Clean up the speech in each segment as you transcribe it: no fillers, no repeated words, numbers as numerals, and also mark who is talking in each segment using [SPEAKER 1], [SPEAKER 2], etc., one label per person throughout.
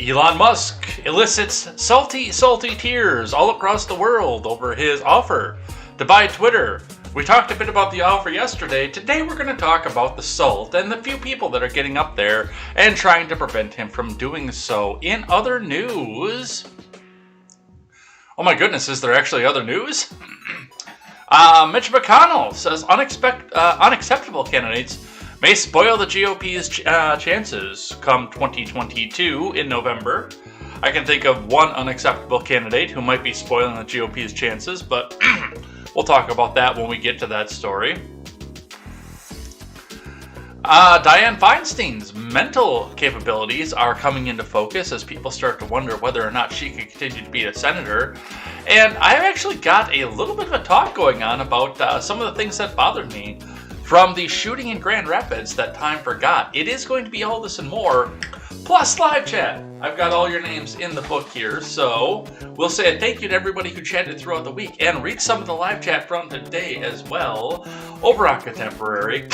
[SPEAKER 1] Elon Musk elicits salty tears all across the world over his offer to buy Twitter. We talked a bit about the offer yesterday. Today we're going to talk about the salt and the few people that are getting up there and trying to prevent him from doing so. In other news... Oh my goodness, is there actually other news? Mitch Mcconnell says unacceptable candidates may spoil the GOP's chances come 2022 in November. I can think of one unacceptable candidate who might be spoiling the GOP's chances, but we'll talk about that when we get to that story. Dianne Feinstein's mental capabilities are coming into focus as people start to wonder whether or not she can continue to be a senator. And I've actually got a little bit of a talk going on about some of the things that bothered me from the shooting in Grand Rapids that time forgot. It is going to be all this and more, plus live chat. I've got all your names in the book here, so we'll say a thank you to everybody who chatted throughout the week and read some of the live chat from today as well over on Contemporary.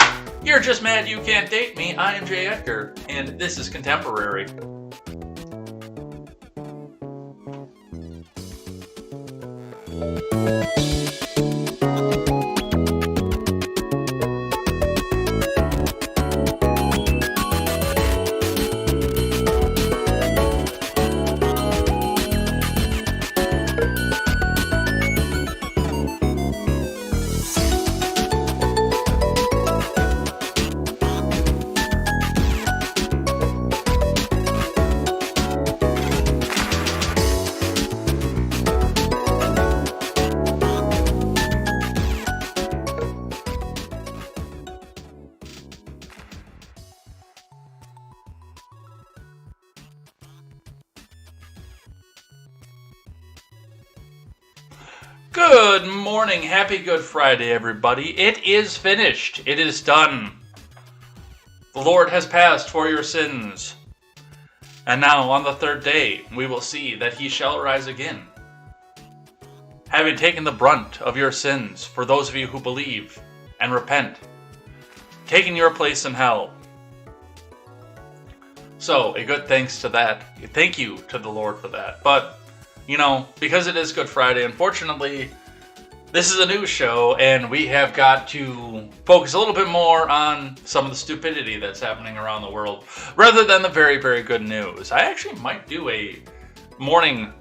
[SPEAKER 1] You're just mad you can't date me. I am Jay Edgar, and this is Contemporary. Good morning, happy Good Friday, everybody. It is finished. It is done. The Lord has passed for your sins. And now, on the third day, we will see that he shall rise again, having taken the brunt of your sins, for those of you who believe and repent, taking your place in hell. So, a good thanks to that. Thank you to the Lord for that. But you know, because it is Good Friday, unfortunately, this is a news show, and we have got to focus a little bit more on some of the stupidity that's happening around the world, rather than the very, very good news. I actually might do a morning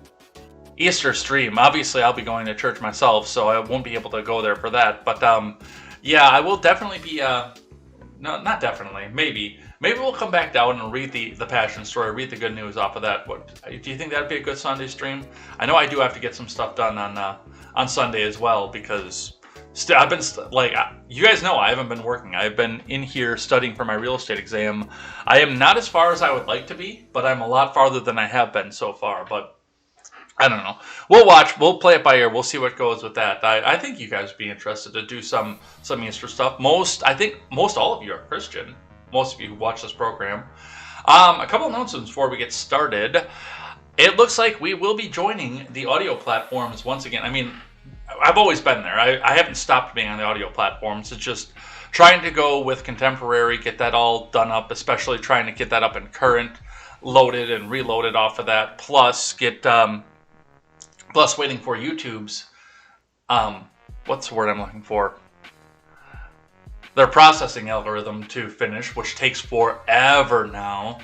[SPEAKER 1] Easter stream. Obviously, I'll be going to church myself, so I won't be able to go there for that. But, yeah, I will definitely be, no, not definitely, maybe we'll come back down and read the Passion Story, read the good news off of that. What do you think that'd be a good Sunday stream? I know I do have to get some stuff done on Sunday as well, because I've been you guys know I haven't been working. I've been in here studying for my real estate exam. I am not as far as I would like to be, but I'm a lot farther than I have been so far. But I don't know. We'll watch. We'll play it by ear. We'll see what goes with that. I think you guys would be interested to do some Easter stuff. I think most all of you are Christian. Most of you who watch this program. A couple announcements before we get started. It looks like we will be joining the audio platforms once again. I mean, I've always been there. I haven't stopped being on the audio platforms. It's just trying to go with Contemporary, get that all done up, especially trying to get that up in current, loaded and reloaded off of that, plus plus waiting for YouTube's, what's the word I'm looking for? Their processing algorithm to finish, which takes forever now.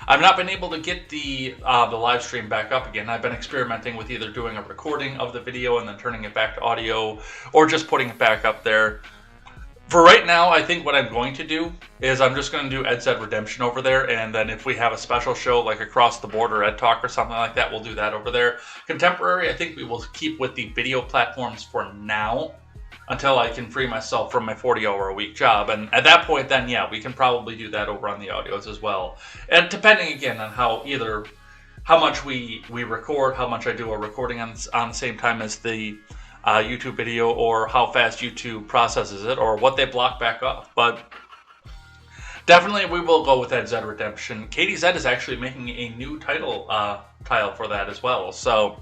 [SPEAKER 1] I've not been able to get the live stream back up again. I've been experimenting with either doing a recording of the video and then turning it back to audio, or just putting it back up there. For right now, I think what I'm going to do is I'm just going to do KTZed Redemption over there, and then if we have a special show like Across the Board or Ed Talk or something like that, we'll do that over there. Contemporary, I think we will keep with the video platforms for now, until I can free myself from my 40-hour-a-week job. And at that point, then, yeah, we can probably do that over on the audios as well. And depending, again, on how much we record, how much I do a recording on the same time as the YouTube video, or how fast YouTube processes it, or what they block back off. But definitely we will go with that KTZed Redemption. KTZed is actually making a new tile for that as well. So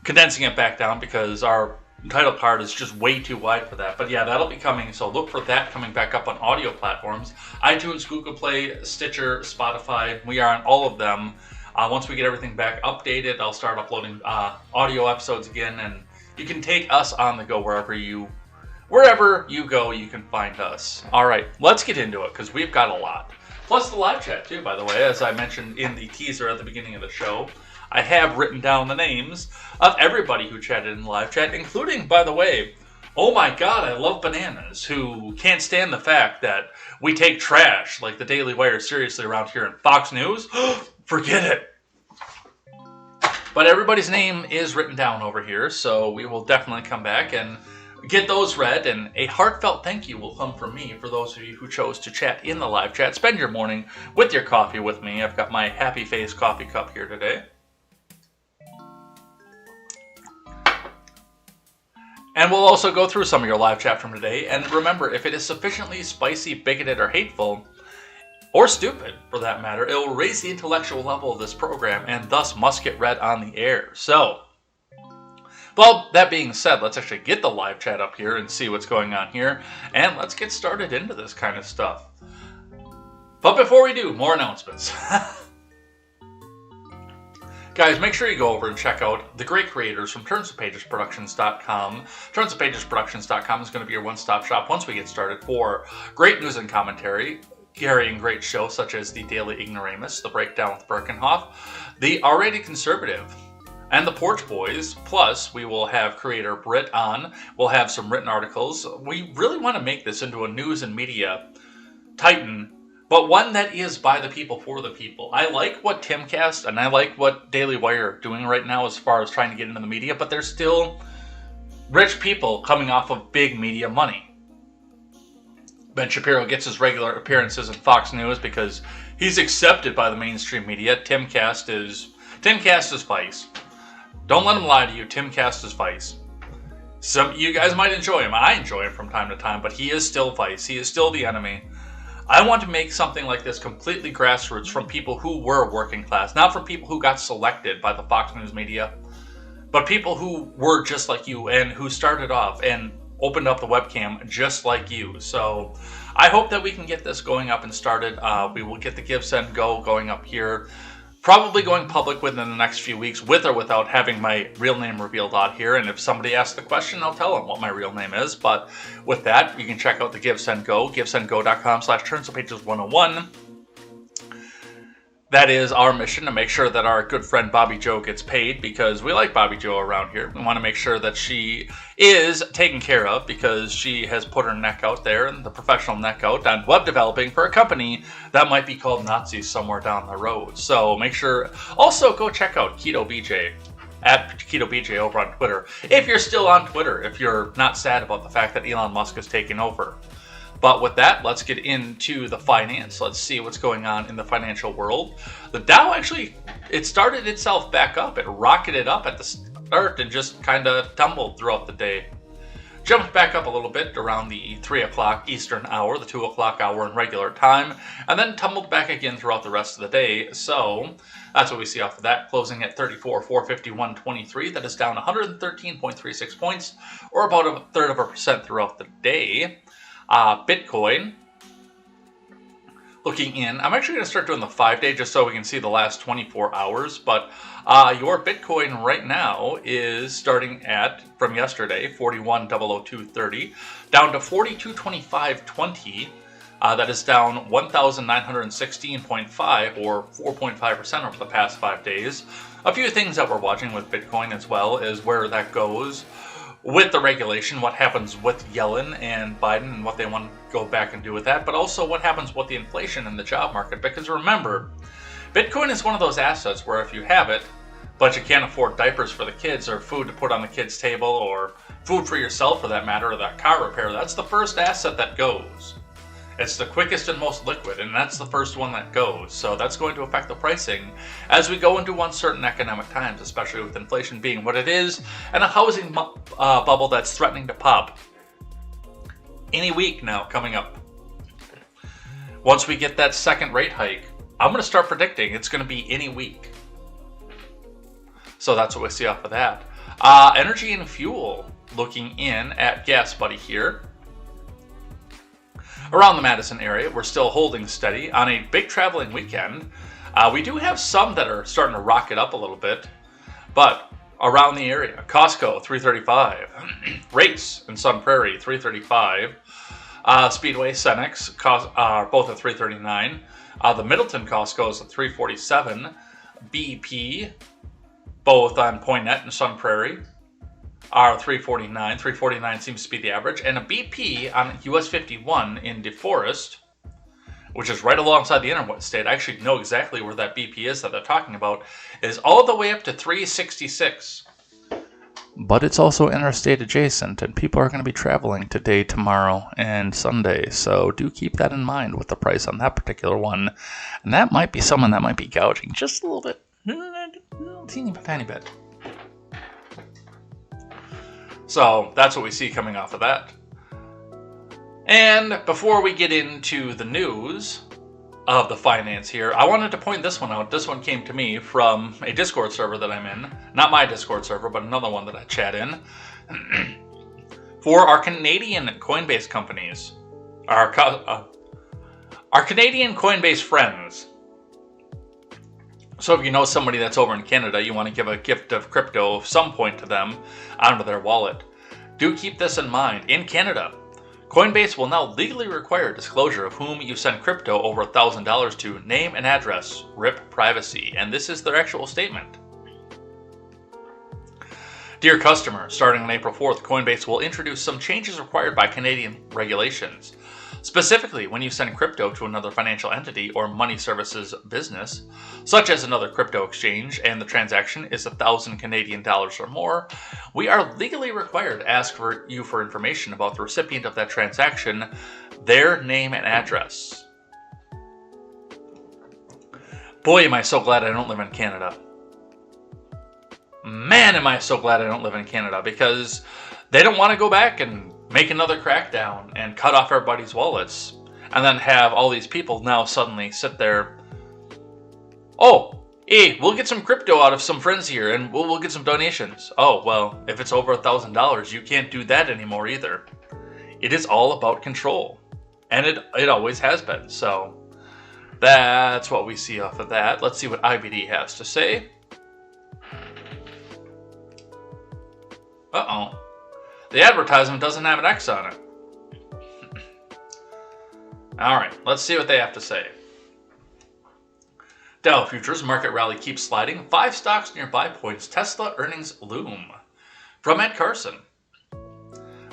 [SPEAKER 1] condensing it back down because our title card is just way too wide for that. But yeah, that'll be coming, so look for that coming back up on audio platforms. iTunes, Google Play, Stitcher, Spotify, we are on all of them. Once we get everything back updated, I'll start uploading audio episodes again, and you can take us on the go wherever you go, you can find us. All right, let's get into it because we've got a lot. Plus the live chat too, by the way, as I mentioned in the teaser at the beginning of the show. I have written down the names of everybody who chatted in the live chat, including, by the way, oh my god, I love Bananas, who can't stand the fact that we take trash like the Daily Wire seriously around here in Fox News. Forget it. But everybody's name is written down over here, so we will definitely come back and get those read, and a heartfelt thank you will come from me for those of you who chose to chat in the live chat. Spend your morning with your coffee with me. I've got my Happy Face coffee cup here today. And we'll also go through some of your live chat from today. And remember, if it is sufficiently spicy, bigoted, or hateful, or stupid for that matter, it will raise the intellectual level of this program and thus must get read on the air. So, well, that being said, let's actually get the live chat up here and see what's going on here. And let's get started into this kind of stuff. But before we do, more announcements. Guys, make sure you go over and check out the great creators from turnsofpagesproductions.com. Turnsofpagesproductions.com is going to be your one-stop shop once we get started for great news and commentary, carrying great shows such as the Daily Ignoramus, The Breakdown with Birkenhoff, The R-Rated Conservative, and The Porch Boys. Plus, we will have creator Britt on. We'll have some written articles. We really want to make this into a news and media titan, but one that is by the people, for the people. I like what Timcast and I like what Daily Wire are doing right now as far as trying to get into the media, but they're still rich people coming off of big media money. Ben Shapiro gets his regular appearances in Fox News because he's accepted by the mainstream media. Timcast is Vice. Don't let him lie to you. Timcast is Vice. You guys might enjoy him. I enjoy him from time to time, but he is still Vice. He is still the enemy. I want to make something like this completely grassroots from people who were working class, not from people who got selected by the Fox News media, but people who were just like you and who started off and opened up the webcam just like you. So I hope that we can get this going up and started. We will get the Give, Send, Go going up here, probably going public within the next few weeks, with or without having my real name revealed out here. And if somebody asks the question, I'll tell them what my real name is. But with that, you can check out the Give, Send, Go, givesendgo.com/turnsofpages101. That is our mission, to make sure that our good friend Bobby Joe gets paid, because we like Bobby Joe around here. We want to make sure that she is taken care of, because she has put her neck out there, and the professional neck out, on web developing for a company that might be called Nazis somewhere down the road. So make sure, also go check out Keto BJ, at Keto BJ over on Twitter. If you're still on Twitter, if you're not sad about the fact that Elon Musk is taking over. But with that, let's get into the finance. Let's see what's going on in the financial world. The Dow actually, it started itself back up. It rocketed up at the start and just kind of tumbled throughout the day. Jumped back up a little bit around the 3 o'clock Eastern hour, the 2 o'clock hour in regular time, and then tumbled back again throughout the rest of the day. So that's what we see off of that, closing at 34,451.23. That is down 113.36 points, or about 1/3% throughout the day. Bitcoin, looking in, I'm actually going to start doing the 5-day just so we can see the last 24 hours, but your Bitcoin right now is starting at, from yesterday, 41,002.30, down to 42,25.20. That is down 1,916.5, or 4.5% over the past 5 days. A few things that we're watching with Bitcoin as well is where that goes with the regulation, what happens with Yellen and Biden and what they want to go back and do with that, but also what happens with the inflation in the job market. Because remember, Bitcoin is one of those assets where if you have it, but you can't afford diapers for the kids or food to put on the kids' table or food for yourself for that matter, or that car repair, that's the first asset that goes. It's the quickest and most liquid, and that's the first one that goes. So that's going to affect the pricing as we go into uncertain economic times, especially with inflation being what it is, and a housing bubble that's threatening to pop any week now coming up. Once we get that second rate hike, I'm going to start predicting it's going to be any week. So that's what we see off of that. Energy and fuel, looking in at Gas Buddy here. Around the Madison area, we're still holding steady on a big traveling weekend. We do have some that are starting to rocket up a little bit, but around the area, Costco, $3.35. Race in Sun Prairie, $3.35. Speedway, Cenex, are both at $3.39. The Middleton Costco is at $3.47. BP, both on Poinet and Sun Prairie, are $3.49. $3.49 seems to be the average. And a BP on US 51 in DeForest, which is right alongside the interstate. I actually know exactly where that BP is that they're talking about, is all the way up to $3.66. But it's also interstate adjacent, and people are going to be traveling today, tomorrow, and Sunday. So do keep that in mind with the price on that particular one. And that might be someone that might be gouging just a little bit. A teeny tiny bit. So that's what we see coming off of that. And before we get into the news of the finance here, I wanted to point this one out. This one came to me from a Discord server that I'm in. Not my Discord server, but another one that I chat in. For our Canadian Coinbase companies, our Canadian Coinbase friends. So if you know somebody that's over in Canada, you want to give a gift of crypto of some point to them onto their wallet, do keep this in mind. In Canada, Coinbase will now legally require disclosure of whom you send crypto over $1,000 to, name and address, RIP privacy, and this is their actual statement. Dear customer, starting on April 4th, Coinbase will introduce some changes required by Canadian regulations. Specifically, when you send crypto to another financial entity or money services business, such as another crypto exchange, and the transaction is $1,000 Canadian dollars or more, we are legally required to ask for information about the recipient of that transaction, their name and address. Boy, am I so glad I don't live in Canada. Man, am I so glad I don't live in Canada, because they don't want to go back and make another crackdown and cut off everybody's wallets and then have all these people now suddenly sit there. Oh, hey, we'll get some crypto out of some friends here and we'll get some donations. Oh, well, if it's over $1,000, you can't do that anymore either. It is all about control. And it always has been. So that's what we see off of that. Let's see what IBD has to say. Uh-oh. The advertisement doesn't have an X on it. All right, let's see what they have to say. Dow Futures market rally keeps sliding. 5 stocks near buy points. Tesla earnings loom. From Ed Carson.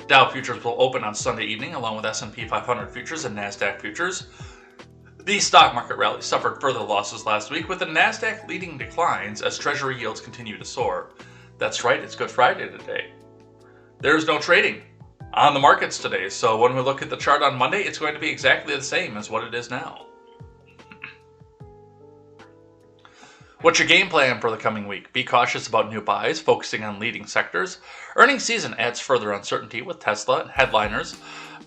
[SPEAKER 1] Dow Futures will open on Sunday evening along with S&P 500 futures and NASDAQ futures. The stock market rally suffered further losses last week, with the NASDAQ leading declines as Treasury yields continue to soar. That's right, it's Good Friday today. There's no trading on the markets today, so when we look at the chart on Monday, it's going to be exactly the same as what it is now. What's your game plan for the coming week? Be cautious about new buys, focusing on leading sectors. Earnings season adds further uncertainty with Tesla and headliners.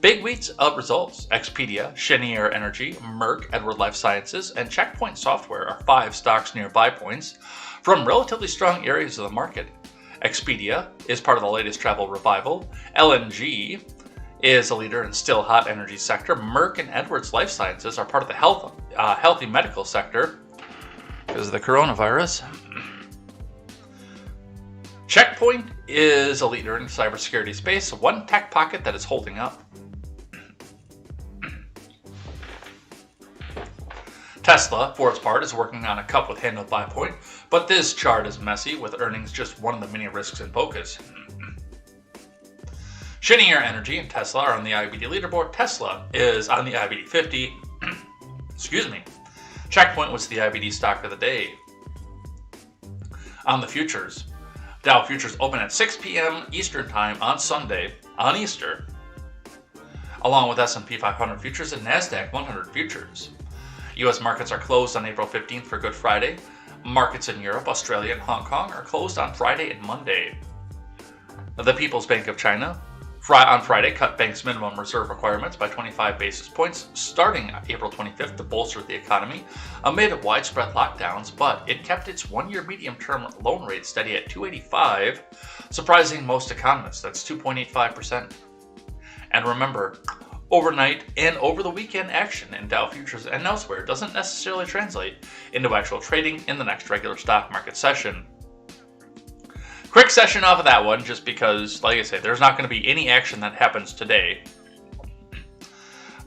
[SPEAKER 1] Big weeks of results. Expedia, Cheniere Energy, Merck, Edward Life Sciences, and Checkpoint Software are 5 stocks near buy points from relatively strong areas of the market. Expedia is part of the latest travel revival. LNG is a leader in still hot energy sector. Merck and Edwards Life Sciences are part of the healthy medical sector because of the coronavirus. Checkpoint is a leader in cybersecurity space, one tech pocket that is holding up. Tesla, for its part, is working on a cup with handle buy point, but this chart is messy, with earnings just one of the many risks in focus. Cheniere Energy and Tesla are on the IBD leaderboard. Tesla is on the IBD 50. Excuse me. Checkpoint was the IBD stock of the day. On the futures, Dow Futures open at 6 p.m. Eastern Time on Sunday, on Easter, along with S&P 500 futures and NASDAQ 100 futures. U.S. markets are closed on April 15th for Good Friday. Markets in Europe, Australia, and Hong Kong are closed on Friday and Monday. The People's Bank of China on Friday cut bank's minimum reserve requirements by 25 basis points starting April 25th to bolster the economy amid widespread lockdowns, but it kept its 1-year medium-term loan rate steady at 2.85, surprising most economists. That's 2.85%. And remember, overnight and over the weekend action in Dow futures and elsewhere doesn't necessarily translate into actual trading in the next regular stock market session. Quick session off of that one, just because, like I say, there's not going to be any action that happens today.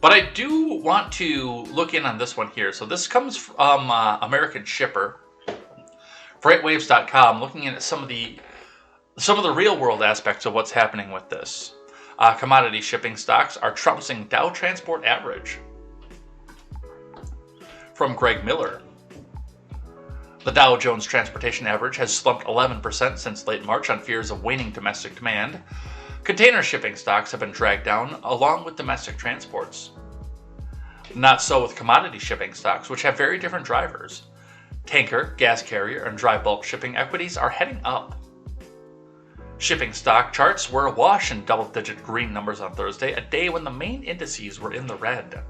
[SPEAKER 1] But I do want to look in on this one here. So this comes from American Shipper, FreightWaves.com, looking at some of the real world aspects of what's happening with this. Commodity shipping stocks are trouncing Dow Transport Average. From Greg Miller, the Dow Jones Transportation Average has slumped 11% since late March on fears of waning domestic demand. Container shipping stocks have been dragged down along with domestic transports. Not so with commodity shipping stocks, which have very different drivers. Tanker, gas carrier, and dry bulk shipping equities are heading up. Shipping stock charts were awash in double-digit green numbers on Thursday, a day when the main indices were in the red.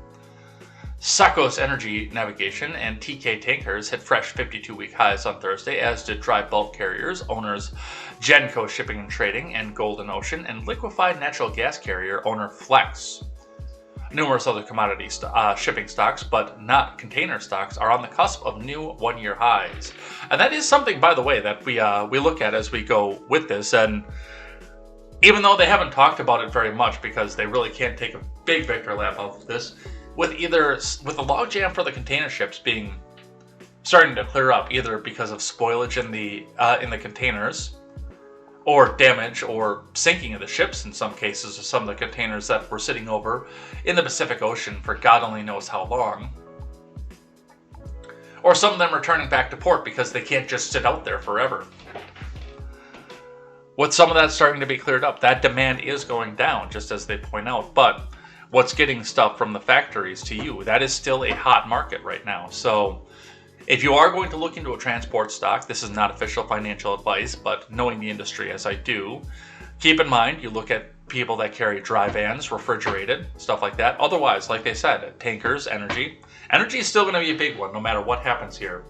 [SPEAKER 1] Sakos Energy Navigation and TK Tankers hit fresh 52-week highs on Thursday, as did dry bulk carriers, owners Genco Shipping and Trading and Golden Ocean, and liquefied natural gas carrier owner Flex. Numerous other commodity shipping stocks, but not container stocks, are on the cusp of new one-year highs. And that is something, by the way, that we look at as we go with this. And even though they haven't talked about it very much because they really can't take a big victory lap off of this, with the logjam for the container ships starting to clear up, either because of spoilage in the containers, or damage or sinking of the ships in some cases, of some of the containers that were sitting over in the Pacific Ocean for God only knows how long, or some of them returning back to port because they can't just sit out there forever. With some of that starting to be cleared up, that demand is going down, just as they point out, but what's getting stuff from the factories to you, that is still a hot market right now. So if you are going to look into a transport stock, this is not official financial advice, but knowing the industry as I do, keep in mind you look at people that carry dry vans, refrigerated, stuff like that. Otherwise, like they said, tankers, energy is still going to be a big one no matter what happens here,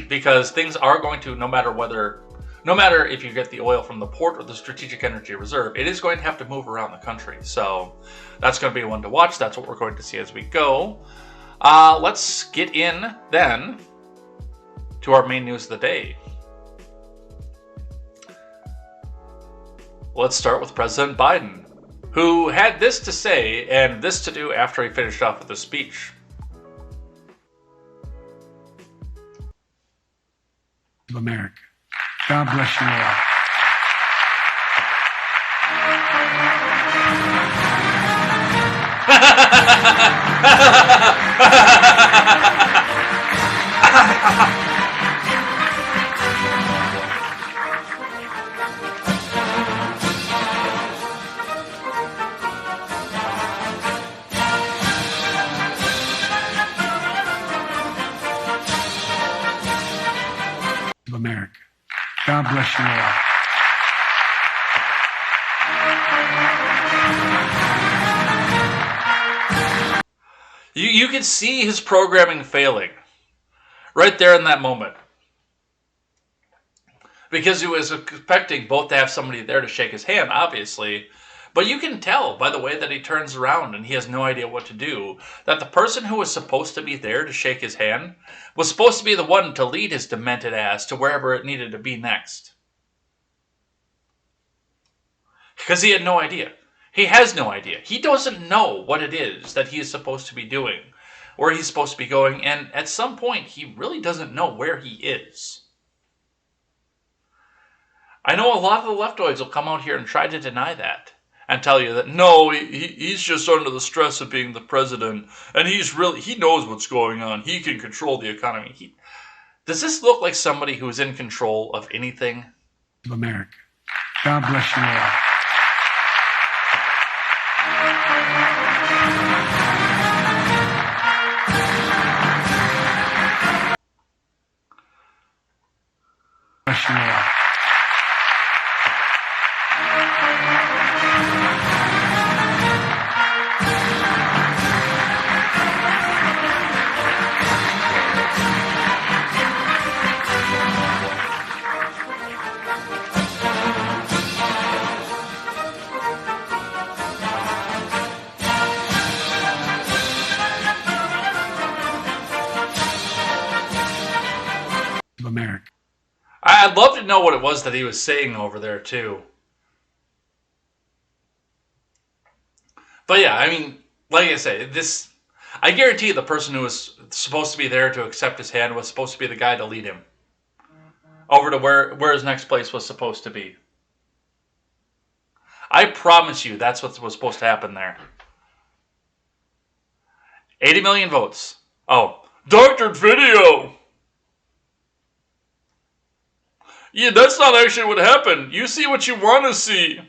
[SPEAKER 1] because things are going to, no matter if you get the oil from the port or the Strategic Energy Reserve, it is going to have to move around the country. So that's going to be one to watch. That's what we're going to see as we go. Let's get in then to our main news of the day. Let's start with President Biden, who had this to say and this to do after he finished off with his speech.
[SPEAKER 2] Of America. God bless you all. Of America. God bless you all.
[SPEAKER 1] You could see his programming failing right there in that moment, because he was expecting both to have somebody there to shake his hand, obviously, but you can tell by the way that he turns around and he has no idea what to do, that the person who was supposed to be there to shake his hand was supposed to be the one to lead his demented ass to wherever it needed to be next. Because he had no idea. He has no idea. He doesn't know what it is that he is supposed to be doing, where he's supposed to be going, and at some point, he really doesn't know where he is. I know a lot of the leftoids will come out here and try to deny that, and tell you that, no, he's just under the stress of being the president, and he knows what's going on. He can control the economy. Does this look like somebody who's in control of anything?
[SPEAKER 2] Of America. God bless you all. Bless you all.
[SPEAKER 1] I'd love to know what it was that he was saying over there, too. But yeah, I mean, like I say, this... I guarantee the person who was supposed to be there to accept his hand was supposed to be the guy to lead him over to where his next place was supposed to be. I promise you that's what was supposed to happen there. 80 million votes. Oh, doctored video! Yeah, that's not actually what happened. You see what you want to see.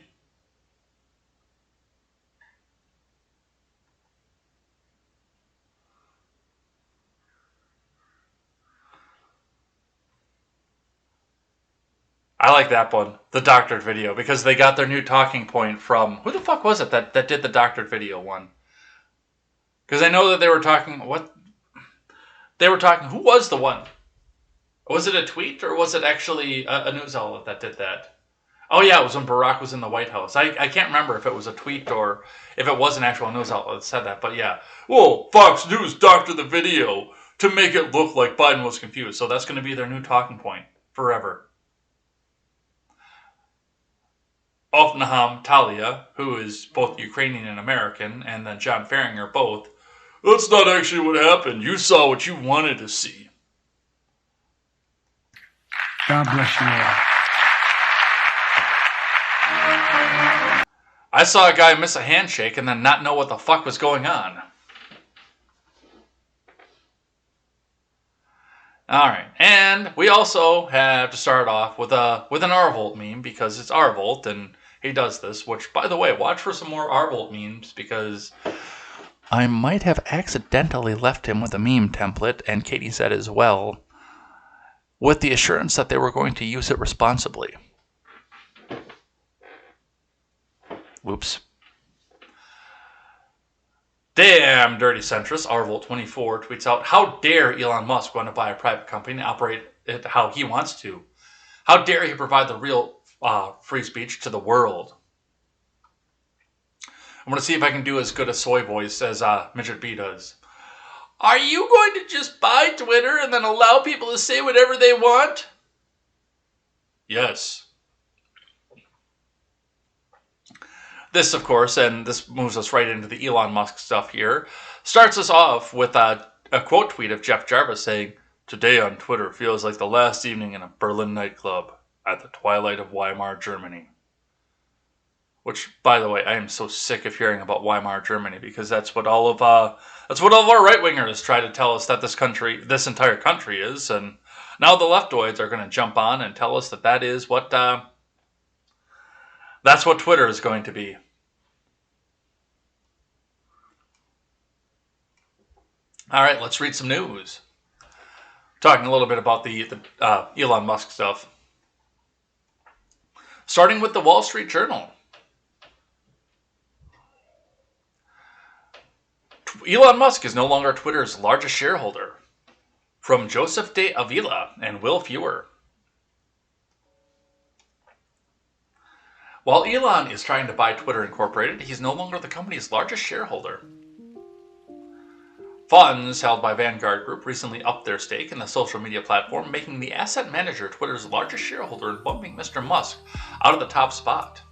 [SPEAKER 1] I like that one, the doctored video, because they got their new talking point from... Who the fuck was it that did the doctored video one? Because I know that they were talking... What? They were talking... Who was the one? Was it a tweet, or was it actually a news outlet that did that? Oh yeah, it was when Barack was in the White House. I can't remember if it was a tweet or if it was an actual news outlet that said that, but yeah. Well, Fox News doctored the video to make it look like Biden was confused, so that's going to be their new talking point forever. Naham Talia, who is both Ukrainian and American, and then John Ferringer, both. That's not actually what happened. You saw what you wanted to see.
[SPEAKER 2] God bless you all.
[SPEAKER 1] I saw a guy miss a handshake and then not know what the fuck was going on. Alright, and we also have to start off with an Arvolt meme, because it's Arvolt, and he does this, which, by the way, watch for some more Arvolt memes, because I might have accidentally left him with a meme template, and KTZed as well, with the assurance that they were going to use it responsibly. Whoops. Damn dirty centrist, Arvolt24 tweets out, how dare Elon Musk want to buy a private company and operate it how he wants to? How dare he provide the real free speech to the world? I'm going to see if I can do as good a soy voice as Midget B does. Are you going to just buy Twitter and then allow people to say whatever they want? Yes. This, of course, and this moves us right into the Elon Musk stuff here, starts us off with a quote tweet of Jeff Jarvis saying, "Today on Twitter feels like the last evening in a Berlin nightclub at the twilight of Weimar, Germany." Which, by the way, I am so sick of hearing about Weimar, Germany, because that's what all of our right-wingers try to tell us that this entire country is, and now the leftoids are going to jump on and tell us that that is what... That's what Twitter is going to be. All right, let's read some news. Talking a little bit about the Elon Musk stuff. Starting with the Wall Street Journal. Elon Musk is no longer Twitter's largest shareholder. From Joseph de Avila and Will Fewer. While Elon is trying to buy Twitter Incorporated, he's no longer the company's largest shareholder. Funds held by Vanguard Group recently upped their stake in the social media platform, making the asset manager Twitter's largest shareholder and bumping Mr. Musk out of the top spot.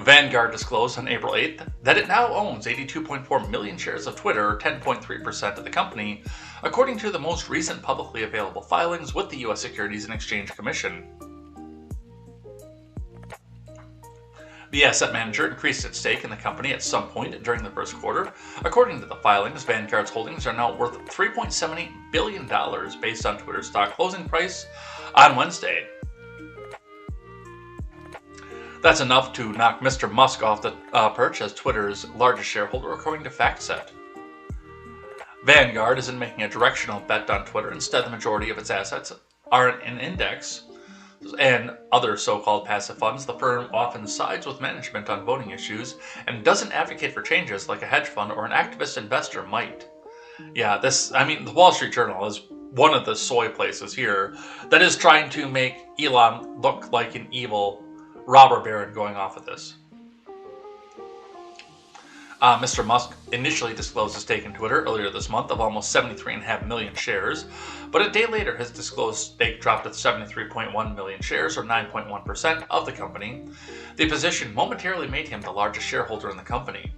[SPEAKER 1] Vanguard disclosed on April 8th that it now owns 82.4 million shares of Twitter, or 10.3% of the company, according to the most recent publicly available filings with the U.S. Securities and Exchange Commission. The asset manager increased its stake in the company at some point during the first quarter. According to the filings, Vanguard's holdings are now worth $3.78 billion based on Twitter's stock closing price on Wednesday. That's enough to knock Mr. Musk off the perch as Twitter's largest shareholder, according to FactSet. Vanguard isn't making a directional bet on Twitter. Instead, the majority of its assets are in index and other so-called passive funds. The firm often sides with management on voting issues and doesn't advocate for changes like a hedge fund or an activist investor might. Yeah, the Wall Street Journal is one of the soy places here that is trying to make Elon look like an evil robber baron going off of this. Mr. Musk initially disclosed a stake in Twitter earlier this month of almost 73.5 million shares, but a day later his disclosed stake dropped to 73.1 million shares, or 9.1% of the company. The position momentarily made him the largest shareholder in the company.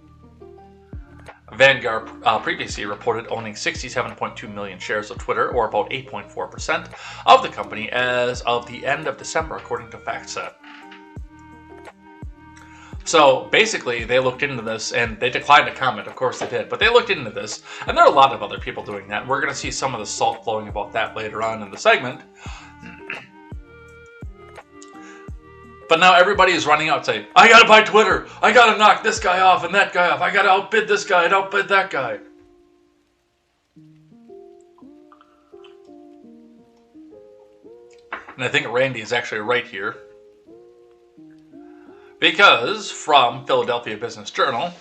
[SPEAKER 1] Vanguard previously reported owning 67.2 million shares of Twitter, or about 8.4% of the company as of the end of December, according to FactSet. So basically, they looked into this, and they declined to comment. Of course they did, but they looked into this, and there are a lot of other people doing that. We're going to see some of the salt flowing about that later on in the segment. But now everybody is running out saying, I gotta buy Twitter, I gotta knock this guy off and that guy off, I gotta outbid this guy and outbid that guy. And I think Randy is actually right here. Because, from Philadelphia Business Journal,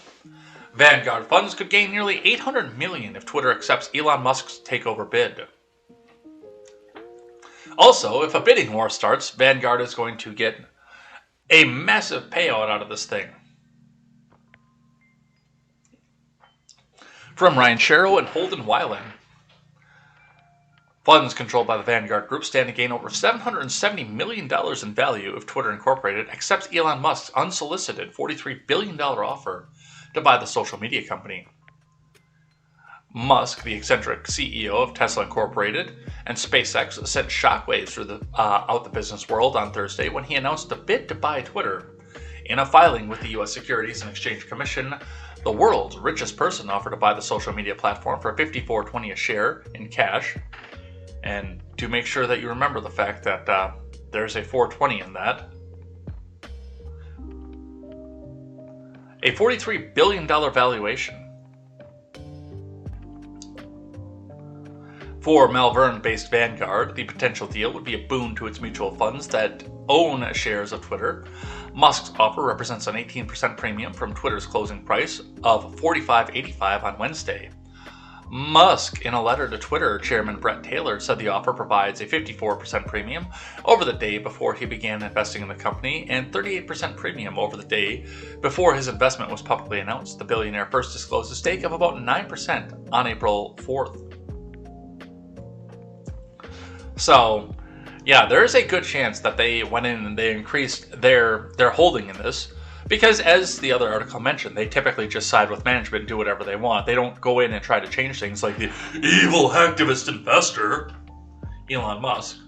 [SPEAKER 1] Vanguard funds could gain nearly $800 million if Twitter accepts Elon Musk's takeover bid. Also, if a bidding war starts, Vanguard is going to get a massive payout out of this thing. From Ryan Sharrow and Holden Weiland, funds controlled by the Vanguard Group stand to gain over $770 million in value if Twitter Incorporated accepts Elon Musk's unsolicited $43 billion offer to buy the social media company. Musk, the eccentric CEO of Tesla Incorporated and SpaceX, sent shockwaves through out the business world on Thursday when he announced a bid to buy Twitter. In a filing with the U.S. Securities and Exchange Commission, the world's richest person offered to buy the social media platform for $54.20 a share in cash. And to make sure that you remember the fact that there's a $4.20 in that, a $43 billion valuation. For Malvern-based Vanguard, the potential deal would be a boon to its mutual funds that own shares of Twitter. Musk's offer represents an 18% premium from Twitter's closing price of $45.85 on Wednesday. Musk, in a letter to Twitter chairman Brett Taylor, said the offer provides a 54% premium over the day before he began investing in the company and 38% premium over the day before his investment was publicly announced. The billionaire first disclosed a stake of about 9% on April 4th. So, yeah, there is a good chance that they went in and they increased their holding in this. Because, as the other article mentioned, they typically just side with management and do whatever they want. They don't go in and try to change things like the evil hacktivist investor, Elon Musk.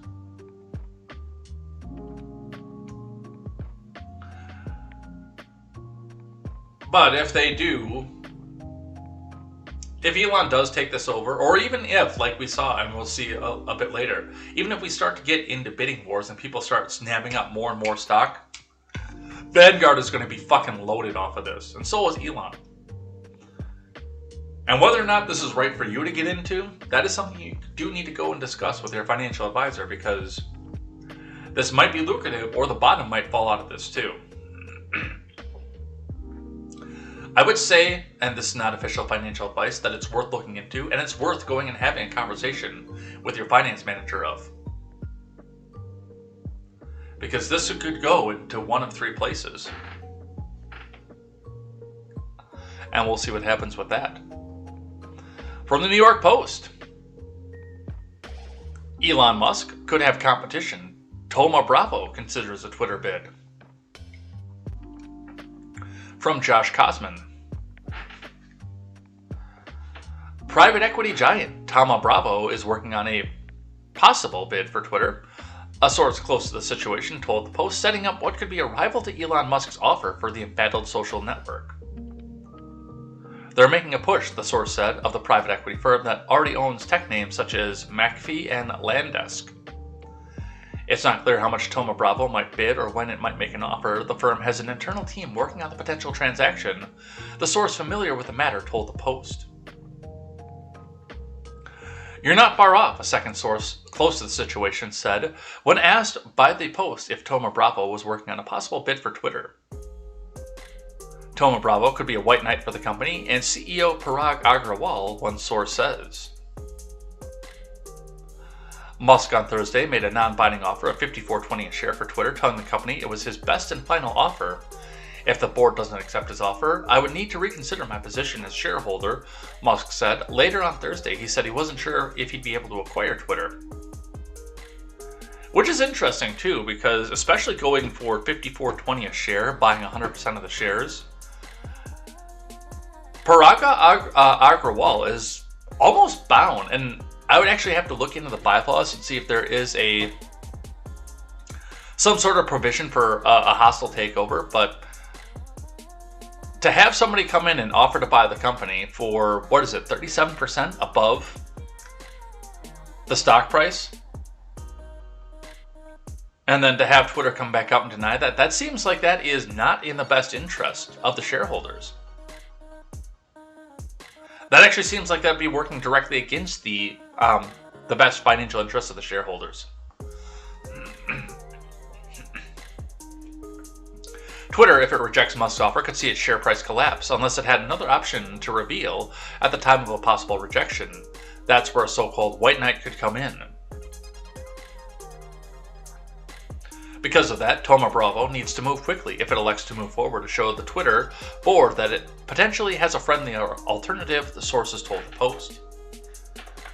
[SPEAKER 1] But if they do, if Elon does take this over, or even if, like we saw, and we'll see a bit later, even if we start to get into bidding wars and people start snapping up more and more stock, Vanguard is going to be fucking loaded off of this, and so is Elon. And whether or not this is right for you to get into, that is something you do need to go and discuss with your financial advisor, because this might be lucrative, or the bottom might fall out of this too. I would say, and this is not official financial advice, that it's worth looking into, and it's worth going and having a conversation with your finance manager of. Because this could go into one of three places. And we'll see what happens with that. From the New York Post, Elon Musk could have competition. Thoma Bravo considers a Twitter bid. From Josh Kosman, private equity giant Thoma Bravo is working on a possible bid for Twitter. A source close to the situation told the Post, setting up what could be a rival to Elon Musk's offer for the embattled social network. They're making a push, the source said, of the private equity firm that already owns tech names such as McAfee and Landesk. It's not clear how much Thoma Bravo might bid or when it might make an offer. The firm has an internal team working on the potential transaction. The source familiar with the matter told the Post. You're not far off, a second source close to the situation said, when asked by the Post if Thoma Bravo was working on a possible bid for Twitter. Thoma Bravo could be a white knight for the company, and CEO Parag Agrawal, one source says. Musk on Thursday made a non-binding offer of $54.20 a share for Twitter, telling the company it was his best and final offer. If the board doesn't accept his offer, I would need to reconsider my position as shareholder, Musk said. Later on Thursday, he said he wasn't sure if he'd be able to acquire Twitter. Which is interesting too, because especially going for $54.20 a share, buying 100% of the shares, Parag Agrawal is almost bound, and I would actually have to look into the bylaws and see if there is some sort of provision for a hostile takeover. But to have somebody come in and offer to buy the company for, 37% above the stock price, and then to have Twitter come back up and deny that seems like that is not in the best interest of the shareholders. That actually seems like that'd be working directly against the best financial interests of the shareholders. Twitter, if it rejects Musk's offer, could see its share price collapse unless it had another option to reveal at the time of a possible rejection. That's where a so-called white knight could come in. Because of that, Thoma Bravo needs to move quickly if it elects to move forward to show the Twitter board that it potentially has a friendlier alternative, the sources told the Post.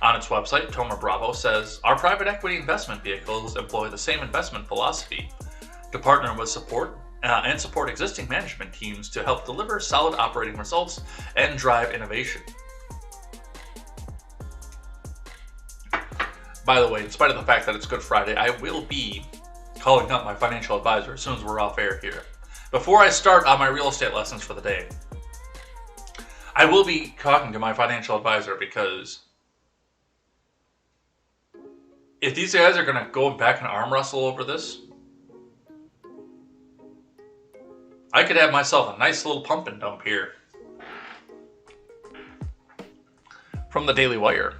[SPEAKER 1] On its website, Thoma Bravo says, "Our private equity investment vehicles employ the same investment philosophy to partner with support existing management teams to help deliver solid operating results and drive innovation." By the way, in spite of the fact that it's Good Friday, I will be calling up my financial advisor as soon as we're off air here. Before I start on my real estate lessons for the day, I will be talking to my financial advisor, because if these guys are going to go back and arm wrestle over this, I could have myself a nice little pump and dump here. From the Daily Wire.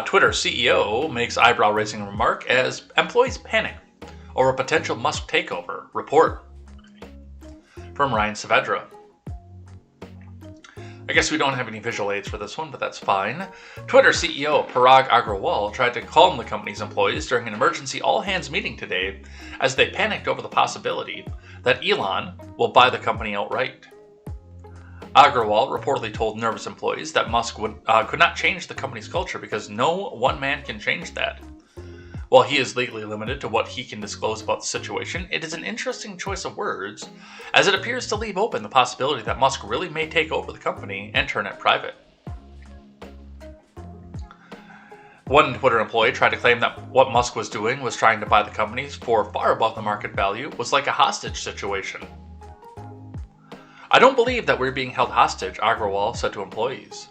[SPEAKER 1] Twitter CEO makes eyebrow-raising remark as employees panic over a potential Musk takeover. Report from Ryan Saavedra. I guess we don't have any visual aids for this one, but that's fine. Twitter CEO Parag Agrawal tried to calm the company's employees during an emergency all-hands meeting today as they panicked over the possibility that Elon will buy the company outright. Agrawal reportedly told nervous employees that Musk could not change the company's culture because no one man can change that. While he is legally limited to what he can disclose about the situation, it is an interesting choice of words, as it appears to leave open the possibility that Musk really may take over the company and turn it private. One Twitter employee tried to claim that what Musk was doing was trying to buy the companies for far above the market value was like a hostage situation. "I don't believe that we're being held hostage," Agrawal said to employees.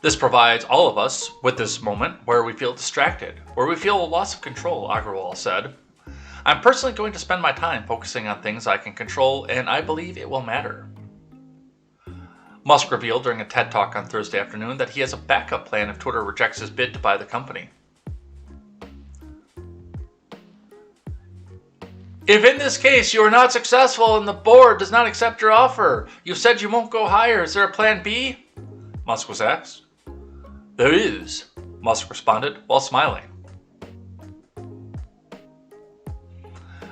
[SPEAKER 1] "This provides all of us with this moment where we feel distracted, where we feel a loss of control," Agrawal said. "I'm personally going to spend my time focusing on things I can control, and I believe it will matter." Musk revealed during a TED Talk on Thursday afternoon that he has a backup plan if Twitter rejects his bid to buy the company. "If in this case you are not successful and the board does not accept your offer, you said you won't go higher. Is there a plan B?" Musk was asked. "There is," Musk responded while smiling.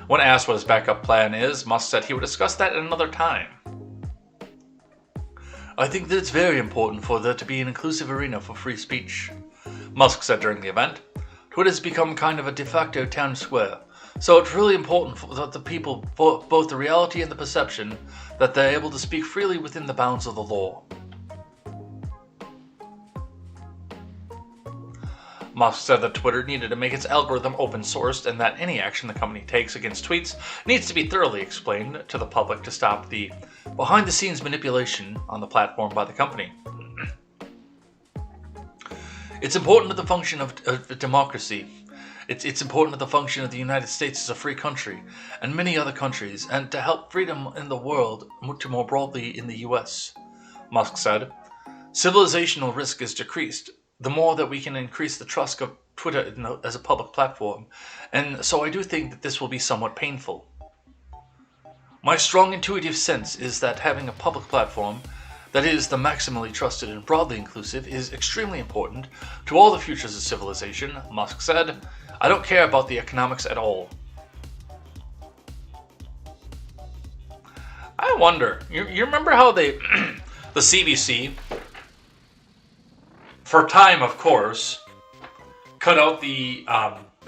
[SPEAKER 1] When asked what his backup plan is, Musk said he would discuss that at another time. "I think that it's very important for there to be an inclusive arena for free speech," Musk said during the event. "Twitter's become kind of a de facto town square. So it's really important that the people, both the reality and the perception, that they're able to speak freely within the bounds of the law." Musk said that Twitter needed to make its algorithm open sourced and that any action the company takes against tweets needs to be thoroughly explained to the public to stop the behind-the-scenes manipulation on the platform by the company. "It's important to the function of democracy. It's important to the function of the United States as a free country, and many other countries, and to help freedom in the world more broadly in the US, Musk said. "Civilizational risk is decreased the more that we can increase the trust of Twitter as a public platform, and so I do think that this will be somewhat painful. My strong intuitive sense is that having a public platform that is the maximally trusted and broadly inclusive is extremely important to all the futures of civilization," Musk said. I don't care about the economics at all. I wonder, you remember how they, the CBC, for time, of course, cut out the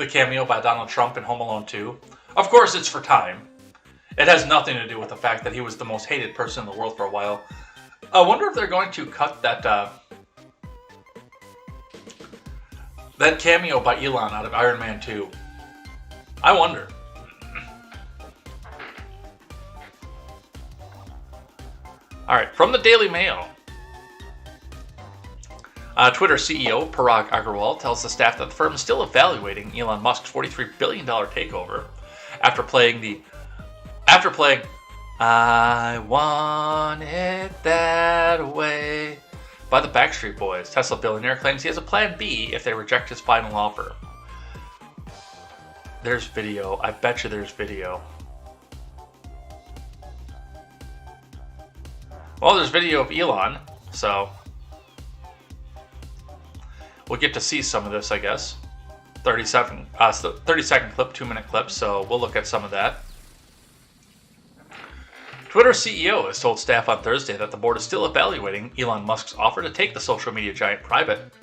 [SPEAKER 1] cameo by Donald Trump in Home Alone 2? Of course it's for time. It has nothing to do with the fact that he was the most hated person in the world for a while. I wonder if they're going to cut that cameo by Elon out of Iron Man 2. I wonder. Alright, from the Daily Mail. Twitter CEO Parag Agrawal tells the staff that the firm is still evaluating Elon Musk's $43 billion takeover after playing I Want It That Way by the Backstreet Boys. Tesla billionaire claims he has a plan B if they reject his final offer. There's video. I bet you there's video. Well, there's video of Elon, so we'll get to see some of this, I guess. 30-second clip, 2-minute clip, so we'll look at some of that. Twitter CEO has told staff on Thursday that the board is still evaluating Elon Musk's offer to take the social media giant private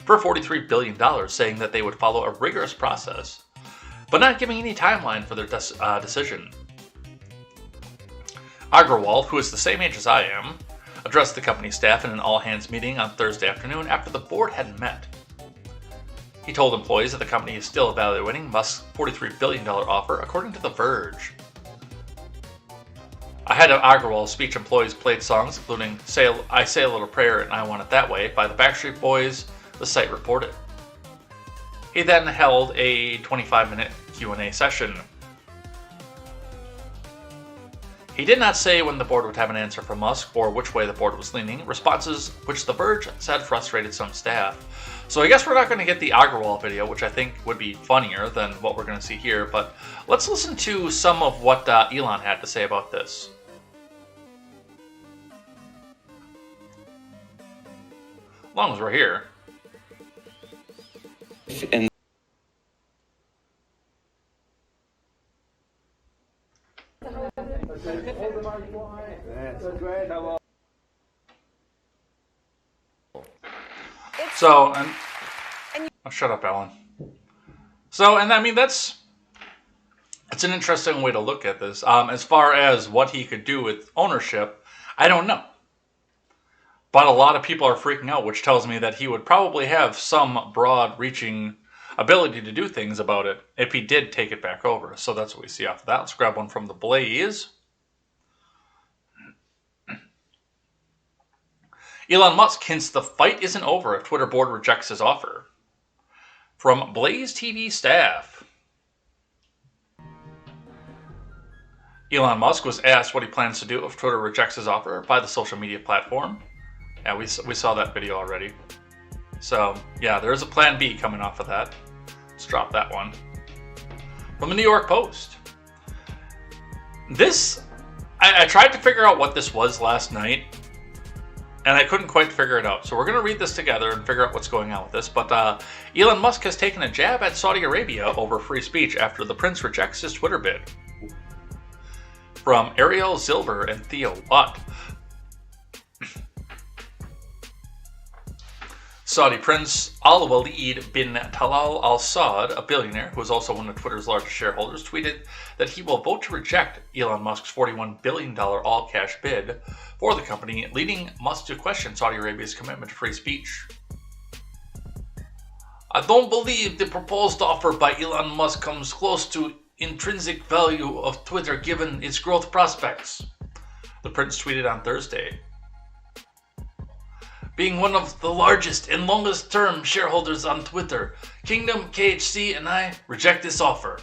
[SPEAKER 1] for $43 billion, saying that they would follow a rigorous process, but not giving any timeline for their decision. Agrawal, who is the same age as I am, addressed the company staff in an all-hands meeting on Thursday afternoon after the board had met. He told employees that the company is still evaluating Musk's $43 billion offer, according to The Verge. Ahead of Agrawal's speech, employees played songs including I Say a Little Prayer and I Want It That Way by the Backstreet Boys, the site reported. He then held a 25-minute Q&A session. He did not say when the board would have an answer from Musk or which way the board was leaning, responses which The Verge said frustrated some staff. So I guess we're not going to get the Agrawal video, which I think would be funnier than what we're going to see here, but let's listen to some of what Elon had to say about this. As long as we're here.
[SPEAKER 3] And
[SPEAKER 1] So, oh, shut up, Ellen. So, and I mean, it's an interesting way to look at this. As far as what he could do with ownership, I don't know. But a lot of people are freaking out, which tells me that he would probably have some broad-reaching ability to do things about it if he did take it back over. So that's what we see off of that. Let's grab one from The Blaze. Elon Musk hints the fight isn't over if Twitter board rejects his offer. From Blaze TV staff. Elon Musk was asked what he plans to do if Twitter rejects his offer by the social media platform. Yeah, we saw that video already. So, yeah, there is a plan B coming off of that. Let's drop that one. From the New York Post. This, I tried to figure out what this was last night, and I couldn't quite figure it out. So we're going to read this together and figure out what's going on with this. But Elon Musk has taken a jab at Saudi Arabia over free speech after the prince rejects his Twitter bid. From Ariel Zilber and Theo Watt. Saudi Prince Al-Walid bin Talal Al Saud, a billionaire who is also one of Twitter's largest shareholders, tweeted that he will vote to reject Elon Musk's $41 billion all-cash bid for the company, leading Musk to question Saudi Arabia's commitment to free speech. I don't believe the proposed offer by Elon Musk comes close to intrinsic value of Twitter given its growth prospects, the prince tweeted on Thursday. Being one of the largest and longest-term shareholders on Twitter, Kingdom, KHC, and I reject this offer.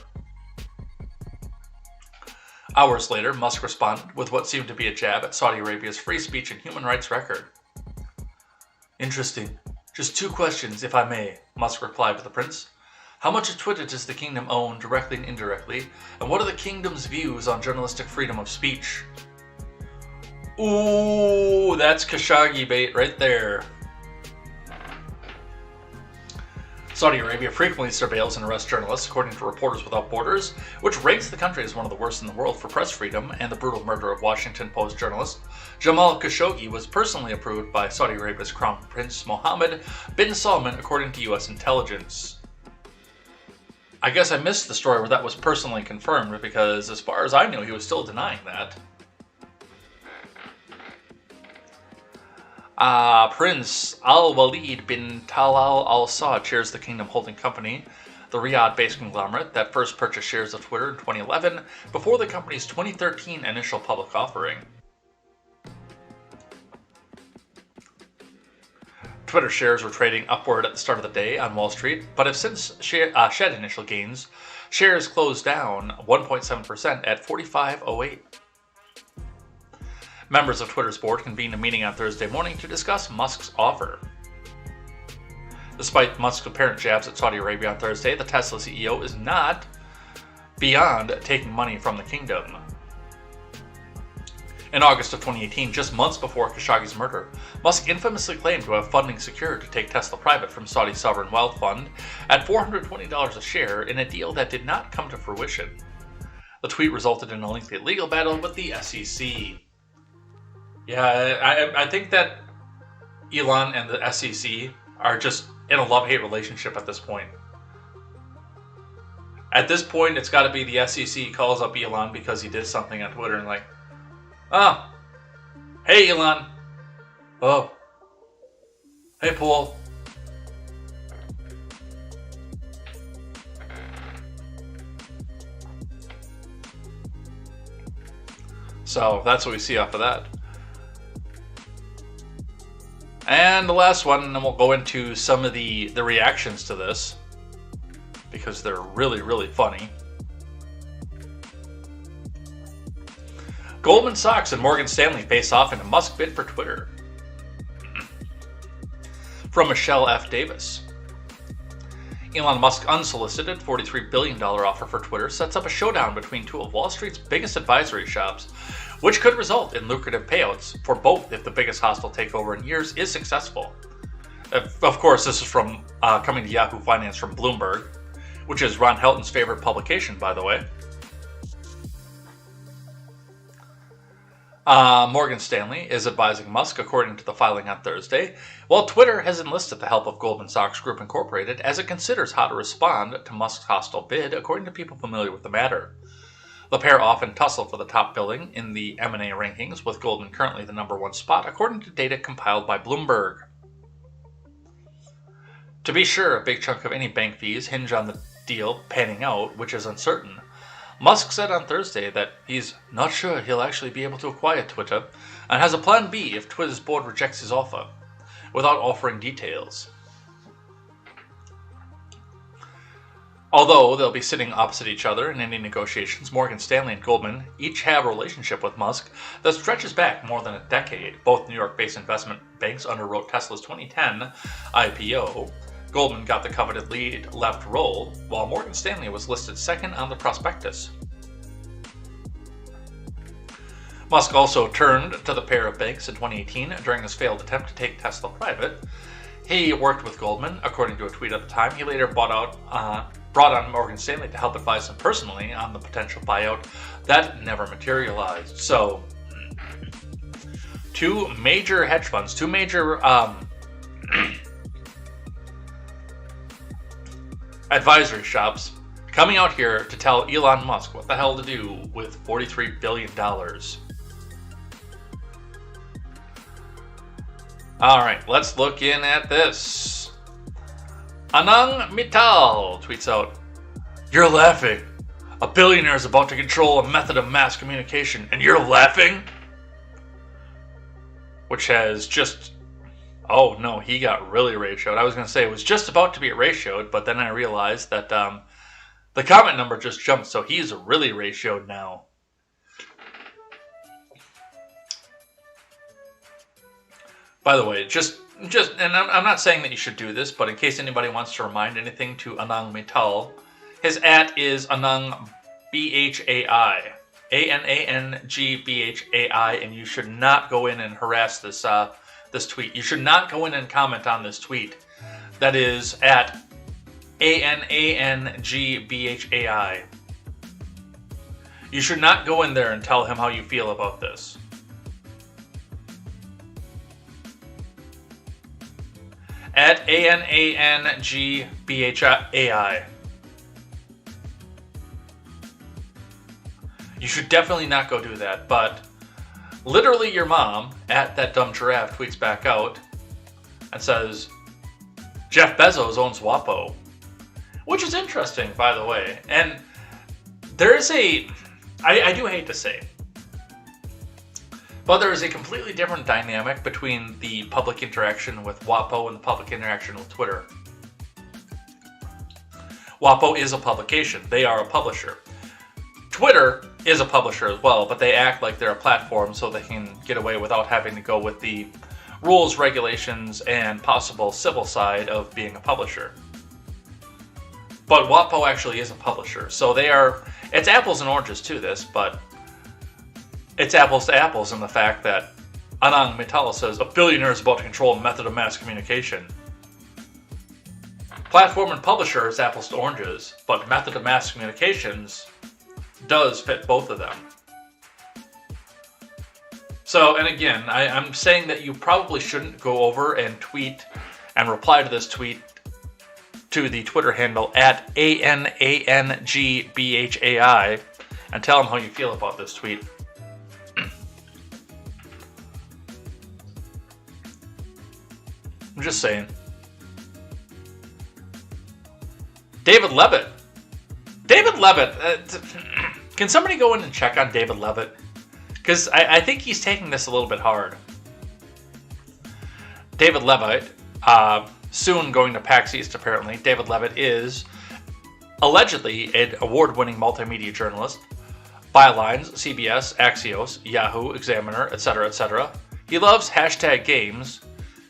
[SPEAKER 1] Hours later, Musk responded with what seemed to be a jab at Saudi Arabia's free speech and human rights record. Interesting. Just 2 questions, if I may, Musk replied to the prince. How much of Twitter does the kingdom own, directly and indirectly? And what are the kingdom's views on journalistic freedom of speech? Ooh, that's Khashoggi bait right there. Saudi Arabia frequently surveils and arrests journalists, according to Reporters Without Borders, which ranks the country as one of the worst in the world for press freedom, and the brutal murder of Washington Post journalist Jamal Khashoggi was personally approved by Saudi Arabia's Crown Prince Mohammed bin Salman, according to U.S. intelligence. I guess I missed the story where that was personally confirmed, because as far as I knew, he was still denying that. Prince Al-Walid bin Talal Al Saud chairs the Kingdom Holding Company, the Riyadh-based conglomerate that first purchased shares of Twitter in 2011 before the company's 2013 initial public offering. Twitter shares were trading upward at the start of the day on Wall Street, but have since shed initial gains. Shares closed down 1.7% at 45.08. Members of Twitter's board convened a meeting on Thursday morning to discuss Musk's offer. Despite Musk's apparent jabs at Saudi Arabia on Thursday, the Tesla CEO is not beyond taking money from the kingdom. In August of 2018, just months before Khashoggi's murder, Musk infamously claimed to have funding secured to take Tesla private from Saudi Sovereign Wealth Fund at $420 a share in a deal that did not come to fruition. The tweet resulted in a lengthy legal battle with the SEC. Yeah, I think that Elon and the SEC are just in a love-hate relationship at this point. At this point, it's got to be the SEC calls up Elon because he did something on Twitter and like, oh, hey Elon, oh, hey Paul. So that's what we see off of that. And the last one, and then we'll go into some of the reactions to this, because they're really, really funny. Goldman Sachs and Morgan Stanley face off in a Musk bid for Twitter. From Michelle F. Davis. Elon Musk's unsolicited $43 billion offer for Twitter sets up a showdown between two of Wall Street's biggest advisory shops, which could result in lucrative payouts for both if the biggest hostile takeover in years is successful. Of course, this is from coming to Yahoo Finance from Bloomberg, which is Ron Helton's favorite publication, by the way. Morgan Stanley is advising Musk, according to the filing on Thursday, while Twitter has enlisted the help of Goldman Sachs Group Incorporated as it considers how to respond to Musk's hostile bid, according to people familiar with the matter. The pair often tussle for the top billing in the M&A rankings, with Goldman currently the number one spot, according to data compiled by Bloomberg. To be sure, a big chunk of any bank fees hinge on the deal panning out, which is uncertain. Musk said on Thursday that he's not sure he'll actually be able to acquire Twitter, and has a plan B if Twitter's board rejects his offer, without offering details. Although they'll be sitting opposite each other in any negotiations, Morgan Stanley and Goldman each have a relationship with Musk that stretches back more than a decade. Both New York-based investment banks underwrote Tesla's 2010 IPO. Goldman got the coveted lead left role, while Morgan Stanley was listed second on the prospectus. Musk also turned to the pair of banks in 2018 during his failed attempt to take Tesla private. He worked with Goldman, according to a tweet at the time. He later brought on Morgan Stanley to help advise him personally on the potential buyout that never materialized. So, two major hedge funds, two major advisory shops coming out here to tell Elon Musk what the hell to do with $43 billion. Alright, let's look in at this. Anang Mittal tweets out, "You're laughing. A billionaire is about to control a method of mass communication, and you're laughing?" Which has just... Oh, no, he got really ratioed. I was going to say it was just about to be ratioed, but then I realized that the comment number just jumped, so he's really ratioed now. By the way, just and I'm not saying that you should do this, but in case anybody wants to remind anything to Anang Mittal, his @ is Anang BHAI. ANANGBHAI, and you should not go in and harass this tweet. You should not go in and comment on this tweet. That is at ANANGBHAI. You should not go in there and tell him how you feel about this. At ANANGBHAI. You should definitely not go do that, but literally your mom, at that dumb giraffe, tweets back out and says, Jeff Bezos owns WAPO. Which is interesting, by the way. And there is I do hate to say, but there is a completely different dynamic between the public interaction with WAPO and the public interaction with Twitter. WAPO is a publication. They are a publisher. Twitter is a publisher as well, but they act like they're a platform so they can get away without having to go with the rules, regulations, and possible civil side of being a publisher. But WAPO actually is a publisher, so it's apples and oranges to this, but it's apples to apples in the fact that Anand Mittal says, a billionaire is about to control a method of mass communication. Platform and publisher is apples to oranges, but method of mass communications does fit both of them. So, and again, I'm saying that you probably shouldn't go over and tweet and reply to this tweet to the Twitter handle at ANANGBHAI and tell them how you feel about this tweet. I'm just saying. David Levitt. Can somebody go in and check on David Levitt? Because I think he's taking this a little bit hard. David Levitt, soon going to PAX East apparently. David Levitt is allegedly an award-winning multimedia journalist. Bylines, CBS, Axios, Yahoo, Examiner, etc., etc. He loves hashtag games,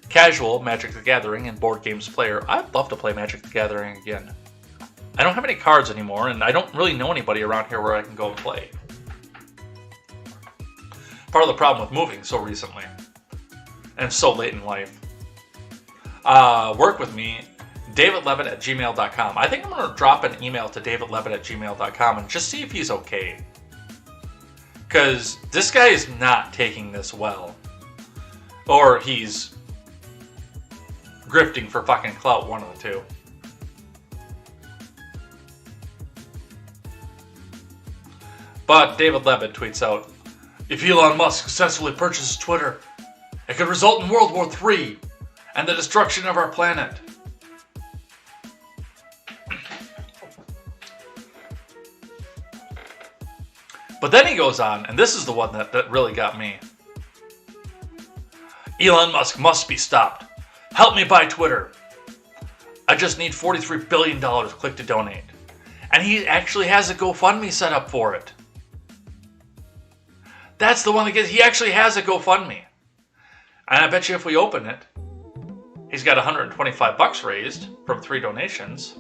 [SPEAKER 1] casual Magic the Gathering, and board games player. I'd love to play Magic the Gathering again. I don't have any cards anymore, and I don't really know anybody around here where I can go and play. Part of the problem with moving so recently, and so late in life. Work with me, davidlevitt@gmail.com. I think I'm going to drop an email to davidlevitt@gmail.com and just see if he's okay. Because this guy is not taking this well. Or he's grifting for fucking clout, one of the two. But David Levitt tweets out, if Elon Musk successfully purchases Twitter, it could result in World War III and the destruction of our planet. But then he goes on, and this is the one that really got me. Elon Musk must be stopped. Help me buy Twitter. I just need $43 billion. Click to donate. And he actually has a GoFundMe set up for it. That's the one that gets... He actually has a GoFundMe. And I bet you if we open it, he's got $125 raised from 3 donations.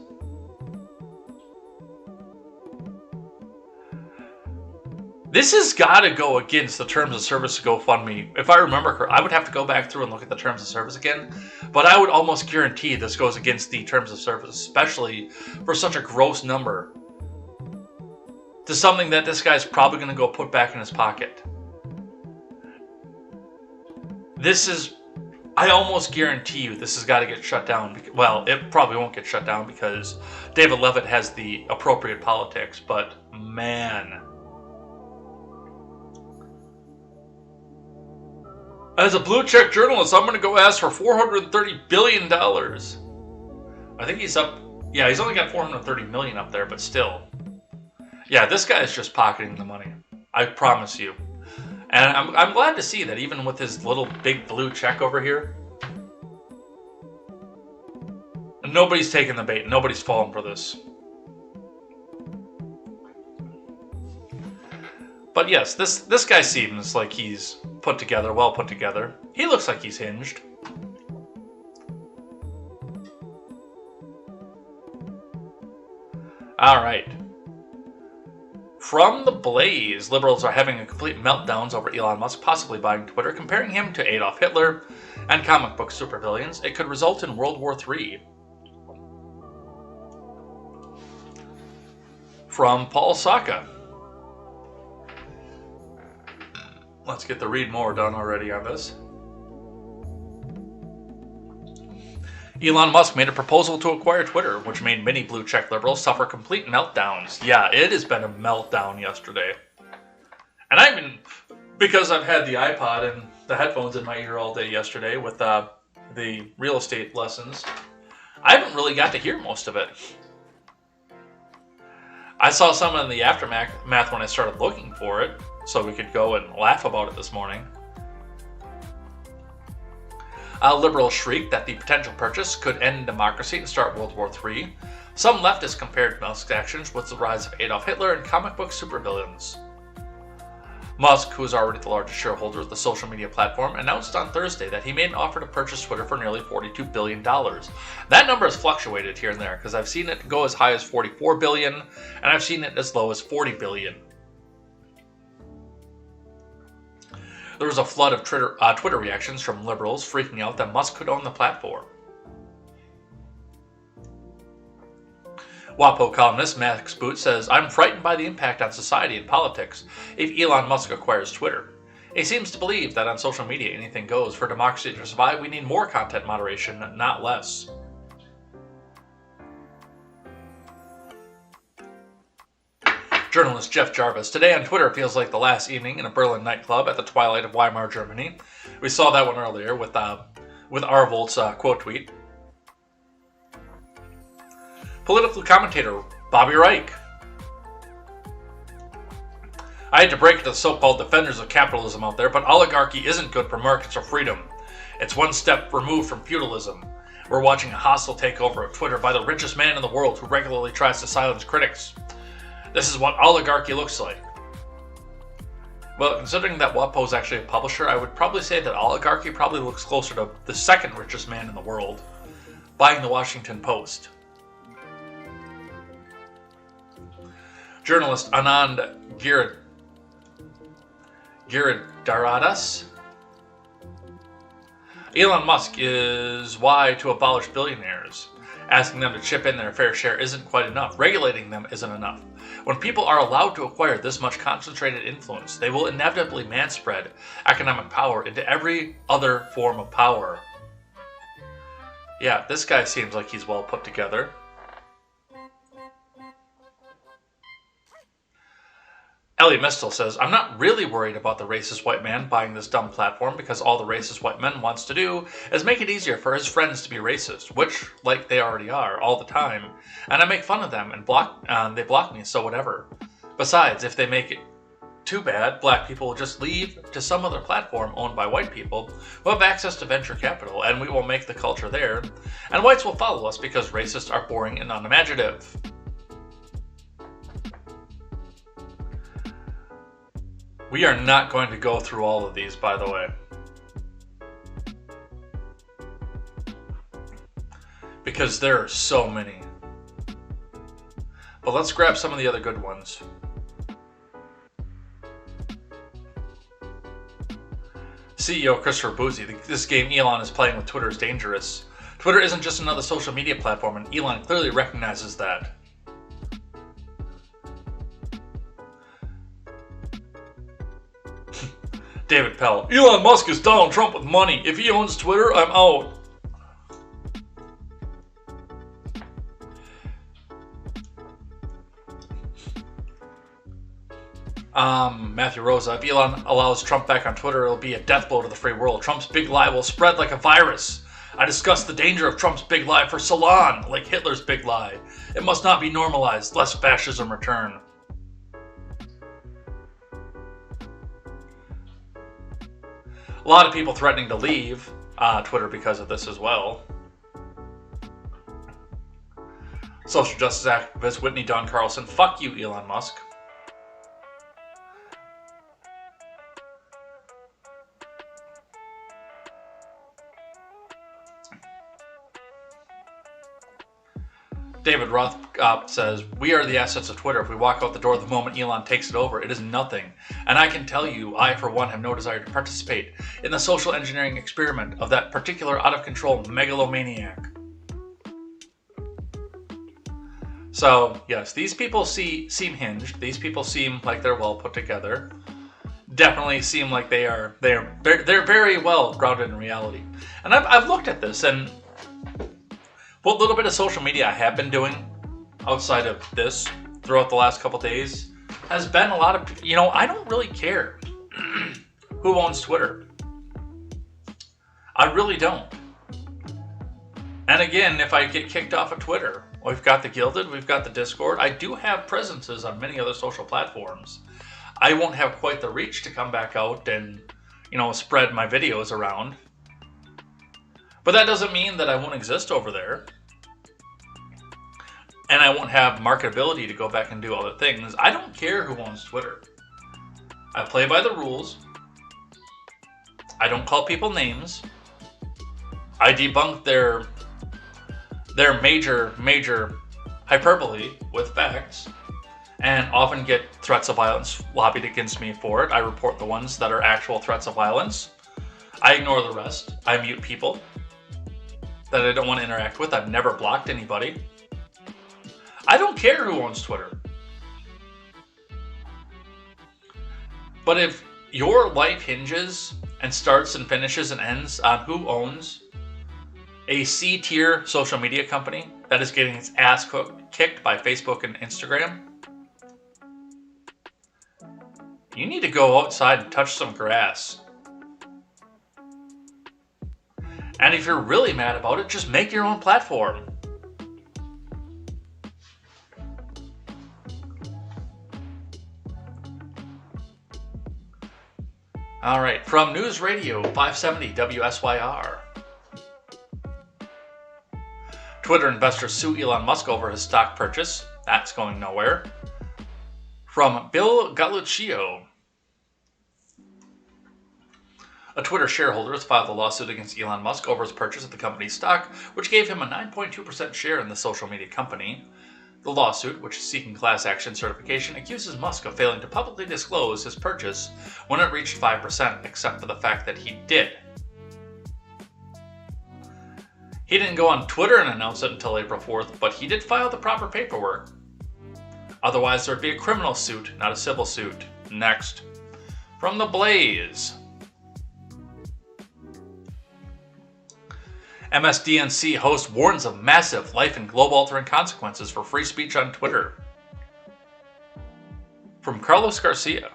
[SPEAKER 1] This has got to go against the terms of service of GoFundMe. If I remember correctly, I would have to go back through and look at the terms of service again. But I would almost guarantee this goes against the terms of service, especially for such a gross number. To something that this guy's probably going to go put back in his pocket. This is... I almost guarantee you this has got to get shut down. Well, it probably won't get shut down because David Levitt has the appropriate politics. But, man... As a blue-check journalist, I'm going to go ask for $430 billion. I think he's up... Yeah, he's only got $430 million up there, but still... Yeah, this guy is just pocketing the money. I promise you. And I'm glad to see that even with his little big blue check over here, nobody's taking the bait. Nobody's falling for this. But yes, this guy seems like he's put together, well put together. He looks like he's hinged. All right. From the Blaze, liberals are having a complete meltdowns over Elon Musk possibly buying Twitter, comparing him to Adolf Hitler and comic book supervillains. It could result in World War III. from Paul Saka. Let's get the read more done already on this. Elon Musk made a proposal to acquire Twitter, which made many blue-check liberals suffer complete meltdowns. Yeah, it has been a meltdown yesterday. And I mean, because I've had the iPod and the headphones in my ear all day yesterday with the real estate lessons, I haven't really got to hear most of it. I saw some in the aftermath when I started looking for it, so we could go and laugh about it this morning. Liberals shrieked that the potential purchase could end democracy and start World War III. Some leftists compared Musk's actions with the rise of Adolf Hitler and comic book supervillains. Musk, who is already the largest shareholder of the social media platform, announced on Thursday that he made an offer to purchase Twitter for nearly $42 billion. That number has fluctuated here and there, because I've seen it go as high as $44 billion, and I've seen it as low as $40 billion. There was a flood of Twitter reactions from liberals freaking out that Musk could own the platform. WAPO columnist Max Boot says, "I'm frightened by the impact on society and politics if Elon Musk acquires Twitter. He seems to believe that on social media anything goes. For democracy to survive, we need more content moderation, not less." Journalist Jeff Jarvis, "Today on Twitter feels like the last evening in a Berlin nightclub at the twilight of Weimar, Germany." We saw that one earlier with Arvolt's quote tweet. Political commentator Bobby Reich, "I hate to break it to the so-called defenders of capitalism out there, but oligarchy isn't good for markets or freedom. It's one step removed from feudalism. We're watching a hostile takeover of Twitter by the richest man in the world who regularly tries to silence critics. This is what oligarchy looks like." Well, considering that WAPO is actually a publisher, I would probably say that oligarchy probably looks closer to the second richest man in the world, buying the Washington Post. Journalist Anand Giridharadas, "Elon Musk is why to abolish billionaires. Asking them to chip in their fair share isn't quite enough. Regulating them isn't enough. When people are allowed to acquire this much concentrated influence, they will inevitably manspread economic power into every other form of power." Yeah, this guy seems like he's well put together. Ellie Mistel says, "I'm not really worried about the racist white man buying this dumb platform because all the racist white man wants to do is make it easier for his friends to be racist, which, like they already are, all the time, and I make fun of them and they block me, so whatever. Besides, if they make it too bad, black people will just leave to some other platform owned by white people who have access to venture capital, and we will make the culture there, and whites will follow us because racists are boring and unimaginative." We are not going to go through all of these, by the way, because there are so many. But let's grab some of the other good ones. CEO Christopher Boozy, "This game Elon is playing with Twitter is dangerous. Twitter isn't just another social media platform, and Elon clearly recognizes that." David Pell, "Elon Musk is Donald Trump with money. If he owns Twitter, I'm out." Matthew Rosa, "If Elon allows Trump back on Twitter, it'll be a death blow to the free world. Trump's big lie will spread like a virus. I discussed the danger of Trump's big lie for Salon, like Hitler's big lie. It must not be normalized, lest fascism return." A lot of people threatening to leave Twitter because of this as well. Social justice activist Whitney Dawn Carlson, "Fuck you, Elon Musk." David Roth says, "We are the assets of Twitter. If we walk out the door the moment Elon takes it over, it is nothing. And I can tell you, I for one have no desire to participate in the social engineering experiment of that particular out-of-control megalomaniac." So, yes, these people seem hinged. These people seem like they're well put together. Definitely seem like they're very well grounded in reality. And I've looked at this, and what little bit of social media I have been doing outside of this throughout the last couple days has been a lot of, I don't really care who owns Twitter. I really don't. And again, if I get kicked off of Twitter, we've got the Gilded, we've got the Discord. I do have presences on many other social platforms. I won't have quite the reach to come back out and, spread my videos around. But that doesn't mean that I won't exist over there. And I won't have marketability to go back and do other things. I don't care who owns Twitter. I play by the rules. I don't call people names. I debunk their major hyperbole with facts, and often get threats of violence lobbied against me for it. I report the ones that are actual threats of violence. I ignore the rest. I mute people that I don't want to interact with. I've never blocked anybody. I don't care who owns Twitter. But if your life hinges and starts and finishes and ends on who owns a C-tier social media company that is getting its ass kicked by Facebook and Instagram, you need to go outside and touch some grass. And if you're really mad about it, just make your own platform. All right, from News Radio 570 WSYR. Twitter investors sue Elon Musk over his stock purchase. That's going nowhere. From Bill Galluccio. A Twitter shareholder has filed a lawsuit against Elon Musk over his purchase of the company's stock, which gave him a 9.2% share in the social media company. The lawsuit, which is seeking class action certification, accuses Musk of failing to publicly disclose his purchase when it reached 5%, except for the fact that he did. He didn't go on Twitter and announce it until April 4th, but he did file the proper paperwork. Otherwise, there'd be a criminal suit, not a civil suit. Next. From The Blaze. MSDNC host warns of massive life and globe-altering consequences for free speech on Twitter. From Carlos Garcia.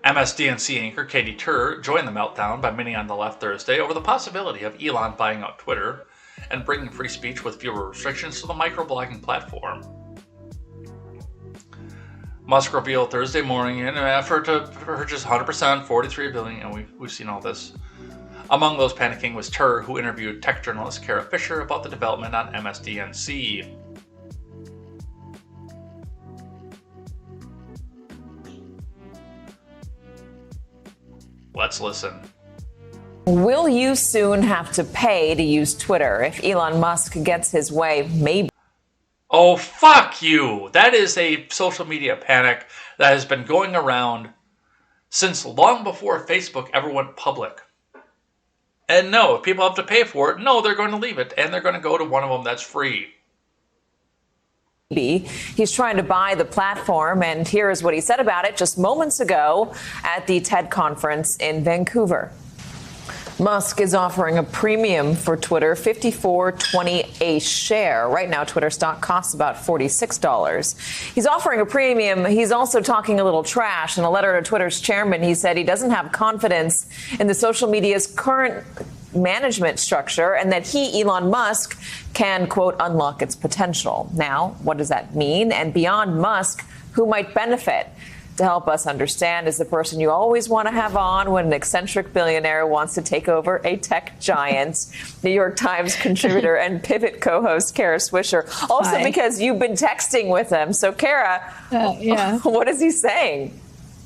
[SPEAKER 1] MSDNC anchor Katie Tur joined the meltdown by many on the left Thursday over the possibility of Elon buying out Twitter and bringing free speech with fewer restrictions to the microblogging platform. Musk revealed Thursday morning in an effort to purchase 100%, $43 billion, and we've seen all this. Among those panicking was Tur, who interviewed tech journalist Kara Fisher about the development on MSDNC. Let's listen.
[SPEAKER 3] Will you soon have to pay to use Twitter if Elon Musk gets his way? Maybe.
[SPEAKER 1] Oh, fuck you! That is a social media panic that has been going around since long before Facebook ever went public. And no, if people have to pay for it, no, they're going to leave it, and they're going to go to one of them that's free.
[SPEAKER 3] He's trying to buy the platform, and here is what he said about it just moments ago at the TED conference in Vancouver. Musk is offering a premium for Twitter, $54.20 a share. Right now, Twitter stock costs about $46. He's offering a premium. He's also talking a little trash. In a letter to Twitter's chairman, he said he doesn't have confidence in the social media's current management structure and that he, Elon Musk, can, quote, unlock its potential. Now, what does that mean? And beyond Musk, who might benefit? To help us understand is the person you always want to have on when an eccentric billionaire wants to take over a tech giant. New York Times contributor and Pivot co-host Kara Swisher. Also
[SPEAKER 4] Hi.
[SPEAKER 3] Because you've been texting with him. So Kara,
[SPEAKER 4] yeah.
[SPEAKER 3] What is he saying?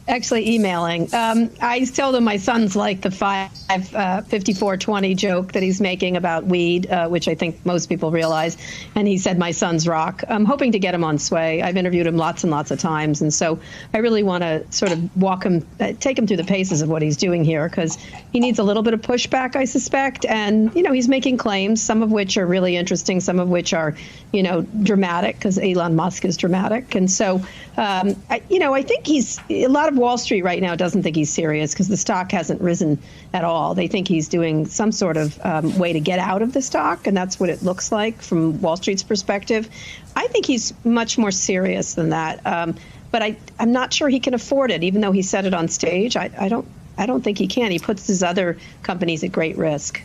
[SPEAKER 4] Actually emailing. I told him my son's like the 5420 joke that he's making about weed, which I think most people realize. And he said my son's rock. I'm hoping to get him on Sway. I've interviewed him lots and lots of times. And so I really want to sort of take him through the paces of what he's doing here, because he needs a little bit of pushback, I suspect. And, he's making claims, some of which are really interesting, some of which are, dramatic, because Elon Musk is dramatic. And so, I think a lot of Wall Street right now doesn't think he's serious because the stock hasn't risen at all. They think he's doing some sort of way to get out of the stock, and that's what it looks like from Wall Street's perspective. I think he's much more serious than that, but I'm not sure he can afford it, even though he said it on stage. I don't think he can. He puts his other companies at great risk.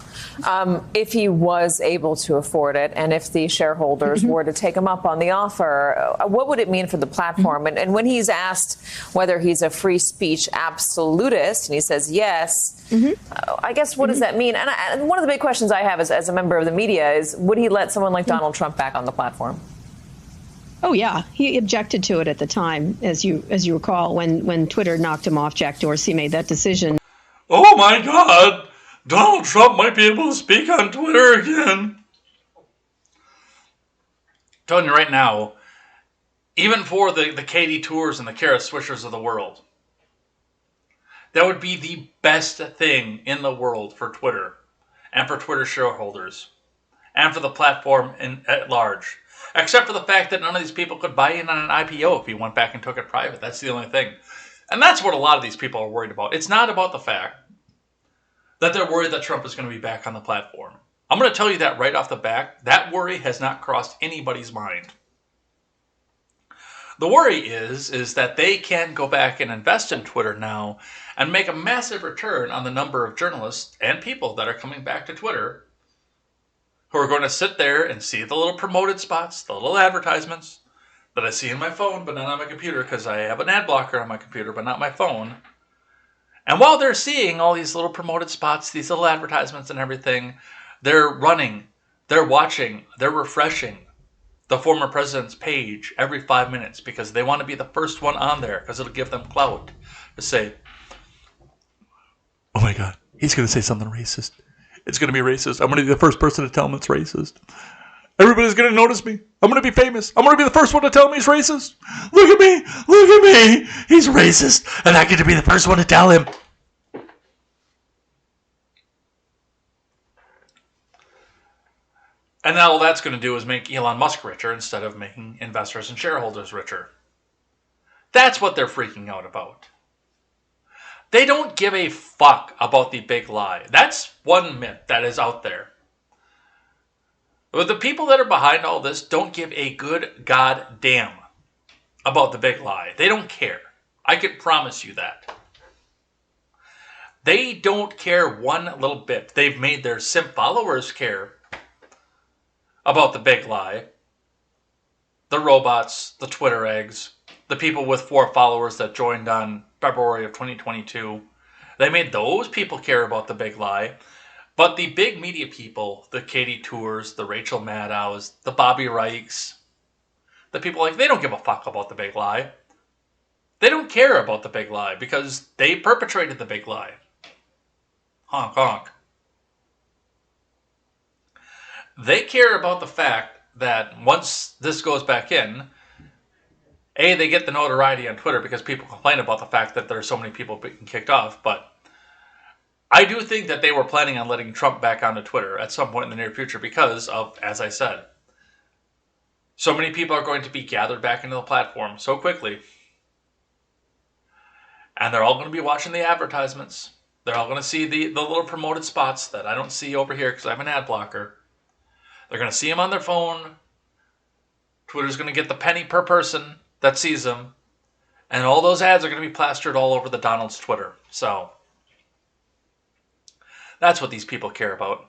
[SPEAKER 3] If he was able to afford it, and if the shareholders were to take him up on the offer, what would it mean for the platform? And when he's asked whether he's a free speech absolutist, and he says yes, I guess what does that mean? And one of the big questions I have as a member of the media is, would he let someone like Donald Trump back on the platform?
[SPEAKER 4] Oh, yeah. He objected to it at the time, as you recall, when Twitter knocked him off. Jack Dorsey made that decision.
[SPEAKER 1] Oh, my God. Donald Trump might be able to speak on Twitter again. I'm telling you right now, even for the Katie Tours and the Kara Swishers of the world, that would be the best thing in the world for Twitter and for Twitter shareholders and for the platform at large. Except for the fact that none of these people could buy in on an IPO if he went back and took it private. That's the only thing. And that's what a lot of these people are worried about. It's not about the fact that they're worried that Trump is going to be back on the platform. I'm going to tell you that right off the bat. That worry has not crossed anybody's mind. The worry is that they can go back and invest in Twitter now and make a massive return on the number of journalists and people that are coming back to Twitter, who are going to sit there and see the little promoted spots, the little advertisements that I see on my phone, but not on my computer, because I have an ad blocker on my computer, but not my phone. And while they're seeing all these little promoted spots, these little advertisements and everything, they're running, they're watching, they're refreshing the former president's page every 5 minutes because they want to be the first one on there because it'll give them clout to say, oh my God, he's going to say something racist. It's going to be racist. I'm going to be the first person to tell him it's racist. Everybody's going to notice me. I'm going to be famous. I'm going to be the first one to tell him he's racist. Look at me. Look at me. He's racist. And I get to be the first one to tell him. And now all that's going to do is make Elon Musk richer instead of making investors and shareholders richer. That's what they're freaking out about. They don't give a fuck about the big lie. That's one myth that is out there. But the people that are behind all this don't give a good goddamn about the big lie. They don't care. I can promise you that. They don't care one little bit. They've made their simp followers care about the big lie. The robots, the Twitter eggs, the people with 4 followers that joined on February of 2022. They made those people care about the big lie. But the big media people, the Katie Tours, the Rachel Maddows, the Bobby Reichs, the people they don't give a fuck about the big lie. They don't care about the big lie because they perpetrated the big lie. Honk, honk. They care about the fact that once this goes back in, A, they get the notoriety on Twitter because people complain about the fact that there are so many people being kicked off, but I do think that they were planning on letting Trump back onto Twitter at some point in the near future because of, as I said, so many people are going to be gathered back into the platform so quickly. And they're all going to be watching the advertisements. They're all going to see the little promoted spots that I don't see over here because I have an ad blocker. They're going to see them on their phone. Twitter's going to get the penny per person that sees them. And all those ads are going to be plastered all over the Donald's Twitter. So that's what these people care about.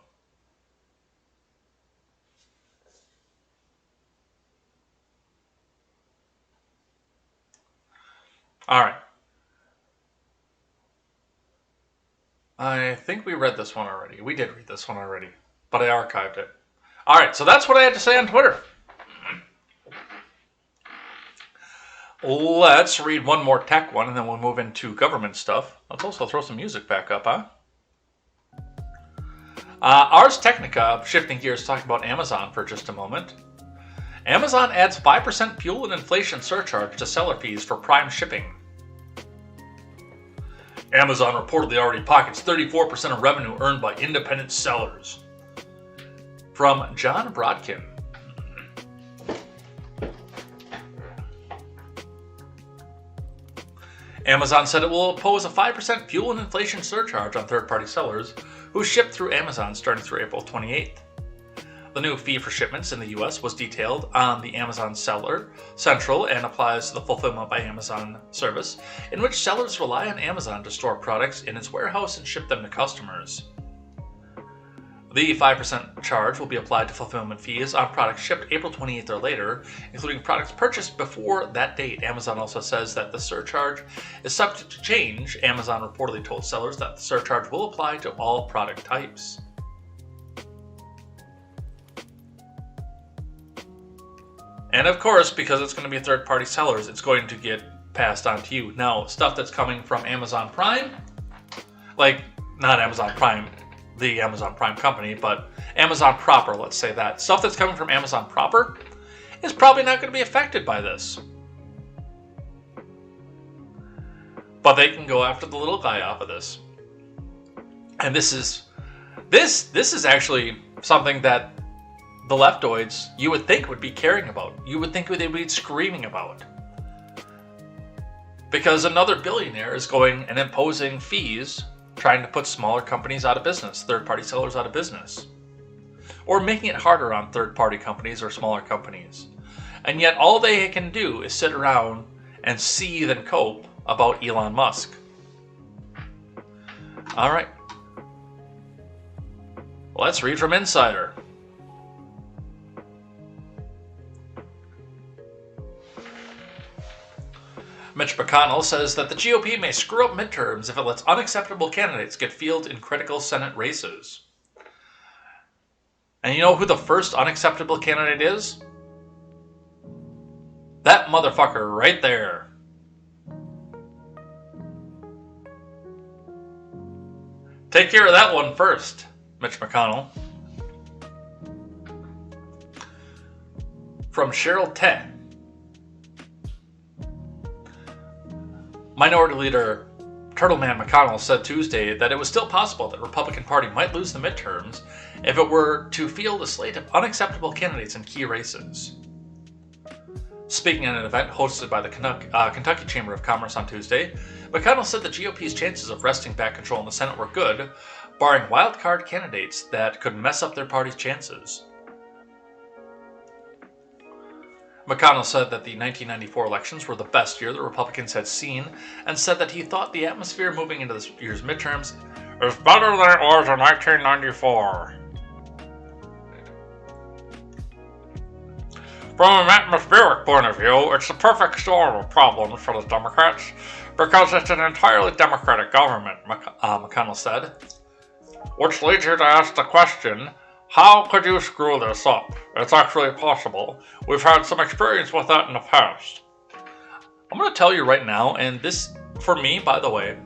[SPEAKER 1] All right. I think we read this one already. We did read this one already, but I archived it. All right, so that's what I had to say on Twitter. Let's read one more tech one, and then we'll move into government stuff. Let's also throw some music back up, huh? Ars Technica, shifting gears, talking about Amazon for just a moment. Amazon adds 5% fuel and inflation surcharge to seller fees for Prime shipping. Amazon reportedly already pockets 34% of revenue earned by independent sellers. From John Brodkin. Amazon said it will impose a 5% fuel and inflation surcharge on third-party sellers who ship through Amazon starting through April 28th. The new fee for shipments in the U.S. was detailed on the Amazon Seller Central and applies to the Fulfillment by Amazon service, in which sellers rely on Amazon to store products in its warehouse and ship them to customers. The 5% charge will be applied to fulfillment fees on products shipped April 28th or later, including products purchased before that date. Amazon also says that the surcharge is subject to change. Amazon reportedly told sellers that the surcharge will apply to all product types. And of course, because it's going to be third-party sellers, it's going to get passed on to you. Now, stuff that's coming from Amazon Prime, like, not Amazon Prime, the Amazon Prime company, but Amazon proper, let's say that. Stuff that's coming from Amazon proper is probably not going to be affected by this. But they can go after the little guy off of this. And this is actually something that the leftoids, you would think, would be caring about. You would think they would be screaming about. Because another billionaire is going and imposing fees, trying to put smaller companies out of business, third-party sellers out of business. Or making it harder on third-party companies or smaller companies. And yet all they can do is sit around and seethe and cope about Elon Musk. Alright. Let's read from Insider. Mitch McConnell says that the GOP may screw up midterms if it lets unacceptable candidates get fielded in critical Senate races. And you know who the first unacceptable candidate is? That motherfucker right there. Take care of that one first, Mitch McConnell. From Cheryl Teh. Minority Leader Turtleman McConnell said Tuesday that it was still possible that the Republican Party might lose the midterms if it were to field a slate of unacceptable candidates in key races. Speaking at an event hosted by the Kentucky Chamber of Commerce on Tuesday, McConnell said the GOP's chances of wresting back control in the Senate were good, barring wildcard candidates that could mess up their party's chances. McConnell said that the 1994 elections were the best year the Republicans had seen, and said that he thought the atmosphere moving into this year's midterms is better than it was in 1994. From an atmospheric point of view, it's the perfect storm of problems for the Democrats, because it's an entirely Democratic government, McConnell said. Which leads you to ask the question, how could you screw this up? It's actually possible. We've had some experience with that in the past. I'm going to tell you right now, and this, for me, by the way,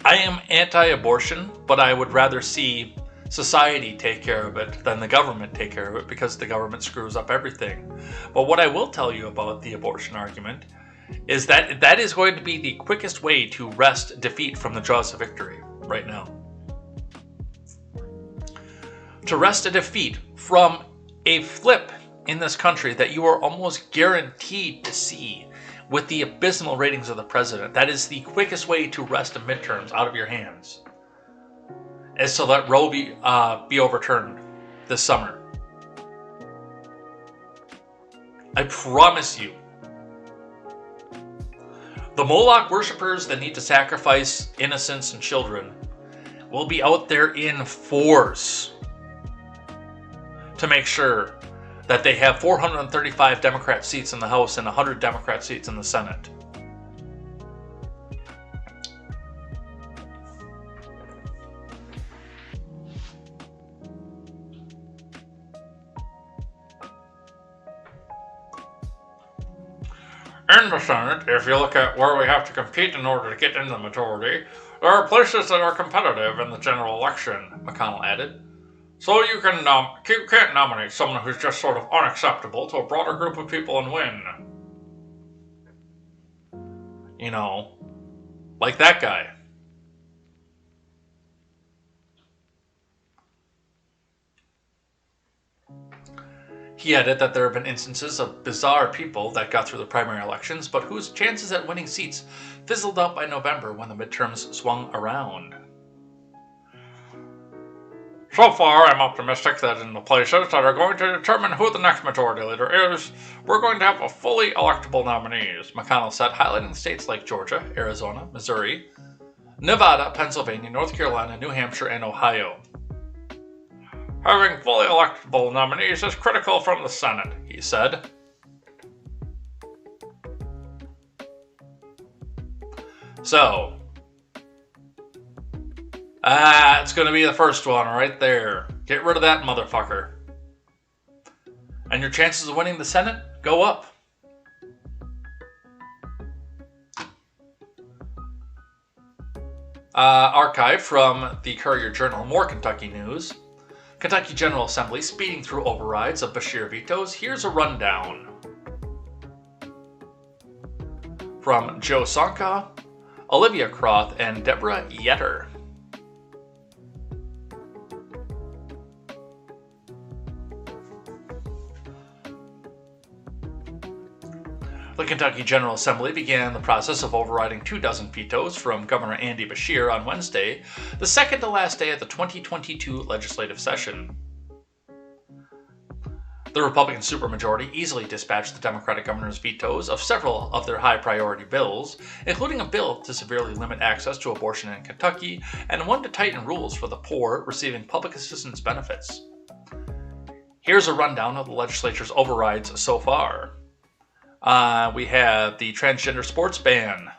[SPEAKER 1] I am anti-abortion, but I would rather see society take care of it than the government take care of it, because the government screws up everything. But what I will tell you about the abortion argument is that that is going to be the quickest way to wrest defeat from the jaws of victory right now. To wrest a defeat from a flip in this country that you are almost guaranteed to see with the abysmal ratings of the president, that is the quickest way to wrest a midterms out of your hands, is to let Roe be overturned this summer. I promise you. The Moloch worshippers that need to sacrifice innocents and children will be out there in force to make sure that they have 435 Democrat seats in the House and 100 Democrat seats in the Senate. In the Senate, if you look at where we have to compete in order to get in the majority, there are places that are competitive in the general election, McConnell added. So you can't nominate someone who's just sort of unacceptable to a broader group of people and win. You know, like that guy. He added that there have been instances of bizarre people that got through the primary elections, but whose chances at winning seats fizzled out by November when the midterms swung around. So far, I'm optimistic that in the places that are going to determine who the next majority leader is, we're going to have a fully electable nominees, McConnell said, highlighting states like Georgia, Arizona, Missouri, Nevada, Pennsylvania, North Carolina, New Hampshire, and Ohio. Having fully electable nominees is critical from the Senate, he said. So, it's going to be the first one right there. Get rid of that motherfucker. And your chances of winning the Senate go up. Archive from the Courier-Journal, more Kentucky news. Kentucky General Assembly speeding through overrides of Beshear vetoes. Here's a rundown. From Joe Sonka, Olivia Croth, and Deborah Yetter. The Kentucky General Assembly began the process of overriding 24 vetoes from Governor Andy Beshear on Wednesday, the second to last day of the 2022 legislative session. The Republican supermajority easily dispatched the Democratic governor's vetoes of several of their high-priority bills, including a bill to severely limit access to abortion in Kentucky and one to tighten rules for the poor receiving public assistance benefits. Here's a rundown of the legislature's overrides so far. We have the transgender sports ban.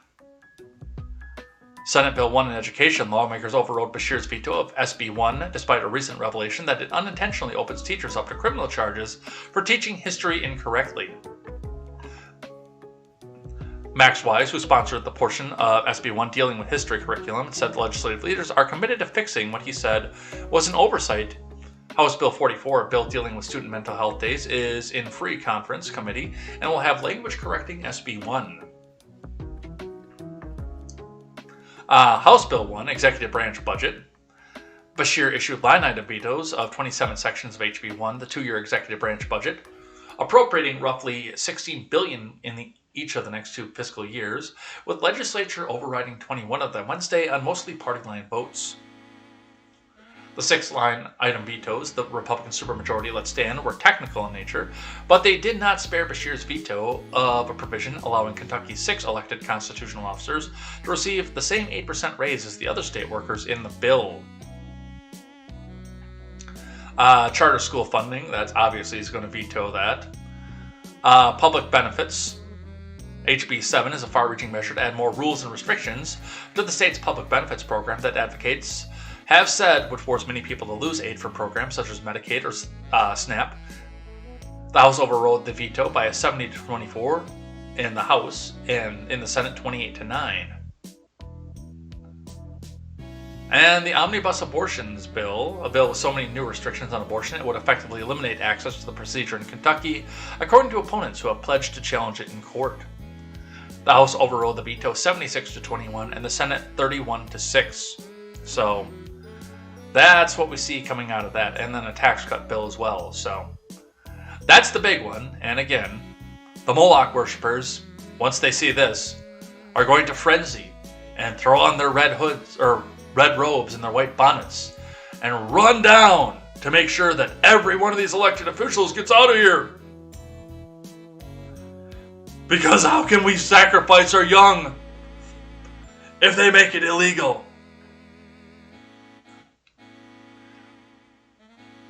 [SPEAKER 1] Senate Bill 1 in education, lawmakers overrode Beshear's veto of SB 1 despite a recent revelation that it unintentionally opens teachers up to criminal charges for teaching history incorrectly. Max Wise, who sponsored the portion of SB 1 dealing with history curriculum, said the legislative leaders are committed to fixing what he said was an oversight. House Bill 44, a bill dealing with student mental health days, is in free conference committee and will have language correcting SB 1. House Bill 1, executive branch budget. Beshear issued line item vetoes of 27 sections of HB 1, the 2-year executive branch budget, appropriating roughly $16 billion in each of the next 2 fiscal years, with legislature overriding 21 of them Wednesday on mostly party line votes. The 6 line item vetoes the Republican supermajority let stand were technical in nature, but they did not spare Beshear's veto of a provision allowing Kentucky's 6 elected constitutional officers to receive the same 8% raise as the other state workers in the bill. Charter school funding, that's obviously is going to veto that. Public benefits. HB 7 is a far-reaching measure to add more rules and restrictions to the state's public benefits program that advocates have said would force many people to lose aid for programs such as Medicaid or SNAP. The House overrode the veto by a 70-24 in the House, and in the Senate 28-9. And the Omnibus Abortions Bill, a bill with so many new restrictions on abortion it would effectively eliminate access to the procedure in Kentucky, according to opponents who have pledged to challenge it in court. The House overrode the veto 76-21 and the Senate 31-6. So that's what we see coming out of that, and then a tax cut bill as well. So that's the big one. And again, the Moloch worshippers, once they see this, are going to frenzy and throw on their red hoods or red robes and their white bonnets and run down to make sure that every one of these elected officials gets out of here. Because how can we sacrifice our young if they make it illegal?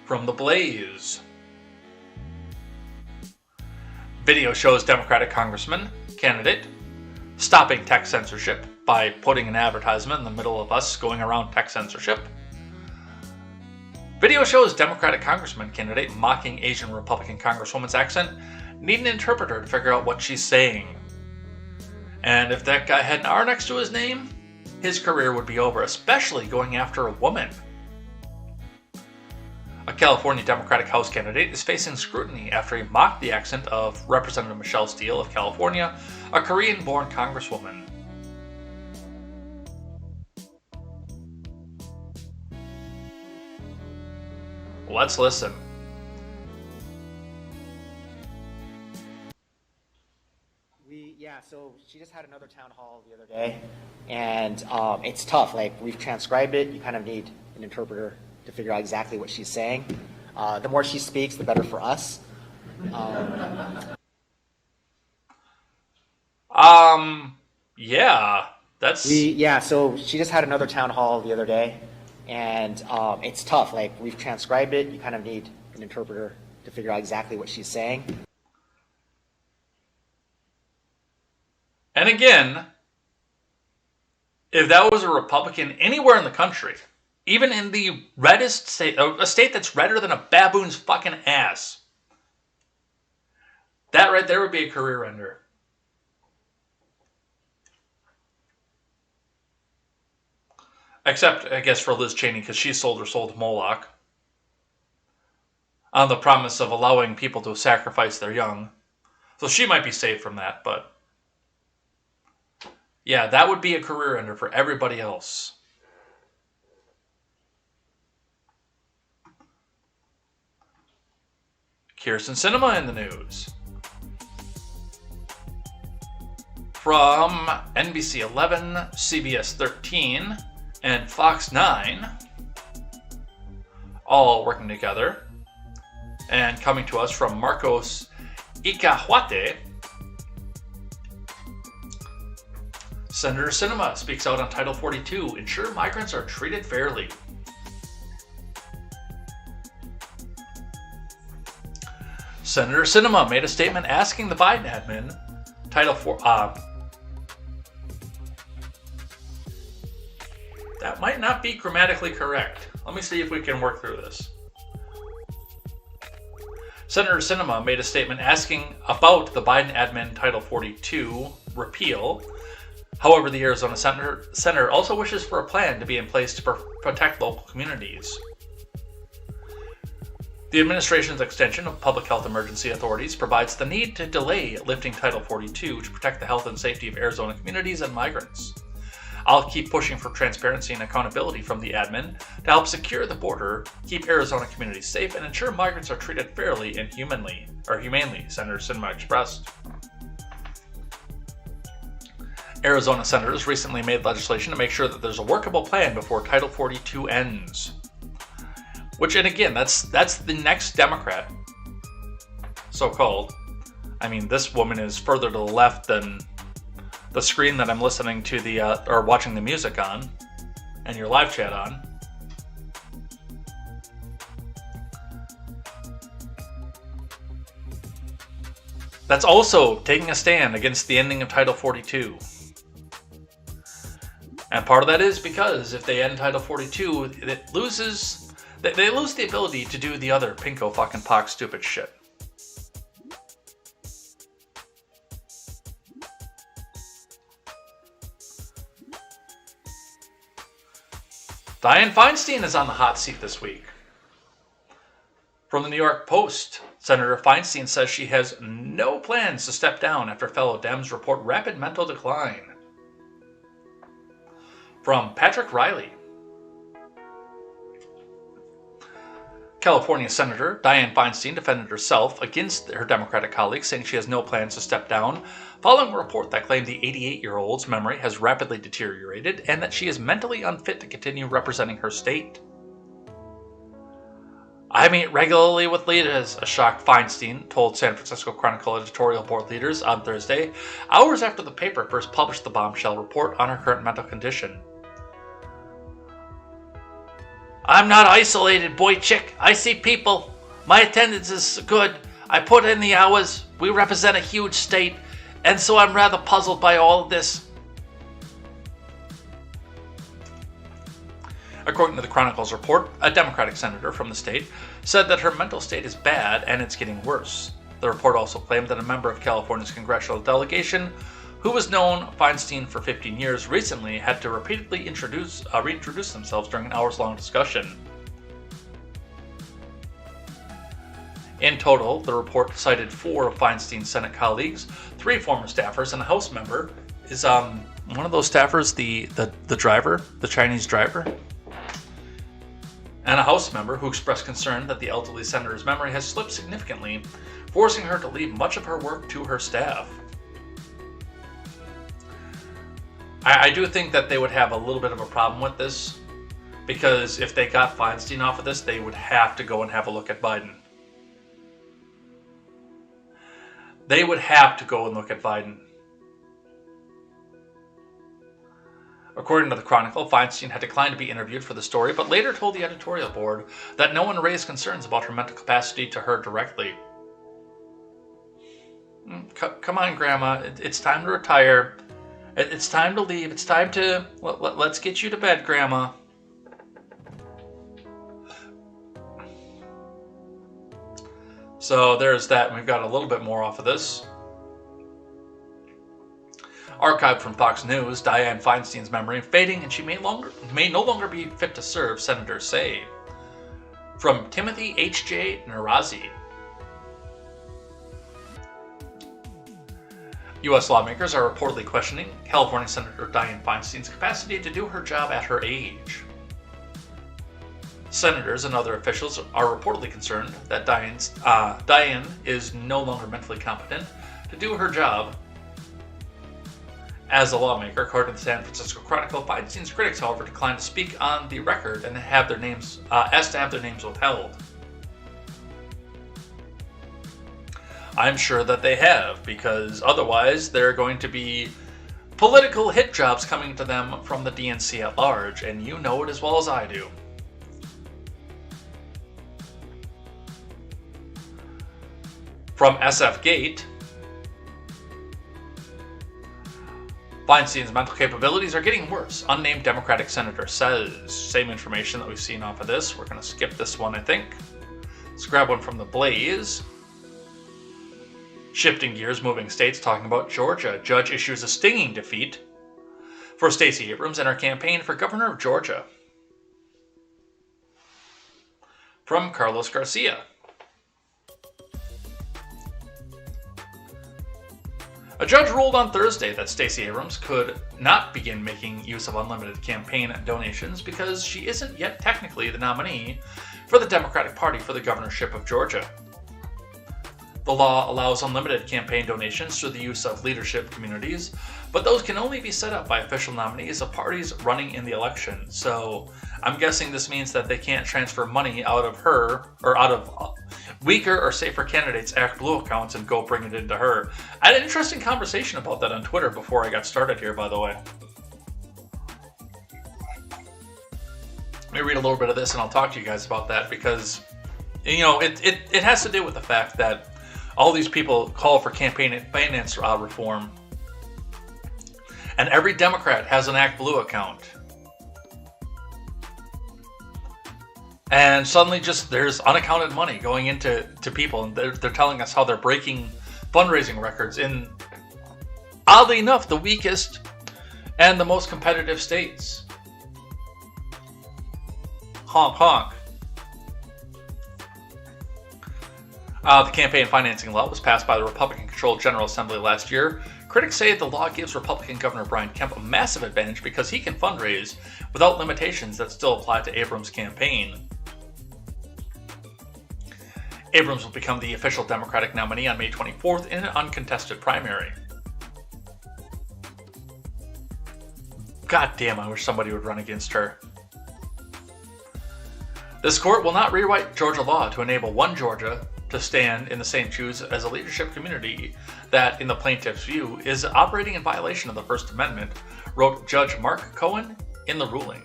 [SPEAKER 1] From The Blaze. Video shows Democratic congressman candidate stopping tech censorship by putting an advertisement in the middle of us going around tech censorship. Video shows Democratic congressman candidate mocking Asian Republican congresswoman's accent, need an interpreter to figure out what she's saying. And if that guy had an R next to his name, his career would be over, especially going after a woman. A California Democratic House candidate is facing scrutiny after he mocked the accent of Representative Michelle Steele of California, a Korean-born congresswoman. Let's listen.
[SPEAKER 5] So she just had another town hall the other day, and it's tough. Like, we've transcribed it. You kind of need an interpreter to figure out exactly what she's saying. The more she speaks, the better for us.
[SPEAKER 1] Yeah, that's...
[SPEAKER 5] So she just had another town hall the other day, and it's tough. Like, we've transcribed it. You kind of need an interpreter to figure out exactly what she's saying.
[SPEAKER 1] And again, if that was a Republican anywhere in the country, even in the reddest state, a state that's redder than a baboon's fucking ass, that right there would be a career ender. Except, I guess, for Liz Cheney, because she sold her soul to Moloch on the promise of allowing people to sacrifice their young. So she might be saved from that, but... yeah, that would be a career ender for everybody else. Kyrsten Sinema in the news. From NBC 11, CBS 13, and Fox 9, all working together, and coming to us from Marcos Icahuate. Senator Sinema speaks out on Title 42, ensure migrants are treated fairly. Senator Sinema made a statement asking the Biden admin, Title 4, that might not be grammatically correct. Let me see if we can work through this. Senator Sinema made a statement asking about the Biden admin Title 42 repeal. However, the Arizona senator also wishes for a plan to be in place to protect local communities. The administration's extension of public health emergency authorities provides the need to delay lifting Title 42 to protect the health and safety of Arizona communities and migrants. I'll keep pushing for transparency and accountability from the admin to help secure the border, keep Arizona communities safe, and ensure migrants are treated fairly and humanely, Senator Sinema expressed. Arizona senators recently made legislation to make sure that there's a workable plan before Title 42 ends. Which, and again, that's the next Democrat, so-called. I mean, this woman is further to the left than the screen that I'm listening to or watching the music on, and your live chat on. That's also taking a stand against the ending of Title 42. And part of that is because if they end Title 42, they lose the ability to do the other pinko fucking pox stupid shit. Dianne Feinstein is on the hot seat this week. From the New York Post, Senator Feinstein says she has no plans to step down after fellow Dems report rapid mental decline. From Patrick Riley, California Senator Dianne Feinstein defended herself against her Democratic colleagues, saying she has no plans to step down, following a report that claimed the 88-year-old's memory has rapidly deteriorated and that she is mentally unfit to continue representing her state. I meet regularly with leaders, a shocked Feinstein told San Francisco Chronicle editorial board leaders on Thursday, hours after the paper first published the bombshell report on her current mental condition. I'm not isolated, boy chick. I see people. My attendance is good. I put in the hours. We represent a huge state. And so I'm rather puzzled by all of this. According to the Chronicle's report, a Democratic senator from the state said that her mental state is bad and it's getting worse. The report also claimed that a member of California's congressional delegation who was known Feinstein for 15 years, recently had to repeatedly reintroduce themselves during an hours-long discussion. In total, the report cited 4 of Feinstein's Senate colleagues, 3 former staffers, and a House member. Is one of those staffers the driver, the Chinese driver? And a House member who expressed concern that the elderly senator's memory has slipped significantly, forcing her to leave much of her work to her staff. I do think that they would have a little bit of a problem with this, because if they got Feinstein off of this, they would have to go and have a look at Biden. They would have to go and look at Biden. According to the Chronicle, Feinstein had declined to be interviewed for the story, but later told the editorial board that no one raised concerns about her mental capacity to her directly. Come on, Grandma. It's time to retire. It's time to leave. It's time to... Let's get you to bed, Grandma. So there's that. We've got a little bit more off of this. Archived from Fox News, Dianne Feinstein's memory fading, and she may no longer be fit to serve, senators say. From Timothy H.J. Narazi. U.S. lawmakers are reportedly questioning California Senator Dianne Feinstein's capacity to do her job at her age. Senators and other officials are reportedly concerned that Dianne is no longer mentally competent to do her job as a lawmaker, according to the San Francisco Chronicle. Feinstein's critics, however, declined to speak on the record and have their names withheld. I'm sure that they have, because otherwise there are going to be political hit jobs coming to them from the DNC at large, and you know it as well as I do. From SF Gate, Feinstein's mental capabilities are getting worse, unnamed Democratic senator says. Same information that we've seen off of this. We're going to skip this one, I think. Let's grab one from the Blaze. Shifting gears, moving states, talking about Georgia. Judge issues a stinging defeat for Stacey Abrams and her campaign for governor of Georgia. From Carlos Garcia. A judge ruled on Thursday that Stacey Abrams could not begin making use of unlimited campaign donations because she isn't yet technically the nominee for the Democratic Party for the governorship of Georgia. The law allows unlimited campaign donations through the use of leadership communities, but those can only be set up by official nominees of parties running in the election. So I'm guessing this means that they can't transfer money out of her, or out of weaker or safer candidates' ActBlue accounts and go bring it into her. I had an interesting conversation about that on Twitter before I got started here, by the way. Let me read a little bit of this and I'll talk to you guys about that, because, you know, it has to do with the fact that all these people call for campaign finance reform, and every Democrat has an ActBlue account. And suddenly just there's unaccounted money going into people, and they're telling us how they're breaking fundraising records in, oddly enough, the weakest and the most competitive states. Honk honk. The campaign financing law was passed by the Republican-controlled General Assembly last year. Critics say the law gives Republican Governor Brian Kemp a massive advantage because he can fundraise without limitations that still apply to Abrams' campaign. Abrams will become the official Democratic nominee on May 24th in an uncontested primary. God damn, I wish somebody would run against her. This court will not rewrite Georgia law to enable one Georgia to stand in the same shoes as a leadership community that, in the plaintiff's view, is operating in violation of the First Amendment, wrote Judge Mark Cohen in the ruling.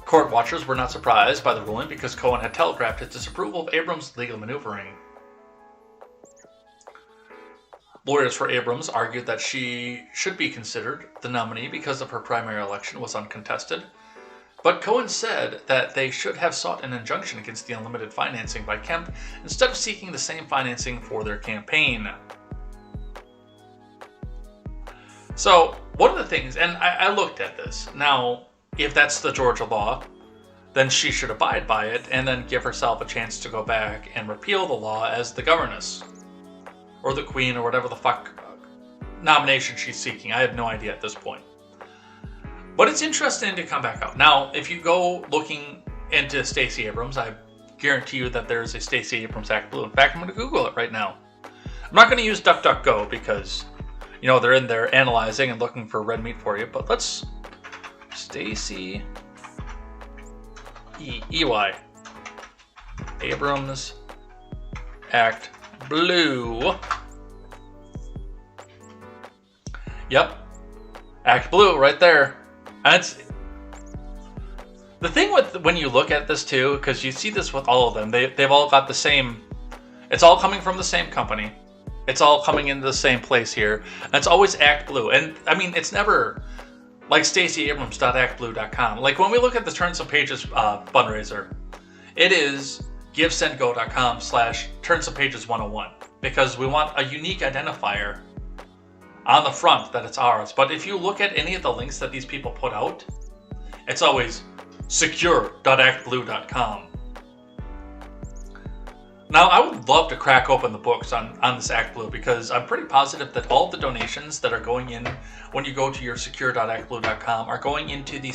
[SPEAKER 1] Court watchers were not surprised by the ruling because Cohen had telegraphed his disapproval of Abrams' legal maneuvering. Lawyers for Abrams argued that she should be considered the nominee because of her primary election was uncontested, but Cohen said that they should have sought an injunction against the unlimited financing by Kemp instead of seeking the same financing for their campaign. So one of the things, and I looked at this. Now, if that's the Georgia law, then she should abide by it and then give herself a chance to go back and repeal the law as the governess or the queen or whatever the fuck nomination she's seeking. I have no idea at this point. But it's interesting to come back out. Now, if you go looking into Stacey Abrams, I guarantee you that there's a Stacey Abrams Act Blue. In fact, I'm going to Google it right now. I'm not going to use DuckDuckGo because, you know, they're in there analyzing and looking for red meat for you. But let's Stacey EY Abrams Act Blue. Yep, Act Blue right there. And it's the thing with when you look at this too, because you see this with all of them. They've all got the same. It's all coming from the same company. It's all coming into the same place here. And it's always Act Blue. And I mean, it's never like StaceyAbrams.actblue.com. Like when we look at the Turn Some Pages fundraiser, it is GiveSendGo.com/TurnSomePages101 because we want a unique identifier on the front that it's ours. But if you look at any of the links that these people put out, it's always secure.actblue.com. Now, I would love to crack open the books on this Act Blue because I'm pretty positive that all the donations that are going in when you go to your secure.actblue.com are going into the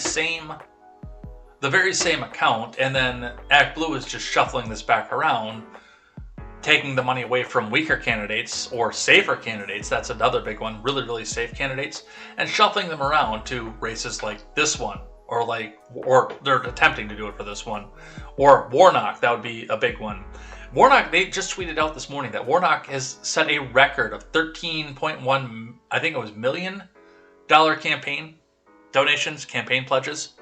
[SPEAKER 1] very same account, and then Act Blue is just shuffling this back around, taking the money away from weaker candidates or safer candidates. That's another big one, really, really safe candidates, and shuffling them around to races like this one, or they're attempting to do it for this one, or Warnock. That would be a big one. Warnock, they just tweeted out this morning that Warnock has set a record of 13.1, I think it was $1 million campaign donations, campaign pledges.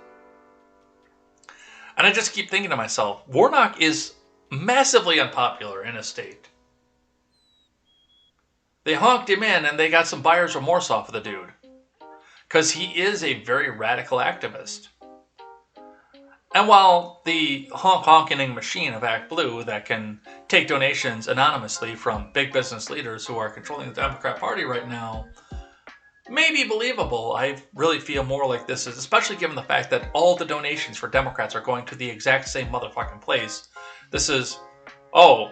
[SPEAKER 1] And I just keep thinking to myself, Warnock is massively unpopular in his state. They honked him in and they got some buyer's remorse off of the dude. Because he is a very radical activist. And while the honking machine of Act Blue that can take donations anonymously from big business leaders who are controlling the Democrat Party right now may be believable, I really feel more like this is, especially given the fact that all the donations for Democrats are going to the exact same motherfucking place. This is, oh,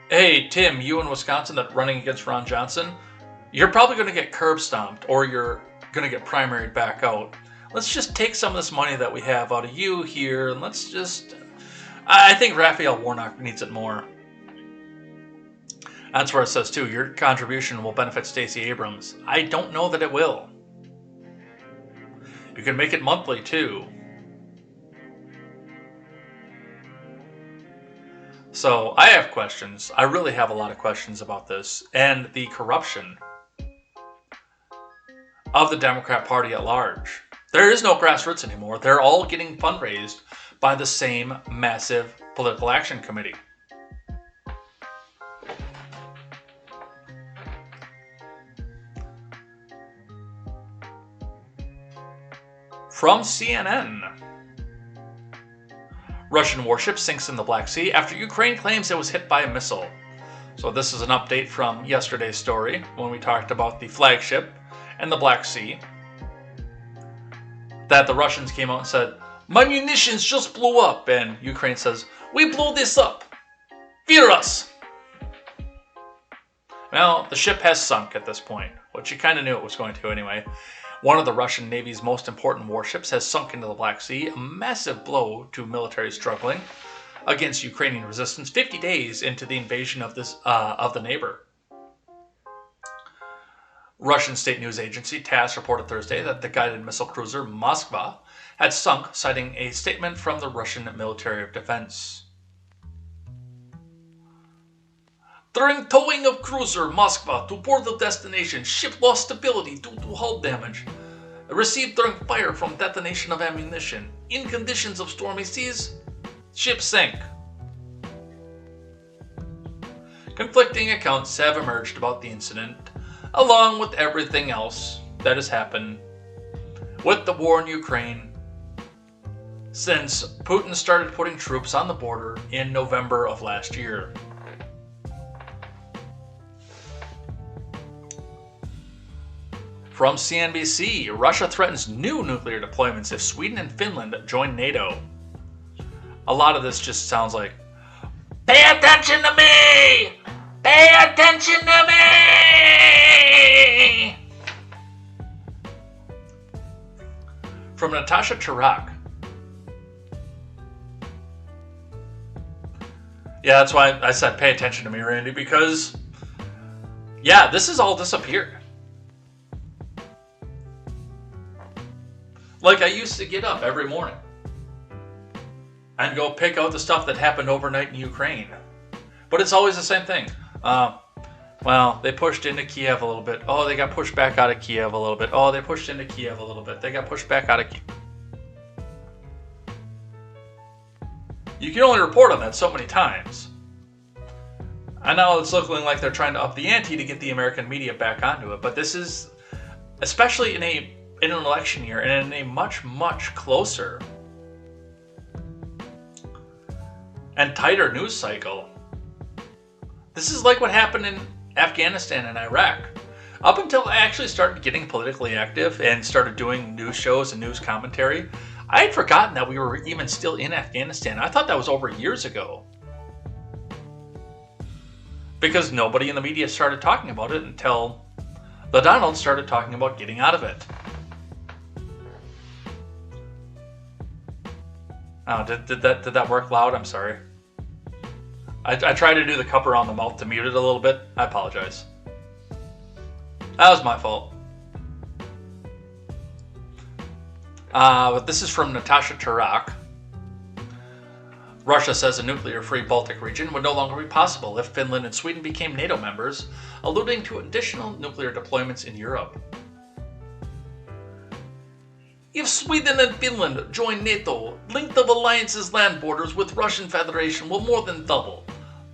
[SPEAKER 1] hey, Tim, you in Wisconsin that running against Ron Johnson, you're probably going to get curb stomped or you're going to get primaried back out. Let's just take some of this money that we have out of you here, and let's just... I think Raphael Warnock needs it more. That's where it says, too, your contribution will benefit Stacey Abrams. I don't know that it will. You can make it monthly, too. So, I have questions. I really have a lot of questions about this, and the corruption of the Democrat Party at large. There is no grassroots anymore. They're all getting fundraised by the same massive political action committee. From CNN. Russian warship sinks in the Black Sea after Ukraine claims it was hit by a missile. So this is an update from yesterday's story when we talked about the flagship and the Black Sea. That the Russians came out and said, my munitions just blew up, and Ukraine says, we blew this up. Fear us. Well, the ship has sunk at this point, which you kind of knew it was going to anyway. One of the Russian Navy's most important warships has sunk into the Black Sea, a massive blow to military struggling against Ukrainian resistance 50 days into the invasion of the neighbor. Russian state news agency TASS reported Thursday that the guided missile cruiser Moskva had sunk, citing a statement from the Russian Military of Defense. During towing of cruiser Moskva to port of destination, ship lost stability due to hull damage. Received during fire from detonation of ammunition. In conditions of stormy seas, ship sank. Conflicting accounts have emerged about the incident, along with everything else that has happened with the war in Ukraine since Putin started putting troops on the border in November of last year. from CNBC, Russia threatens new nuclear deployments if Sweden and Finland join NATO. A lot of this just sounds like, pay attention to me! Pay attention to me! From Natasha Tarak. Yeah, that's why I said pay attention to me, Randy, because, yeah, this has all disappeared. Like, I used to get up every morning and go pick out the stuff that happened overnight in Ukraine. But it's always the same thing. Well, they pushed into Kiev a little bit. Oh, they got pushed back out of Kiev a little bit. Oh, they pushed into Kiev a little bit. They got pushed back out of Kiev. You can only report on that so many times. I know it's looking like they're trying to up the ante to get the American media back onto it, but this is, especially in an election year and in a much, much closer and tighter news cycle. This is like what happened in Afghanistan and Iraq. Up until I actually started getting politically active and started doing news shows and news commentary, I had forgotten that we were even still in Afghanistan. I thought that was over years ago. Because nobody in the media started talking about it until the Donald started talking about getting out of it. Oh, did that work loud? I'm sorry. I tried to do the cup around the mouth to mute it a little bit. I apologize. That was my fault. But this is from Natasha Tarak. Russia says a nuclear-free Baltic region would no longer be possible if Finland and Sweden became NATO members, alluding to additional nuclear deployments in Europe. If Sweden and Finland join NATO, length of alliance's land borders with Russian Federation will more than double.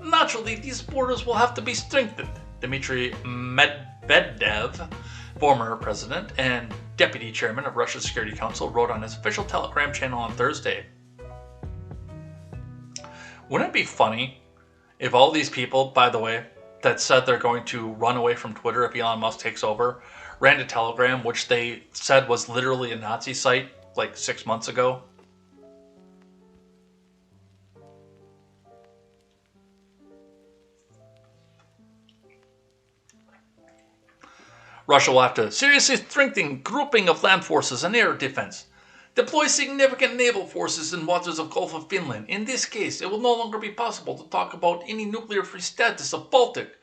[SPEAKER 1] Naturally, these borders will have to be strengthened, Dmitry Medvedev, former president and deputy chairman of Russia's Security Council, wrote on his official Telegram channel on Thursday. Wouldn't it be funny if all these people, by the way, that said they're going to run away from Twitter if Elon Musk takes over, ran to Telegram, which they said was literally a Nazi site like 6 months ago? Russia will have to seriously strengthen grouping of land forces and air defense. Deploy significant naval forces in waters of Gulf of Finland. In this case, it will no longer be possible to talk about any nuclear-free status of Baltic.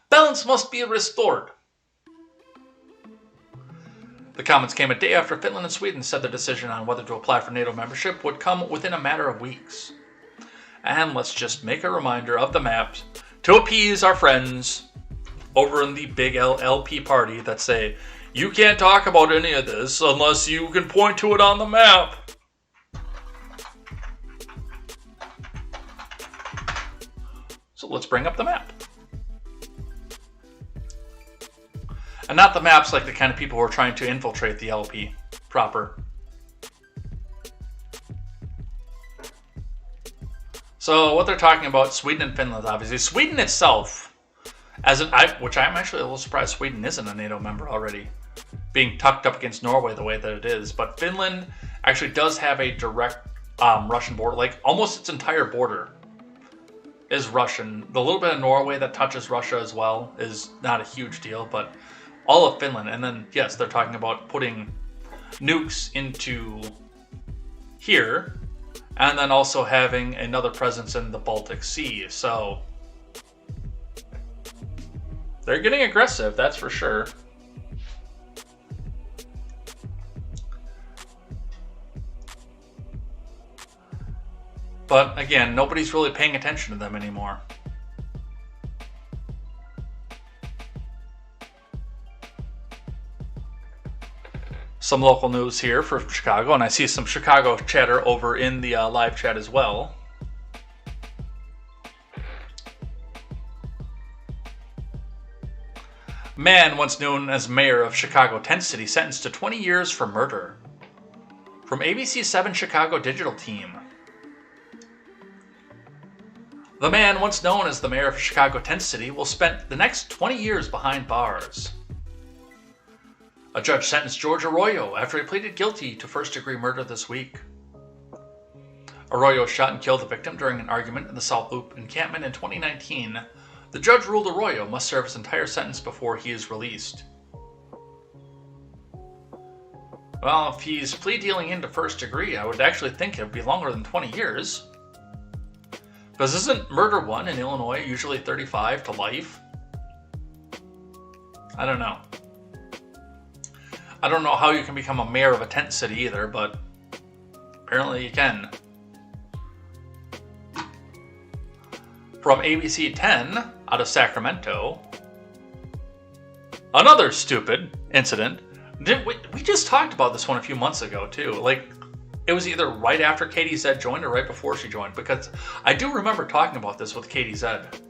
[SPEAKER 1] Balance must be restored. The comments came a day after Finland and Sweden said their decision on whether to apply for NATO membership would come within a matter of weeks. And let's just make a reminder of the maps to appease our friends over in the big LP party that say, you can't talk about any of this unless you can point to it on the map. So let's bring up the map. And not the maps like the kind of people who are trying to infiltrate the LP proper. So what they're talking about, Sweden and Finland, obviously. Sweden itself, which I'm actually a little surprised Sweden isn't a NATO member already, being tucked up against Norway the way that it is. But Finland actually does have a direct Russian border, like almost its entire border is Russian. The little bit of Norway that touches Russia as well is not a huge deal, but all of Finland. And then, yes, they're talking about putting nukes into here, and then also having another presence in the Baltic Sea. So they're getting aggressive, that's for sure. But again, nobody's really paying attention to them anymore. Some local news here for Chicago, and I see some Chicago chatter over in the live chat as well. Man once known as mayor of Chicago Tent City sentenced to 20 years for murder. From ABC 7 Chicago digital team. The man once known as the mayor of Chicago Tent City will spend the next 20 years behind bars. A judge sentenced George Arroyo after he pleaded guilty to first-degree murder this week. Arroyo shot and killed the victim during an argument in the South Loop encampment in 2019. The judge ruled Arroyo must serve his entire sentence before he is released. Well, if he's plea dealing into first degree, I would actually think it would be longer than 20 years. Because isn't murder 1 in Illinois usually 35 to life? I don't know. I don't know how you can become a mayor of a tent city either, but apparently you can. From ABC 10 out of Sacramento, another stupid incident. We just talked about this one a few months ago too. Like, it was either right after KTZed joined or right before she joined, because I do remember talking about this with KTZed.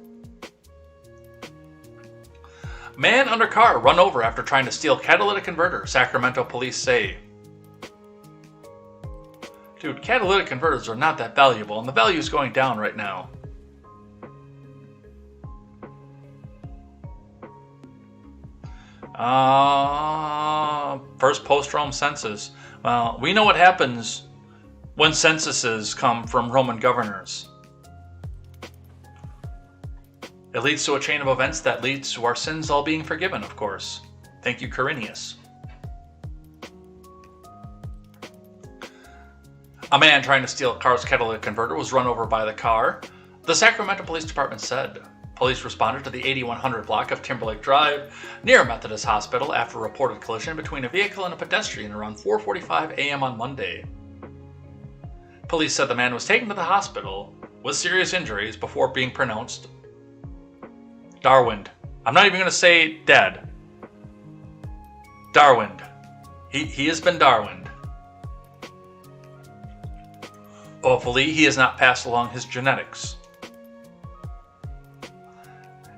[SPEAKER 1] Man under car run over after trying to steal catalytic converter, Sacramento police say. Dude, catalytic converters are not that valuable, and the value is going down right now. First post-Rome census. Well, we know what happens when censuses come from Roman governors. It leads to a chain of events that leads to our sins all being forgiven, of course. Thank you, Quirinius. A man trying to steal a car's catalytic converter was run over by the car, the Sacramento Police Department said. Police responded to the 8100 block of Timberlake Drive near Methodist Hospital after a reported collision between a vehicle and a pedestrian around 4:45 a.m. on Monday. Police said the man was taken to the hospital with serious injuries before being pronounced Darwined. I'm not even going to say dead. Darwined. He has been Darwined. Hopefully, he has not passed along his genetics.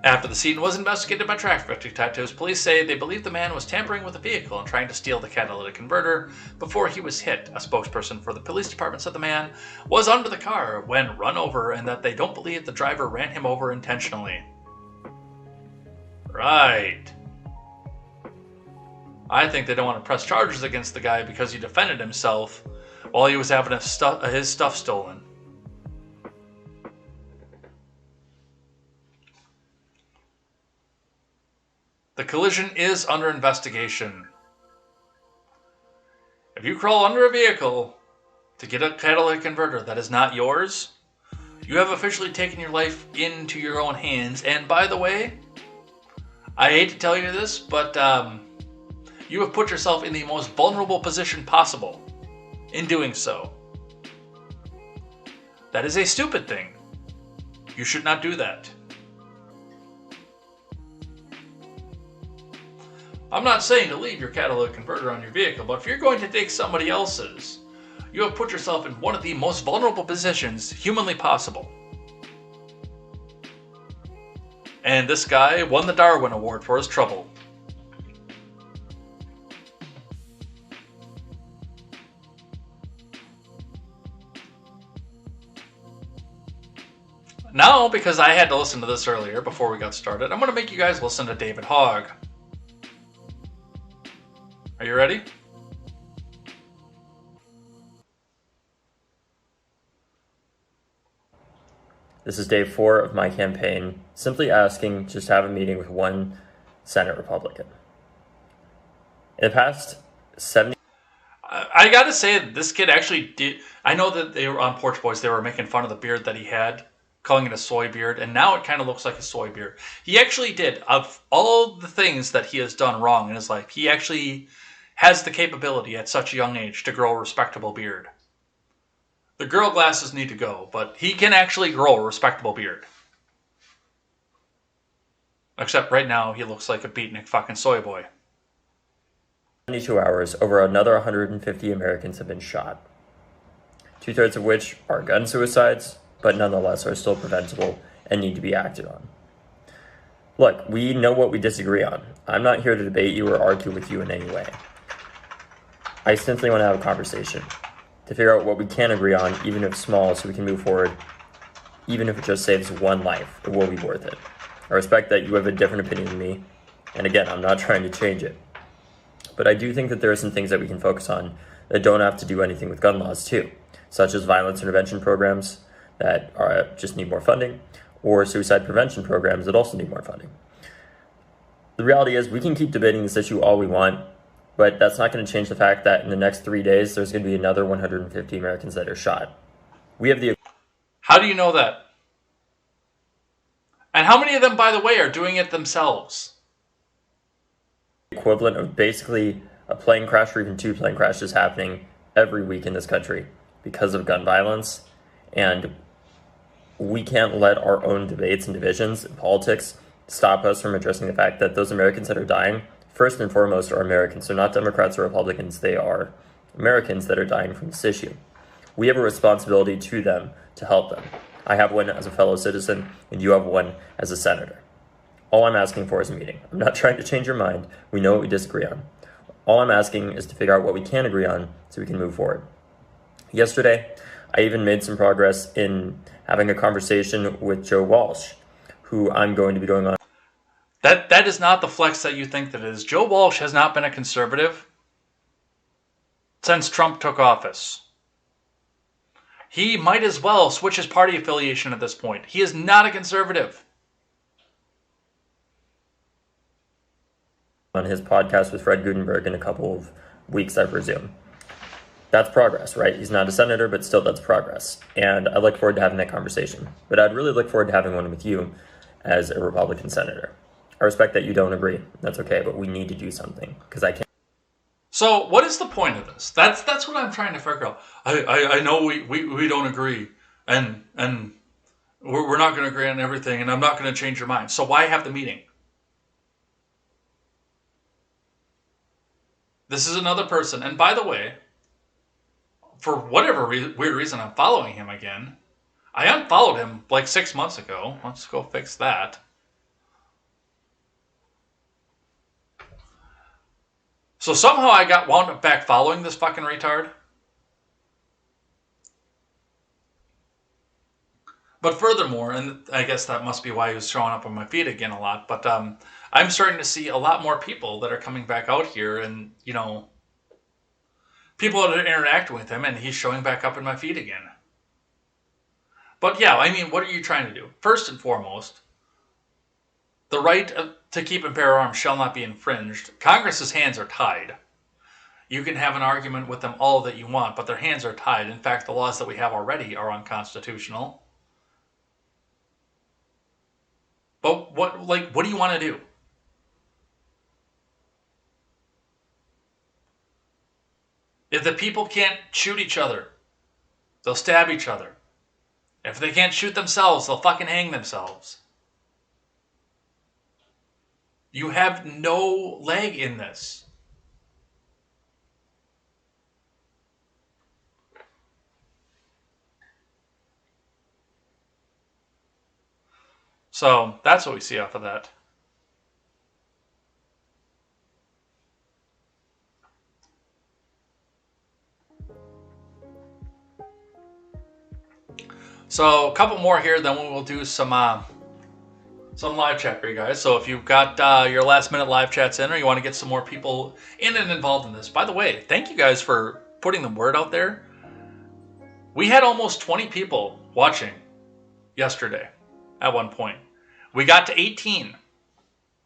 [SPEAKER 1] After the scene was investigated by traffic detectives, police say they believe the man was tampering with the vehicle and trying to steal the catalytic converter before he was hit. A spokesperson for the police department said the man was under the car when run over and that they don't believe the driver ran him over intentionally. Right. I think they don't want to press charges against the guy because he defended himself while he was having his stuff stolen. The collision is under investigation. If you crawl under a vehicle to get a catalytic converter that is not yours, you have officially taken your life into your own hands. And by the way, I hate to tell you this, but you have put yourself in the most vulnerable position possible in doing so. That is a stupid thing. You should not do that. I'm not saying to leave your catalytic converter on your vehicle, but if you're going to take somebody else's, you have put yourself in one of the most vulnerable positions humanly possible. And this guy won the Darwin Award for his trouble. Now, because I had to listen to this earlier before we got started, I'm going to make you guys listen to David Hogg. Are you ready?
[SPEAKER 6] This is day 4 of my campaign, simply asking just to have a meeting with one Senate Republican. In the past 70...
[SPEAKER 1] I gotta say, this kid actually did... I know that they were on Porch Boys, they were making fun of the beard that he had, calling it a soy beard, and now it kind of looks like a soy beard. He actually did. Of all the things that he has done wrong in his life, he actually has the capability at such a young age to grow a respectable beard. The girl glasses need to go, but he can actually grow a respectable beard. Except right now, he looks like a beatnik fucking soy boy.
[SPEAKER 6] 72 hours, over another 150 Americans have been shot. 2/3 of which are gun suicides, but nonetheless are still preventable and need to be acted on. Look, we know what we disagree on. I'm not here to debate you or argue with you in any way. I simply want to have a conversation to figure out what we can agree on, even if small, so we can move forward. Even if it just saves one life, it will be worth it. I respect that you have a different opinion than me, and again, I'm not trying to change it. But I do think that there are some things that we can focus on that don't have to do anything with gun laws too, such as violence intervention programs that just need more funding, or suicide prevention programs that also need more funding. The reality is we can keep debating this issue all we want, but that's not going to change the fact that in the next 3 days, there's going to be another 150 Americans that are shot. We have the...
[SPEAKER 1] How do you know that? And how many of them, by the way, are doing it themselves?
[SPEAKER 6] equivalent of basically a plane crash or even 2 plane crashes happening every week in this country because of gun violence. And we can't let our own debates and divisions in politics stop us from addressing the fact that those Americans that are dying, first and foremost, are Americans. They're not Democrats or Republicans. They are Americans that are dying from this issue. We have a responsibility to them to help them. I have one as a fellow citizen, and you have one as a senator. All I'm asking for is a meeting. I'm not trying to change your mind. We know what we disagree on. All I'm asking is to figure out what we can agree on so we can move forward. Yesterday, I even made some progress in having a conversation with Joe Walsh, who I'm going to be going on.
[SPEAKER 1] That is not the flex that you think that it is. Joe Walsh has not been a conservative since Trump took office. He might as well switch his party affiliation at this point. He is not a conservative.
[SPEAKER 6] On his podcast with Fred Gutenberg in a couple of weeks, I presume. That's progress, right? He's not a senator, but still that's progress. And I look forward to having that conversation. But I'd really look forward to having one with you as a Republican senator. I respect that you don't agree. That's okay, but we need to do something because I can't.
[SPEAKER 1] So what is the point of this? That's what I'm trying to figure out. I know we don't agree, and we're not going to agree on everything, and I'm not going to change your mind. So why have the meeting? This is another person, and by the way, for whatever weird reason, I'm following him again. I unfollowed him like 6 months ago. Let's go fix that. So somehow I got wound up back following this fucking retard. But furthermore, and I guess that must be why he was showing up on my feed again a lot, but I'm starting to see a lot more people that are coming back out here and, you know, people that are interacting with him, and he's showing back up in my feed again. But yeah, I mean, what are you trying to do? First and foremost, the right to keep and bear arms shall not be infringed. Congress's hands are tied. You can have an argument with them all that you want, but their hands are tied. In fact, the laws that we have already are unconstitutional. But what do you want to do? If the people can't shoot each other, they'll stab each other. If they can't shoot themselves, they'll fucking hang themselves. You have no leg in this. So that's what we see off of that. So a couple more here, then we will do some live chat for you guys. So if you've got your last minute live chats in, or you want to get some more people in and involved in this. By the way, thank you guys for putting the word out there. We had almost 20 people watching yesterday at one point. We got to 18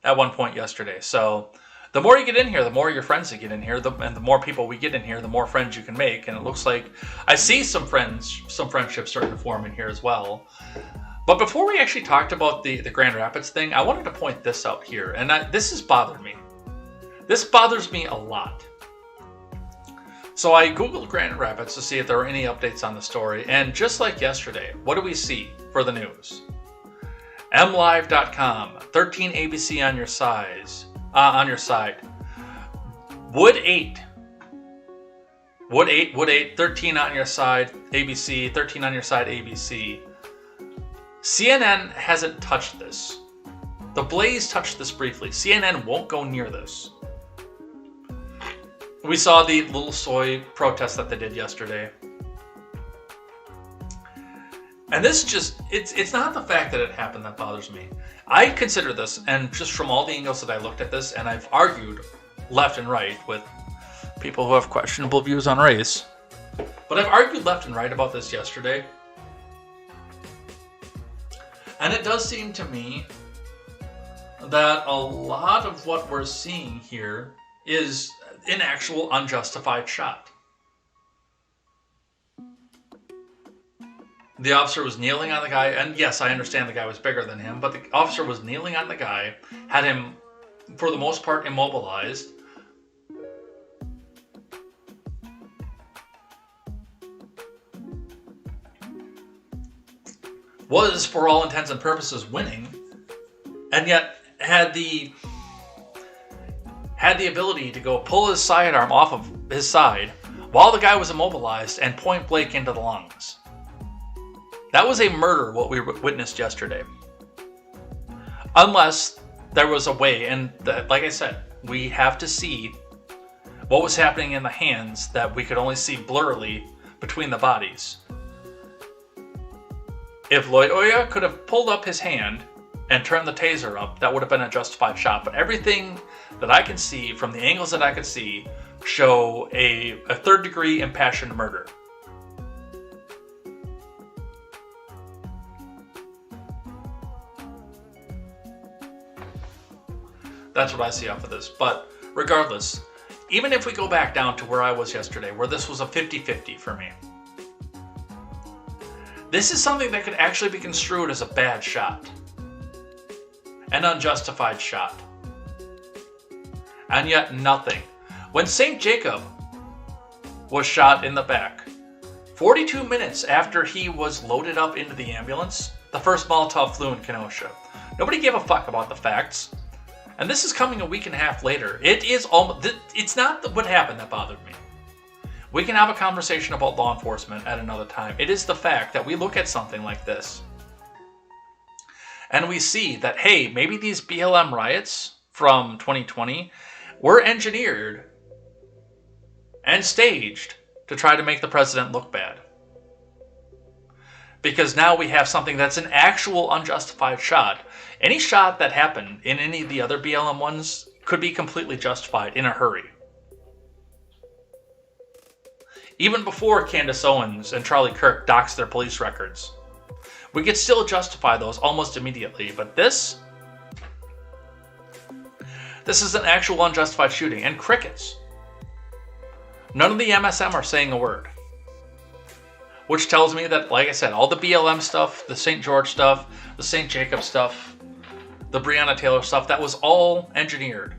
[SPEAKER 1] at one point yesterday. So the more you get in here, the more your friends that get in here, and the more people we get in here, the more friends you can make. And it looks like I see some friendships starting to form in here as well. But before we actually talked about the Grand Rapids thing, I wanted to point this out here. And this has bothered me. This bothers me a lot. So I Googled Grand Rapids to see if there were any updates on the story. And just like yesterday, what do we see for the news? MLive.com, 13 ABC on your side. Wood 8, 13 on your side, ABC, 13 on your side, ABC. CNN hasn't touched this. The Blaze touched this briefly. CNN won't go near this. We saw the little soy protest that they did yesterday. And this just, it's not the fact that it happened that bothers me. I consider this, and just from all the angles that I looked at this, and I've argued left and right with people who have questionable views on race. But I've argued left and right about this yesterday. And it does seem to me that a lot of what we're seeing here is an actual unjustified shot. The officer was kneeling on the guy, and yes, I understand the guy was bigger than him, but the officer was kneeling on the guy, had him, for the most part, immobilized. Was, for all intents and purposes, winning, and yet had the ability to go pull his sidearm off of his side while the guy was immobilized and point blank into the lungs. That was a murder, what we witnessed yesterday. Unless there was a way, and like I said, we have to see what was happening in the hands that we could only see blurrily between the bodies. If Lloyd Oya could have pulled up his hand and turned the taser up, that would have been a justified shot. But everything that I can see, from the angles that I could see, show a third-degree impassioned murder. That's what I see off of this. But regardless, even if we go back down to where I was yesterday, where this was a 50-50 for me, this is something that could actually be construed as a bad shot. An unjustified shot. And yet nothing. When St. Jacob was shot in the back, 42 minutes after he was loaded up into the ambulance, the first Molotov flew in Kenosha. Nobody gave a fuck about the facts. And this is coming a week and a half later. It's not what happened that bothered me. We can have a conversation about law enforcement at another time. It is the fact that we look at something like this and we see that, hey, maybe these BLM riots from 2020 were engineered and staged to try to make the president look bad. Because now we have something that's an actual unjustified shot. Any shot that happened in any of the other BLM ones could be completely justified in a hurry. Even before Candace Owens and Charlie Kirk doxed their police records, we could still justify those almost immediately. But this is an actual unjustified shooting. And crickets. None of the MSM are saying a word. Which tells me that, like I said, all the BLM stuff, the St. George stuff, the St. Jacob stuff, the Breonna Taylor stuff, that was all engineered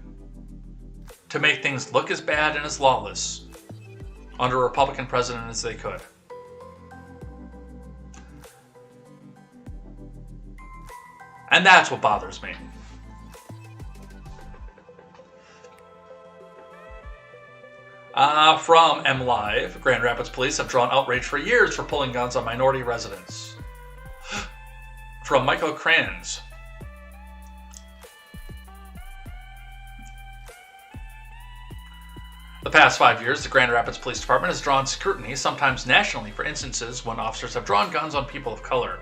[SPEAKER 1] to make things look as bad and as lawless under a Republican president as they could. And that's what bothers me. From MLive, Grand Rapids police have drawn outrage for years for pulling guns on minority residents. From Michael Kranz. The past 5 years, the Grand Rapids Police Department has drawn scrutiny, sometimes nationally, for instances when officers have drawn guns on people of color.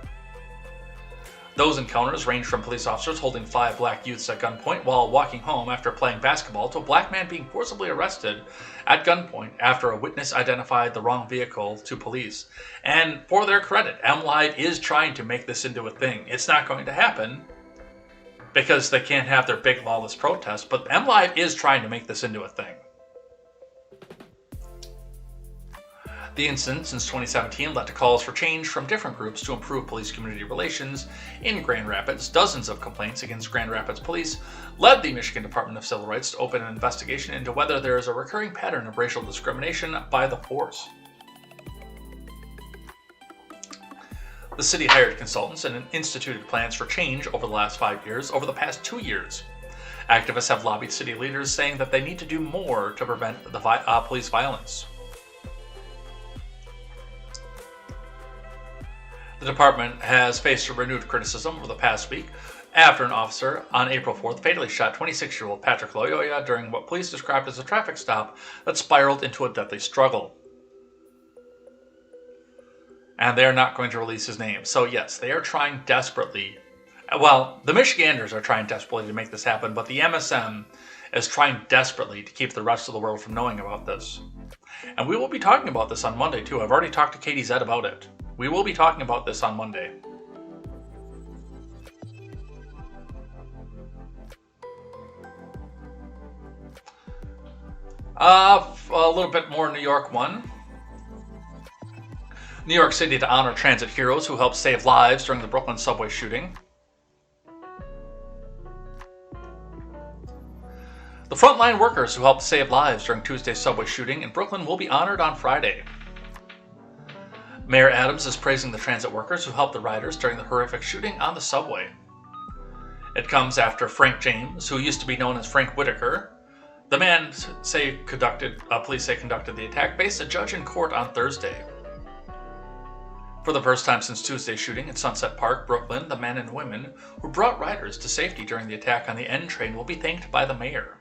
[SPEAKER 1] Those encounters range from police officers holding 5 black youths at gunpoint while walking home after playing basketball to a black man being forcibly arrested at gunpoint after a witness identified the wrong vehicle to police. And for their credit, MLive is trying to make this into a thing. It's not going to happen because they can't have their big lawless protest, but MLive is trying to make this into a thing. The incident since 2017 led to calls for change from different groups to improve police-community relations in Grand Rapids. Dozens of complaints against Grand Rapids police led the Michigan Department of Civil Rights to open an investigation into whether there is a recurring pattern of racial discrimination by the force. The city hired consultants and instituted plans for change over the last 5 years. Over the past 2 years, activists have lobbied city leaders saying that they need to do more to prevent the police violence. The department has faced a renewed criticism over the past week after an officer on April 4th fatally shot 26-year-old Patrick Loyoya during what police described as a traffic stop that spiraled into a deadly struggle. And they are not going to release his name. So yes, they are trying desperately. Well, the Michiganders are trying desperately to make this happen, but the MSM is trying desperately to keep the rest of the world from knowing about this. And we will be talking about this on Monday, too. I've already talked to KTZed about it. We will be talking about this on Monday. A little bit more New York one. New York City to honor transit heroes who helped save lives during the Brooklyn subway shooting. The frontline workers who helped save lives during Tuesday's subway shooting in Brooklyn will be honored on Friday. Mayor Adams is praising the transit workers who helped the riders during the horrific shooting on the subway. It comes after Frank James, who used to be known as Frank Whitaker, the man police say conducted the attack, faced a judge in court on Thursday. For the first time since Tuesday's shooting at Sunset Park, Brooklyn, the men and women who brought riders to safety during the attack on the N train will be thanked by the mayor.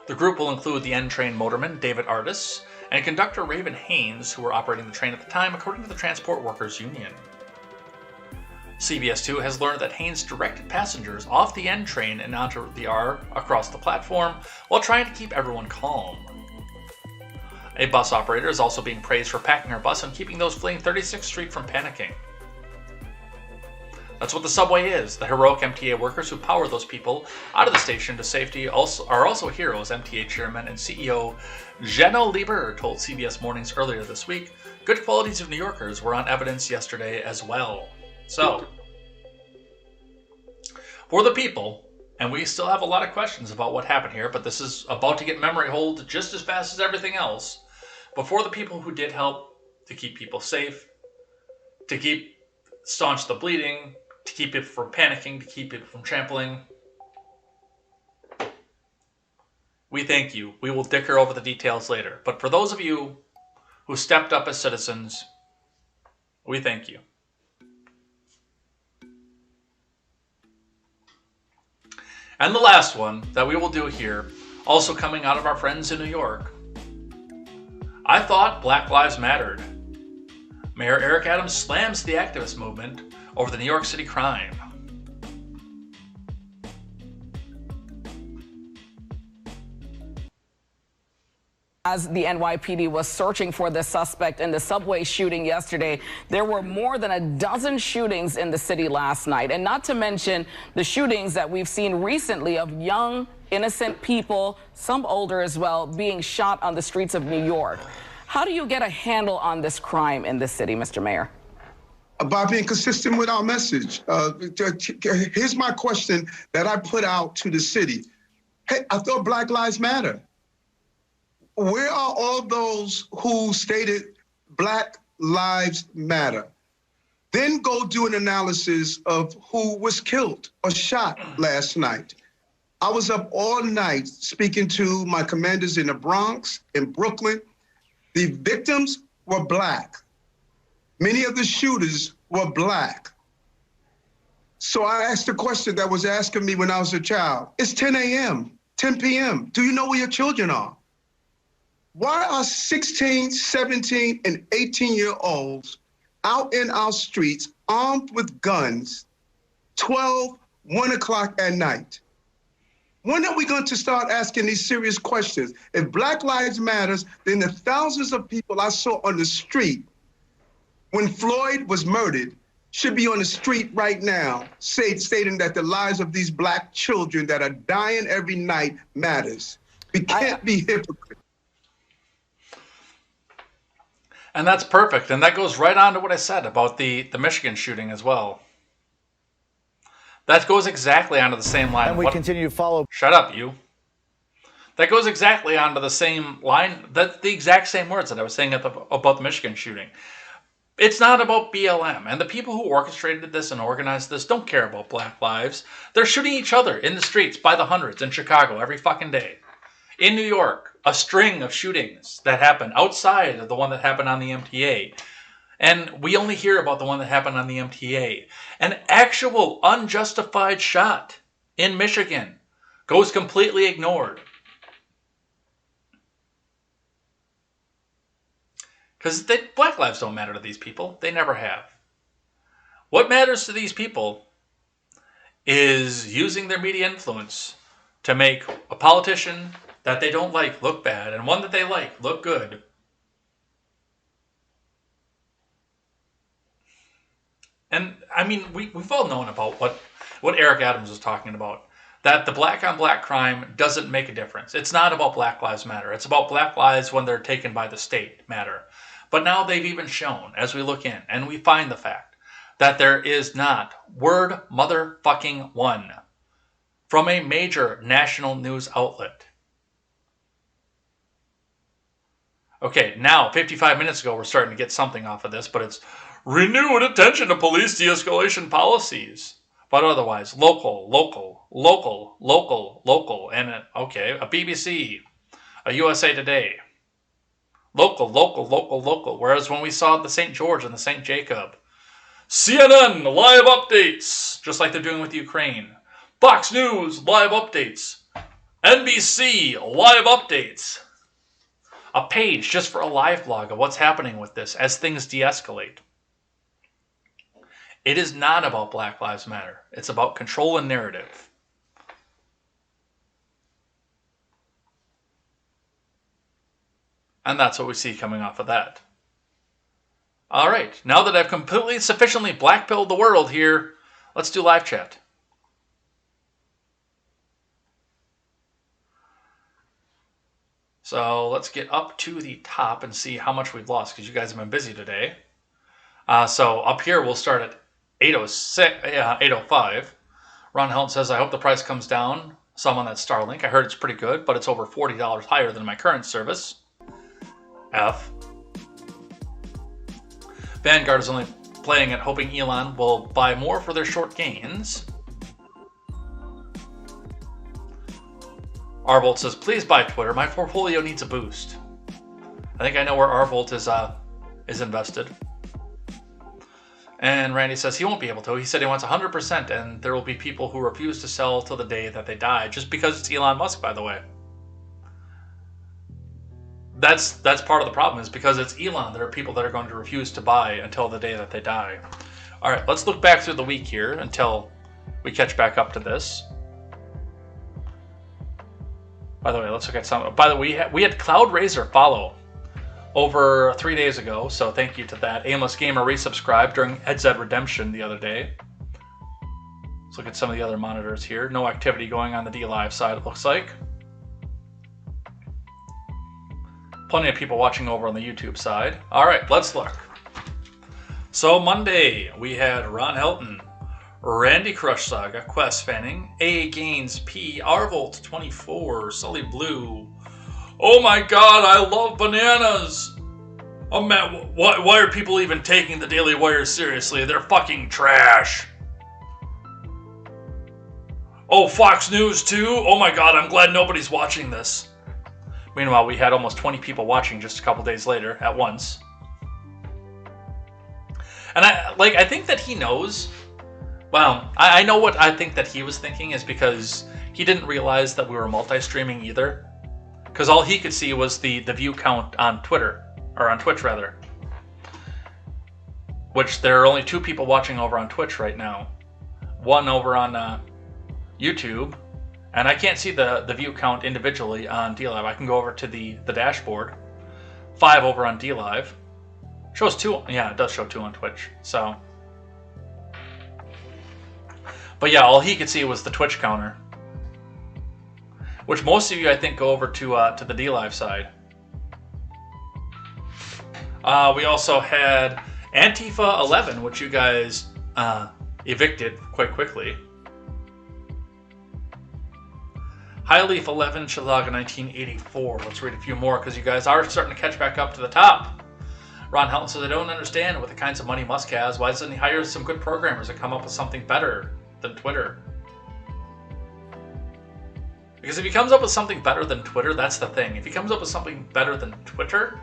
[SPEAKER 1] The group will include the N train motorman David Artis and conductor Raven Haynes, who were operating the train at the time, according to the Transport Workers Union. CBS 2 has learned that Haynes directed passengers off the N train and onto the R across the platform while trying to keep everyone calm. A bus operator is also being praised for packing her bus and keeping those fleeing 36th Street from panicking. That's what the subway is. The heroic MTA workers who power those people out of the station to safety are also heroes, MTA chairman and CEO Jenno Lieber told CBS Mornings earlier this week. Good qualities of New Yorkers were on evidence yesterday as well. So, for the people, and we still have a lot of questions about what happened here, but this is about to get memory hold just as fast as everything else. But for the people who did help to keep people safe, to staunch the bleeding, to keep people from panicking, to keep people from trampling, we thank you. We will dicker over the details later. But for those of you who stepped up as citizens, we thank you. And the last one that we will do here, also coming out of our friends in New York. I thought Black Lives Mattered. Mayor Eric Adams slams the activist movement over the New York City crime.
[SPEAKER 7] As the NYPD was searching for the suspect in the subway shooting yesterday, there were more than a dozen shootings in the city last night. And not to mention the shootings that we've seen recently of young, innocent people, some older as well, being shot on the streets of New York. How do you get a handle on this crime in this city, Mr. Mayor?
[SPEAKER 2] By being consistent with our message. Here's my question that I put out to the city. Hey, I thought Black Lives Matter. Where are all those who stated Black Lives Matter? Then go do an analysis of who was killed or shot last night. I was up all night speaking to my commanders in the Bronx, in Brooklyn. The victims were Black. Many of the shooters were Black. So I asked the question that was asking me when I was a child. It's 10 a.m., 10 p.m. Do you know where your children are? Why are 16, 17, and 18-year-olds out in our streets armed with guns 12, 1 o'clock at night? When are we going to start asking these serious questions? If Black Lives Matters, then the thousands of people I saw on the street when Floyd was murdered should be on the street right now stating that the lives of these Black children that are dying every night matters. We can't be hypocrites.
[SPEAKER 1] And that's perfect. And that goes right on to what I said about the Michigan shooting as well. That goes exactly onto the same line.
[SPEAKER 8] And we continue to follow.
[SPEAKER 1] Shut up, you. That goes exactly onto the same line. That's the exact same words that I was saying about the Michigan shooting. It's not about BLM. And the people who orchestrated this and organized this don't care about Black lives. They're shooting each other in the streets by the hundreds in Chicago every fucking day. In New York, a string of shootings that happened outside of the one that happened on the MTA. And we only hear about the one that happened on the MTA. An actual unjustified shot in Michigan goes completely ignored. Because Black lives don't matter to these people. They never have. What matters to these people is using their media influence to make a politician that they don't like look bad and one that they like look good. And I mean, we've all known about what Eric Adams was talking about, that the black on black crime doesn't make a difference. It's not about Black Lives Matter. It's about black lives when they're taken by the state matter. But now they've even shown, as we look in and we find the fact that there is not word motherfucking one from a major national news outlet. Okay, now 55 minutes ago we're starting to get something off of this, but it's renewed attention to police de-escalation policies. But otherwise, local, and okay, a BBC, a USA Today. Local. Whereas when we saw the St. George and the St. Jacob, CNN live updates, just like they're doing with Ukraine. Fox News live updates. NBC live updates. A page just for a live blog of what's happening with this as things de-escalate. It is not about Black Lives Matter. It's about control and narrative. And that's what we see coming off of that. All right, now that I've completely sufficiently blackpilled the world here, let's do live chat. So let's get up to the top and see how much we've lost, because you guys have been busy today. So up here we'll start at 805. Ron Helton says, I hope the price comes down some on that Starlink. I heard it's pretty good, but it's over $40 higher than my current service. F. Vanguard is only playing it hoping Elon will buy more for their short gains. Arvolt says, please buy Twitter. My portfolio needs a boost. I think I know where Arvolt is invested. And Randy says he won't be able to. He said he wants 100%, and there will be people who refuse to sell till the day that they die, just because it's Elon Musk, by the way. That's part of the problem, is because it's Elon. There are people that are going to refuse to buy until the day that they die. All right, let's look back through the week here until we catch back up to this. By the way, let's look at some. By the way, we had Cloud Razor follow over 3 days ago, so thank you to that. Aimless Gamer resubscribed during KTZed Redemption the other day. Let's look at some of the other monitors here. No activity going on the DLive side, it looks like. Plenty of people watching over on the YouTube side. All right, let's look. So Monday, we had Ron Helton, Randy Crush Saga, Quest Fanning, A Gaines, P, Arvolt 24, Sully Blue. Oh my god, I love bananas! Oh man, why are people even taking the Daily Wire seriously? They're fucking trash. Oh, Fox News too? Oh my god, I'm glad nobody's watching this. Meanwhile, we had almost 20 people watching just a couple days later at once. And I think that he knows. Well, I know what I think that he was thinking is because he didn't realize that we were multi-streaming either. Because all he could see was the view count on Twitter, or on Twitch rather. Which there are only 2 people watching over on Twitch right now. One over on YouTube, and I can't see the view count individually on DLive. I can go over to the dashboard. 5 over on DLive. Shows 2, yeah, it does show 2 on Twitch, so. But yeah, all he could see was the Twitch counter. Which most of you, I think, go over to the DLive side. We also had Antifa 11, which you guys evicted quite quickly. Highleaf 11, Chilaga 1984. Let's read a few more because you guys are starting to catch back up to the top. Ron Helton says, I don't understand with the kinds of money Musk has. Why doesn't he hire some good programmers to come up with something better than Twitter? Because if he comes up with something better than Twitter, that's the thing. If he comes up with something better than Twitter,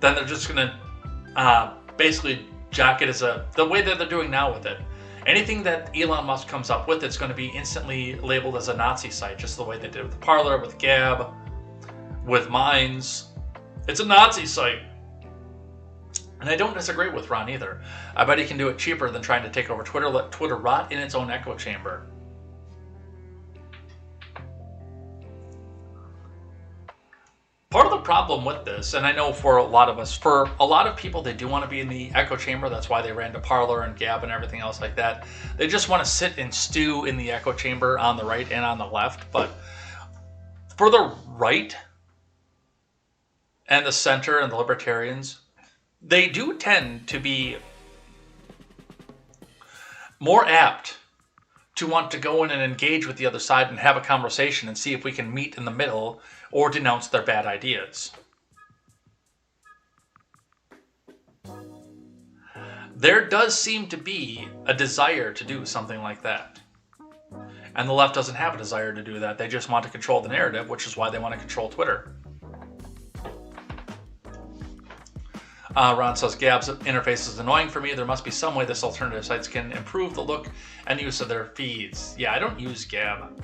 [SPEAKER 1] then they're just going to basically jack it as the way that they're doing now with it. Anything that Elon Musk comes up with, it's going to be instantly labeled as a Nazi site, just the way they did with Parler, with Gab, with Minds. It's a Nazi site. And I don't disagree with Ron either. I bet he can do it cheaper than trying to take over Twitter, let Twitter rot in its own echo chamber. Part of the problem with this, and I know for a lot of us, for a lot of people, they do want to be in the echo chamber. That's why they ran to Parler and Gab and everything else like that. They just want to sit and stew in the echo chamber on the right and on the left. But for the right and the center and the libertarians, they do tend to be more apt to want to go in and engage with the other side and have a conversation and see if we can meet in the middle or denounce their bad ideas. There does seem to be a desire to do something like that. And the left doesn't have a desire to do that. They just want to control the narrative, which is why they want to control Twitter. Ron says, Gab's interface is annoying for me. There must be some way this alternative sites can improve the look and use of their feeds. Yeah, I don't use Gab.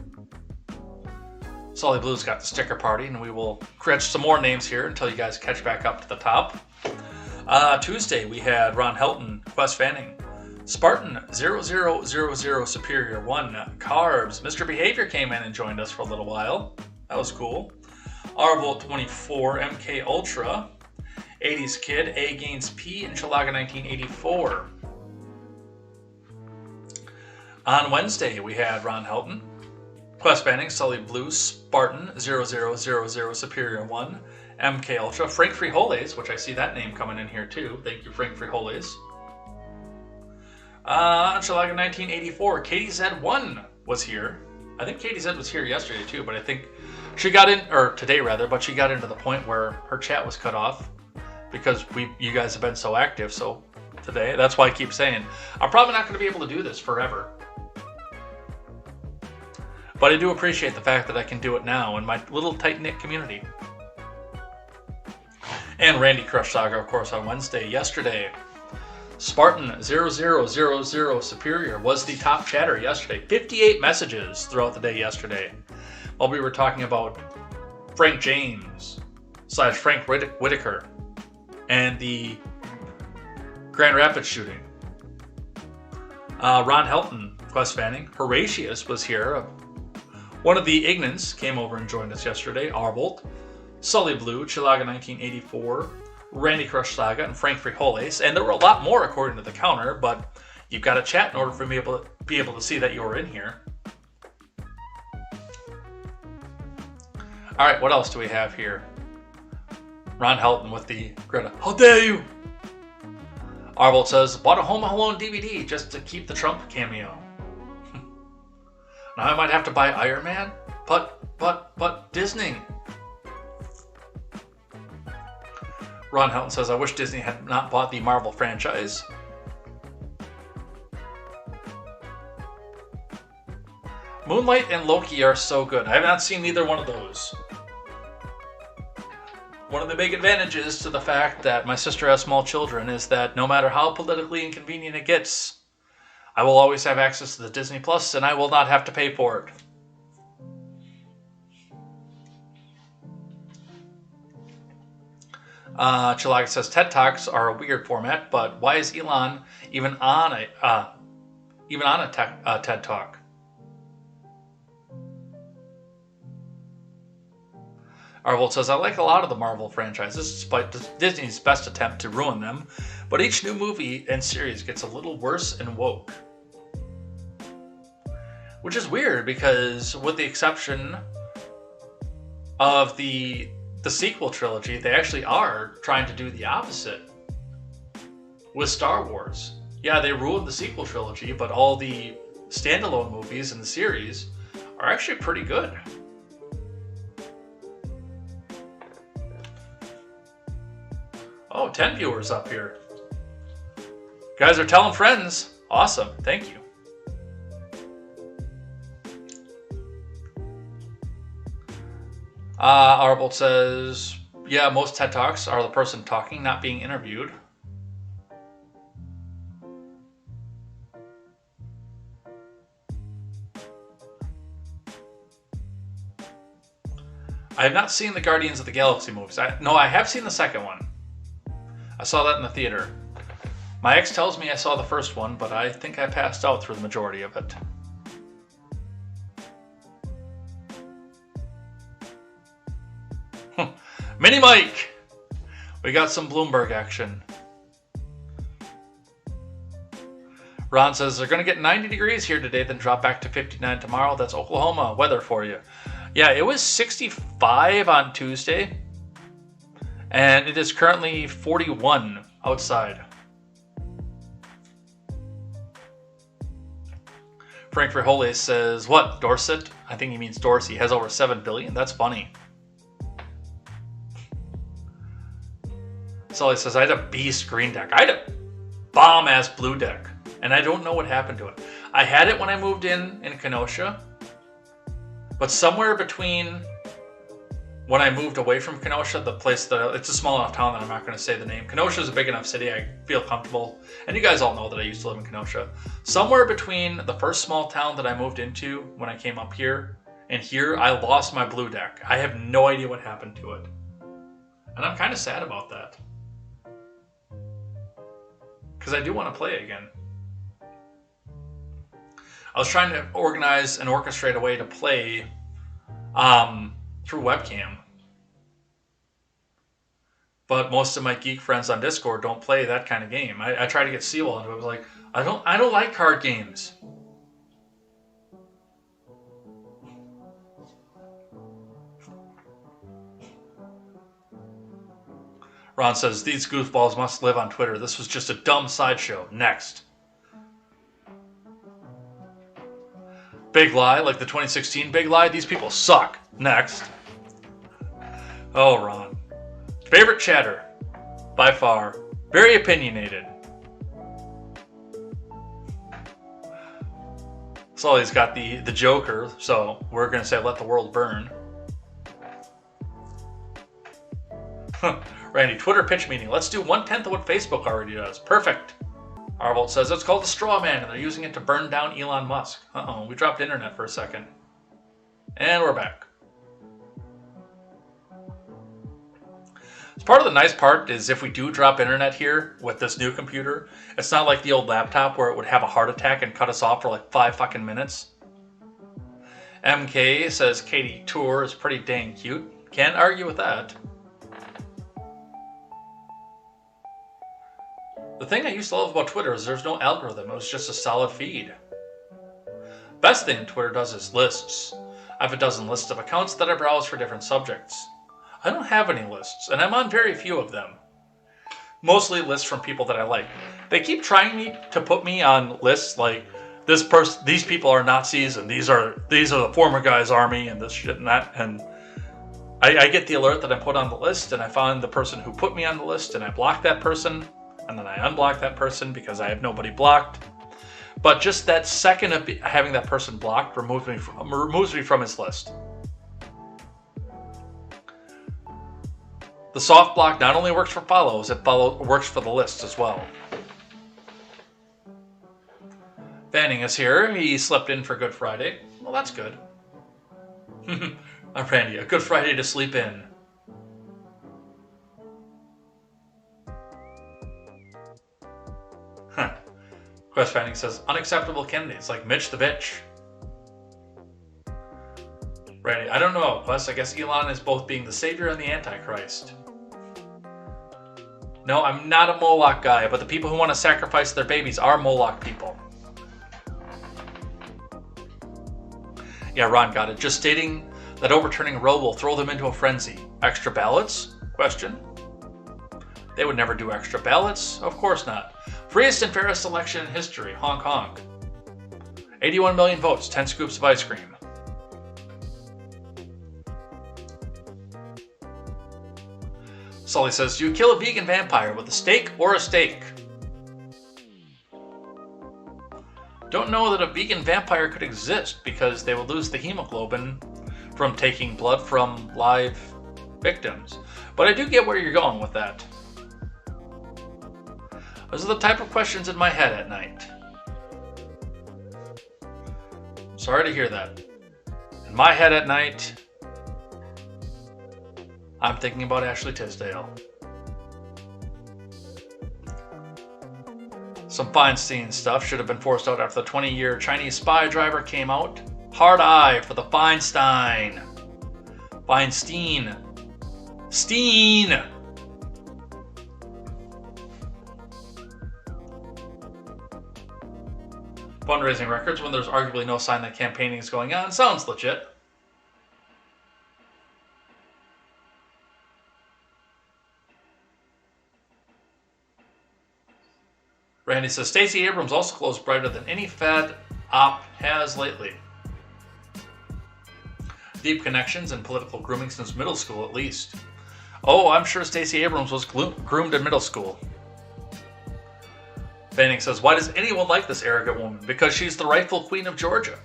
[SPEAKER 1] Solly Blue's got the sticker party, and we will crunch some more names here until you guys catch back up to the top. Tuesday, we had Ron Helton, Quest Fanning, Spartan 0000 Superior 1, Carbs, Mr. Behavior came in and joined us for a little while. That was cool. Arvolt 24, MK Ultra, 80s Kid, A Gains P, and Chalaga 1984. On Wednesday, we had Ron Helton, Quest Banning, Sully Blue, Spartan 0000 Superior 1, MK Ultra, Frank Frijoles, which I see that name coming in here too. Thank you, Frank Frijoles. Chalaga 1984, KTZed 1 was here. I think KTZed was here yesterday too, but I think she got in, or today rather, but she got into the point where her chat was cut off because you guys have been so active. So today, that's why I keep saying, I'm probably not going to be able to do this forever. But I do appreciate the fact that I can do it now in my little tight-knit community. And Randy Crush Saga, of course, on Wednesday. Yesterday, Spartan 0000 Superior was the top chatter yesterday. 58 messages throughout the day yesterday. While we were talking about Frank James / Frank Whitaker and the Grand Rapids shooting. Ron Helton, Quest Fanning, Horatius was here. One of the Ignans came over and joined us yesterday. Arvolt, Sully Blue, Chilaga 1984, Randy Crush Saga, and Frank Frijoles. And there were a lot more according to the counter, but you've got to chat in order for me to be able to see that you're in here. All right, what else do we have here? Ron Helton with the Greta, how dare you? Arvolt says, bought a Home Alone DVD just to keep the Trump cameo. Now I might have to buy Iron Man, but Disney. Ron Helton says, I wish Disney had not bought the Marvel franchise. Moonlight and Loki are so good. I have not seen either one of those. One of the big advantages to the fact that my sister has small children is that no matter how politically inconvenient it gets, I will always have access to the Disney Plus, and I will not have to pay for it. Chilaga says TED Talks are a weird format, but why is Elon even on a TED Talk? Arvold says, I like a lot of the Marvel franchises, despite Disney's best attempt to ruin them, but each new movie and series gets a little worse and woke. Which is weird, because with the exception of the sequel trilogy, they actually are trying to do the opposite with Star Wars. Yeah, they ruined the sequel trilogy, but all the standalone movies in the series are actually pretty good. Oh, 10 viewers up here. You guys are telling friends. Awesome. Thank you. Arvold says, yeah, most TED Talks are the person talking, not being interviewed. I have not seen the Guardians of the Galaxy movies. I have seen the second one. I saw that in the theater. My ex tells me I saw the first one, but I think I passed out through the majority of it. Mini Mike! We got some Bloomberg action. Ron says they're going to get 90 degrees here today, then drop back to 59 tomorrow. That's Oklahoma weather for you. Yeah, it was 65 on Tuesday, and it is currently 41 outside. Frank Frijoles says, what, Dorset? I think he means Dorsey. Has over 7 billion? That's funny. Sully says, I had a beast green deck. I had a bomb-ass blue deck, and I don't know what happened to it. I had it when I moved in Kenosha, but somewhere between when I moved away from Kenosha, the place that, it's a small enough town that I'm not going to say the name. Kenosha is a big enough city, I feel comfortable. And you guys all know that I used to live in Kenosha. Somewhere between the first small town that I moved into when I came up here and here, I lost my blue deck. I have no idea what happened to it. And I'm kind of sad about that. Because I do want to play it again. I was trying to organize and orchestrate a way to play through webcam. But most of my geek friends on Discord don't play that kind of game. I tried to get Seawall into it. I was like, I don't like card games. Ron says, these goofballs must live on Twitter. This was just a dumb sideshow. Next. Big lie, like the 2016 big lie. These people suck. Next. Oh, Ron. Favorite chatter, by far. Very opinionated. Sully's got the Joker, so we're going to say let the world burn. Randy, Twitter pitch meeting. Let's do 1/10 of what Facebook already does. Perfect. Arvold says it's called the straw man, and they're using it to burn down Elon Musk. Uh-oh, we dropped internet for a second. And we're back. So part of the nice part is if we do drop internet here with this new computer, it's not like the old laptop where it would have a heart attack and cut us off for like 5 fucking minutes. MK says Katie Tour is pretty dang cute. Can't argue with that. The thing I used to love about Twitter is there's no algorithm. It was just a solid feed. Best thing Twitter does is lists. I have a dozen lists of accounts that I browse for different subjects. I don't have any lists, and I'm on very few of them. Mostly lists from people that I like. They keep trying to put me on lists like these people are Nazis, and these are the former guy's army, and this shit and that. And I get the alert that I'm put on the list, and I find the person who put me on the list, and I block that person. And then I unblock that person because I have nobody blocked. But just that second of having that person blocked removes me from his list. The soft block not only works for follows, it works for the list as well. Fanning is here. He slept in for Good Friday. Well, that's good. I'm Randy. A Good Friday to sleep in. Quest Fanning says, unacceptable candidates like Mitch the Bitch. Randy, I don't know, Quest. I guess Elon is both being the savior and the antichrist. No, I'm not a Moloch guy, but the people who want to sacrifice their babies are Moloch people. Yeah, Ron got it. Just stating that overturning Roe will throw them into a frenzy. Extra ballots? Question. They would never do extra ballots. Of course not. Freest and fairest election in history. Honk honk. 81 million votes. 10 scoops of ice cream. Sully says, do you kill a vegan vampire with a steak or a steak? Don't know that a vegan vampire could exist because they would lose the hemoglobin from taking blood from live victims. But I do get where you're going with that. Those are the type of questions in my head at night. Sorry to hear that. In my head at night, I'm thinking about Ashley Tisdale. Some Feinstein stuff should have been forced out after the 20-year Chinese spy driver came out. Hard eye for the Feinstein. Feinstein. Steen. Fundraising records when there's arguably no sign that campaigning is going on. Sounds legit. Randy says, Stacey Abrams also closed brighter than any Fed op has lately. Deep connections and political grooming since middle school, at least. Oh, I'm sure Stacey Abrams was groomed in middle school. Fanning says, why does anyone like this arrogant woman? Because she's the rightful queen of Georgia.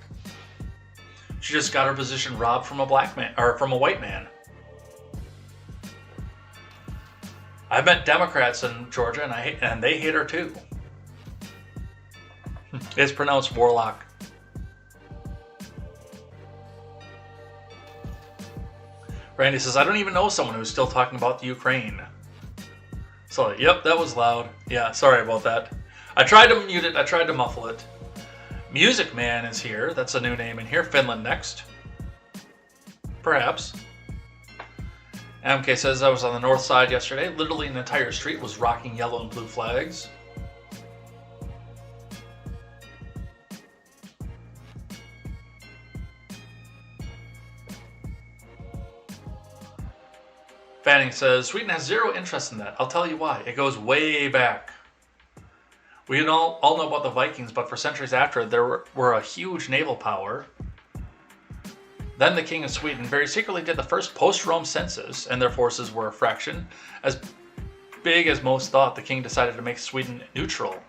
[SPEAKER 1] She just got her position robbed from a black man, or from a white man. I've met Democrats in Georgia, and they hate her too. It's pronounced Warlock. Randy says, I don't even know someone who's still talking about the Ukraine. So, yep, that was loud. Yeah, sorry about that. I tried to mute it. I tried to muffle it. Music Man is here. That's a new name in here. Finland next. Perhaps. MK says, I was on the north side yesterday. Literally an entire street was rocking yellow and blue flags. Fanning says, Sweden has zero interest in that. I'll tell you why. It goes way back. We all know about the Vikings, but for centuries after, there were a huge naval power. Then the King of Sweden very secretly did the first post-Rome census, and their forces were a fraction. As big as most thought, the king decided to make Sweden neutral.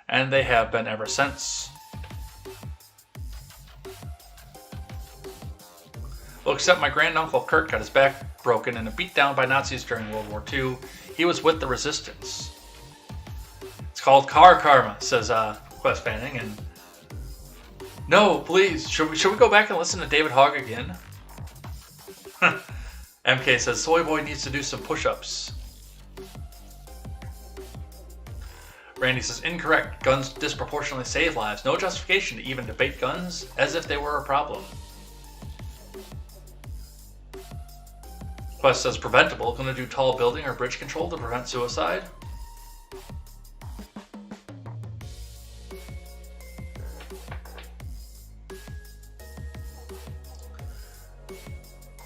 [SPEAKER 1] And they have been ever since. Well, except my granduncle Kurt got his back broken in a beatdown by Nazis during World War II. He was with the resistance. It's called car karma, says Quest Fanning. And no, please, should we go back and listen to David Hogg again? MK says Soy Boy needs to do some push-ups. Randy says incorrect. Guns disproportionately save lives. No justification to even debate guns as if they were a problem. Quest says preventable. Going to do tall building or bridge control to prevent suicide.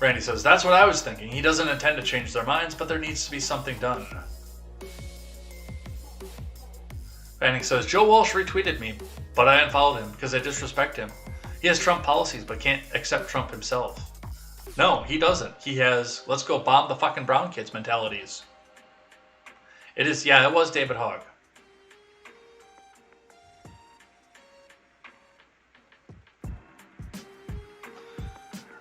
[SPEAKER 1] Randy says, that's what I was thinking. He doesn't intend to change their minds, but there needs to be something done. Fanning says, Joe Walsh retweeted me, but I unfollowed him because I disrespect him. He has Trump policies, but can't accept Trump himself. No, he doesn't. He has, let's go bomb the fucking brown kids mentalities. It is, yeah, it was David Hogg.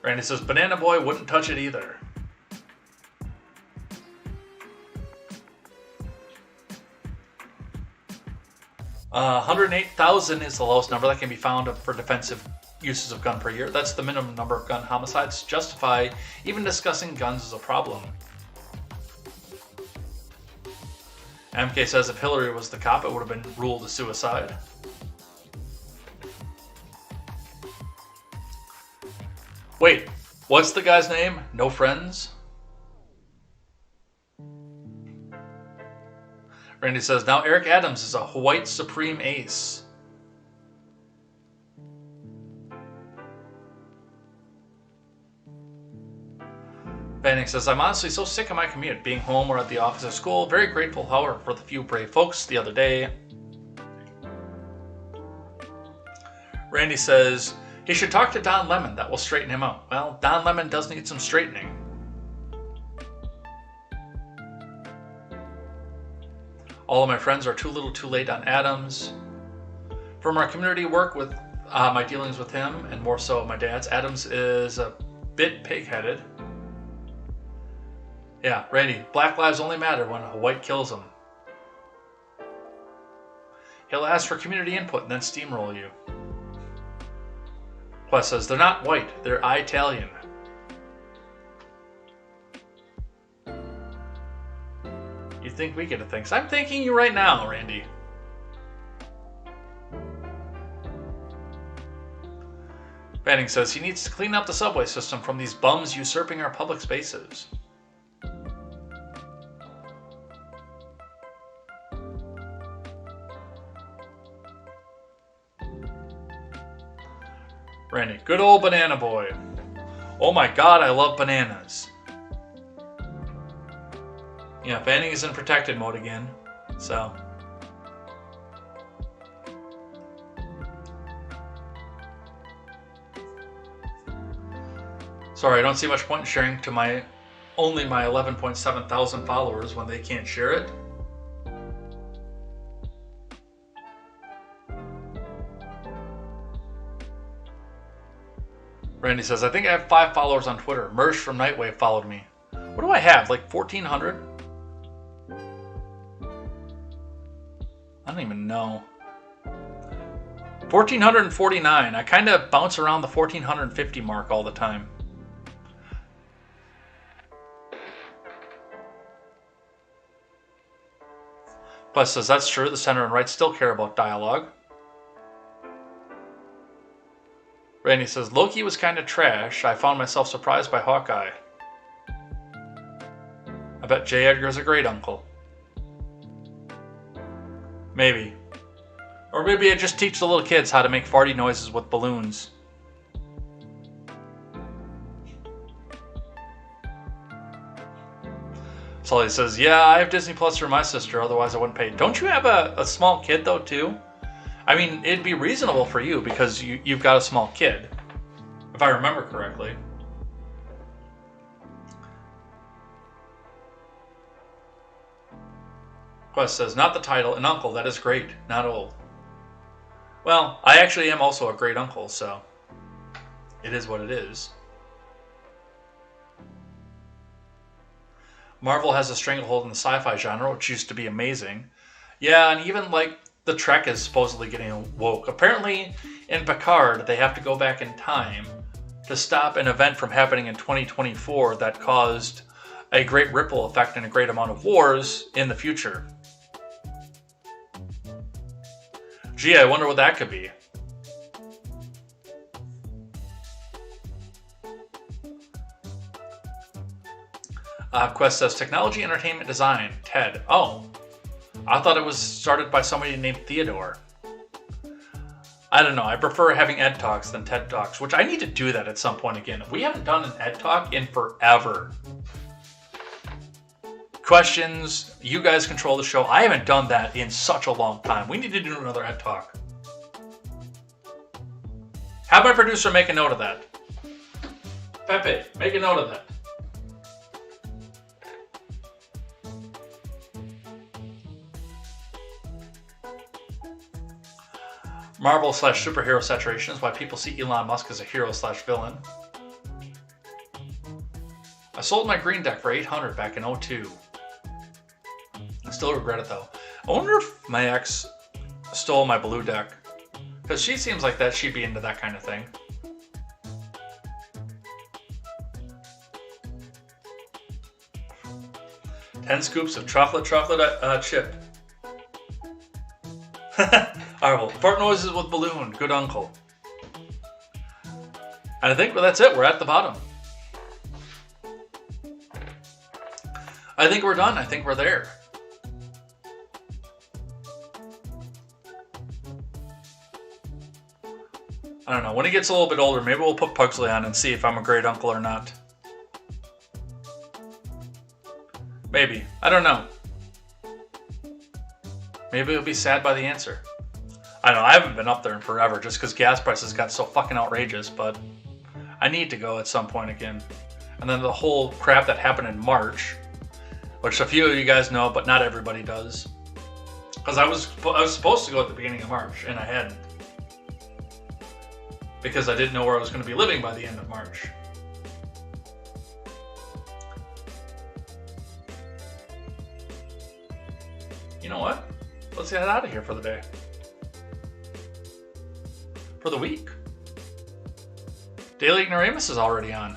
[SPEAKER 1] Randy says, Banana Boy wouldn't touch it either. Uh, 108,000 is the lowest number that can be found for defensive uses of gun per year. That's the minimum number of gun homicides to justify even discussing guns as a problem. MK says if Hillary was the cop, it would have been ruled a suicide. Wait, what's the guy's name? No friends? Randy says, now Eric Adams is a white supreme ace. Fanning says, I'm honestly so sick of my commute, being home or at the office or school. Very grateful, however, for the few brave folks the other day. Randy says, he should talk to Don Lemon. That will straighten him out. Well, Don Lemon does need some straightening. All of my friends are too little too late on Adams. From our community work with my dealings with him, and more so my dad's, Adams is a bit pig-headed. Yeah, Randy, black lives only matter when a white kills them. He'll ask for community input and then steamroll you. Plus says, they're not white, they're Italian. You think we get to think. I'm thanking you right now, Randy. Fanning says he needs to clean up the subway system from these bums usurping our public spaces. Randy, good old banana boy. Oh my god, I love bananas. Yeah, Fanning is in protected mode again, so. Sorry, I don't see much point in sharing to only my 11.7 thousand followers when they can't share it. Randy says, I think I have 5 followers on Twitter. Mersh from Nightwave followed me. What do I have? Like 1,400? I don't even know. 1,449. I kind of bounce around the 1,450 mark all the time. Plus says, that's true. The center and right still care about dialogue. Randy says, Loki was kind of trash. I found myself surprised by Hawkeye. I bet J. Edgar's a great uncle. Maybe. Or maybe I just teach the little kids how to make farty noises with balloons. Sully says, yeah, I have Disney Plus for my sister, otherwise I wouldn't pay. Don't you have a small kid, though, too? I mean, it'd be reasonable for you because you've got a small kid, if I remember correctly. Quest says, not the title, an uncle, that is great, not old. Well, I actually am also a great uncle, so it is what it is. Marvel has a stranglehold in the sci-fi genre, which used to be amazing. Yeah, and even like the Trek is supposedly getting woke. Apparently, in Picard, they have to go back in time to stop an event from happening in 2024 that caused a great ripple effect and a great amount of wars in the future. Gee, I wonder what that could be. Quest says, Technology, Entertainment, Design, TED. Oh, I thought it was started by somebody named Theodore. I don't know. I prefer having Ed Talks than TED Talks, which I need to do that at some point again. We haven't done an Ed Talk in forever. Questions, you guys control the show. I haven't done that in such a long time. We need to do another Ed Talk. Have my producer make a note of that. Pepe, make a note of that. Marvel / superhero saturation is why people see Elon Musk as a hero / villain. I sold my green deck for $800 back in 2002. I still regret it though. I wonder if my ex stole my blue deck. Because she seems like that she'd be into that kind of thing. Ten scoops of chocolate chip. Alright, fart noises with balloon. Good uncle. And I think that's it. We're at the bottom. I think we're done. I think we're there. I don't know. When he gets a little bit older, maybe we'll put Pugsley on and see if I'm a great uncle or not. Maybe. I don't know. Maybe he'll be sad by the answer. I don't know. I haven't been up there in forever just because gas prices got so fucking outrageous, but I need to go at some point again. And then the whole crap that happened in March, which a few of you guys know, but not everybody does. Because I was supposed to go at the beginning of March, and I hadn't. Because I didn't know where I was going to be living by the end of March. You know what? Let's get out of here for the day. For the week. Daily Ignoramus is already on.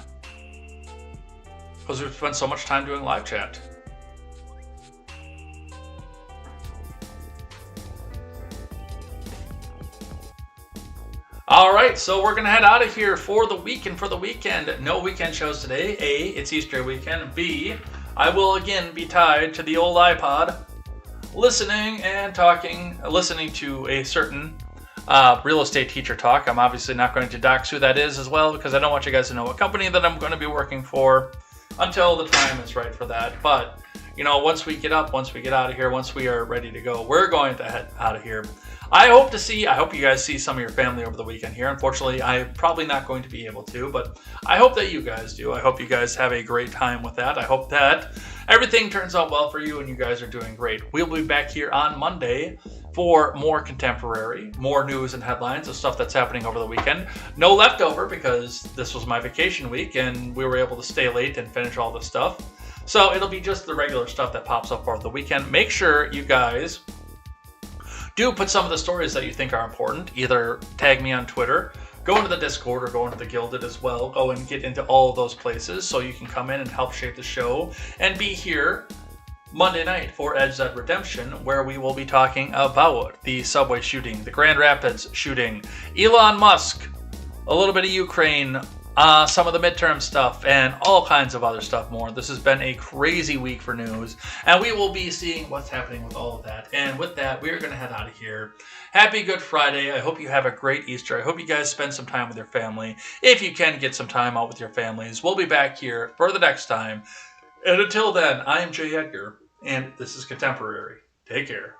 [SPEAKER 1] Because we've spent so much time doing live chat. All right, so we're going to head out of here for the week and for the weekend. No weekend shows today. A, it's Easter weekend. B, I will again be tied to the old iPod, listening to a certain real estate teacher talk. I'm obviously not going to dox who that is as well, because I don't want you guys to know what company that I'm going to be working for until the time is right for that. But, once we get out of here, once we are ready to go, we're going to head out of here. I hope you guys see some of your family over the weekend here. Unfortunately, I'm probably not going to be able to, but I hope that you guys do. I hope you guys have a great time with that. I hope that everything turns out well for you and you guys are doing great. We'll be back here on Monday for more contemporary, more news and headlines of stuff that's happening over the weekend. No leftover, because this was my vacation week and we were able to stay late and finish all this stuff. So it'll be just the regular stuff that pops up over the weekend. Make sure you guys do put some of the stories that you think are important. Either tag me on Twitter, go into the Discord, or go into the Gilded as well. Go and get into all of those places so you can come in and help shape the show and be here Monday night for KTZed Redemption, where we will be talking about the subway shooting, the Grand Rapids shooting, Elon Musk, a little bit of Ukraine, some of the midterm stuff, and all kinds of other stuff more. This has been a crazy week for news, and we will be seeing what's happening with all of that. And with that, we are going to head out of here. Happy Good Friday. I hope you have a great Easter. I hope you guys spend some time with your family. If you can get some time out with your families, we'll be back here for the next time. And until then, I am Jay Edgar, and this is Contemporary. Take care.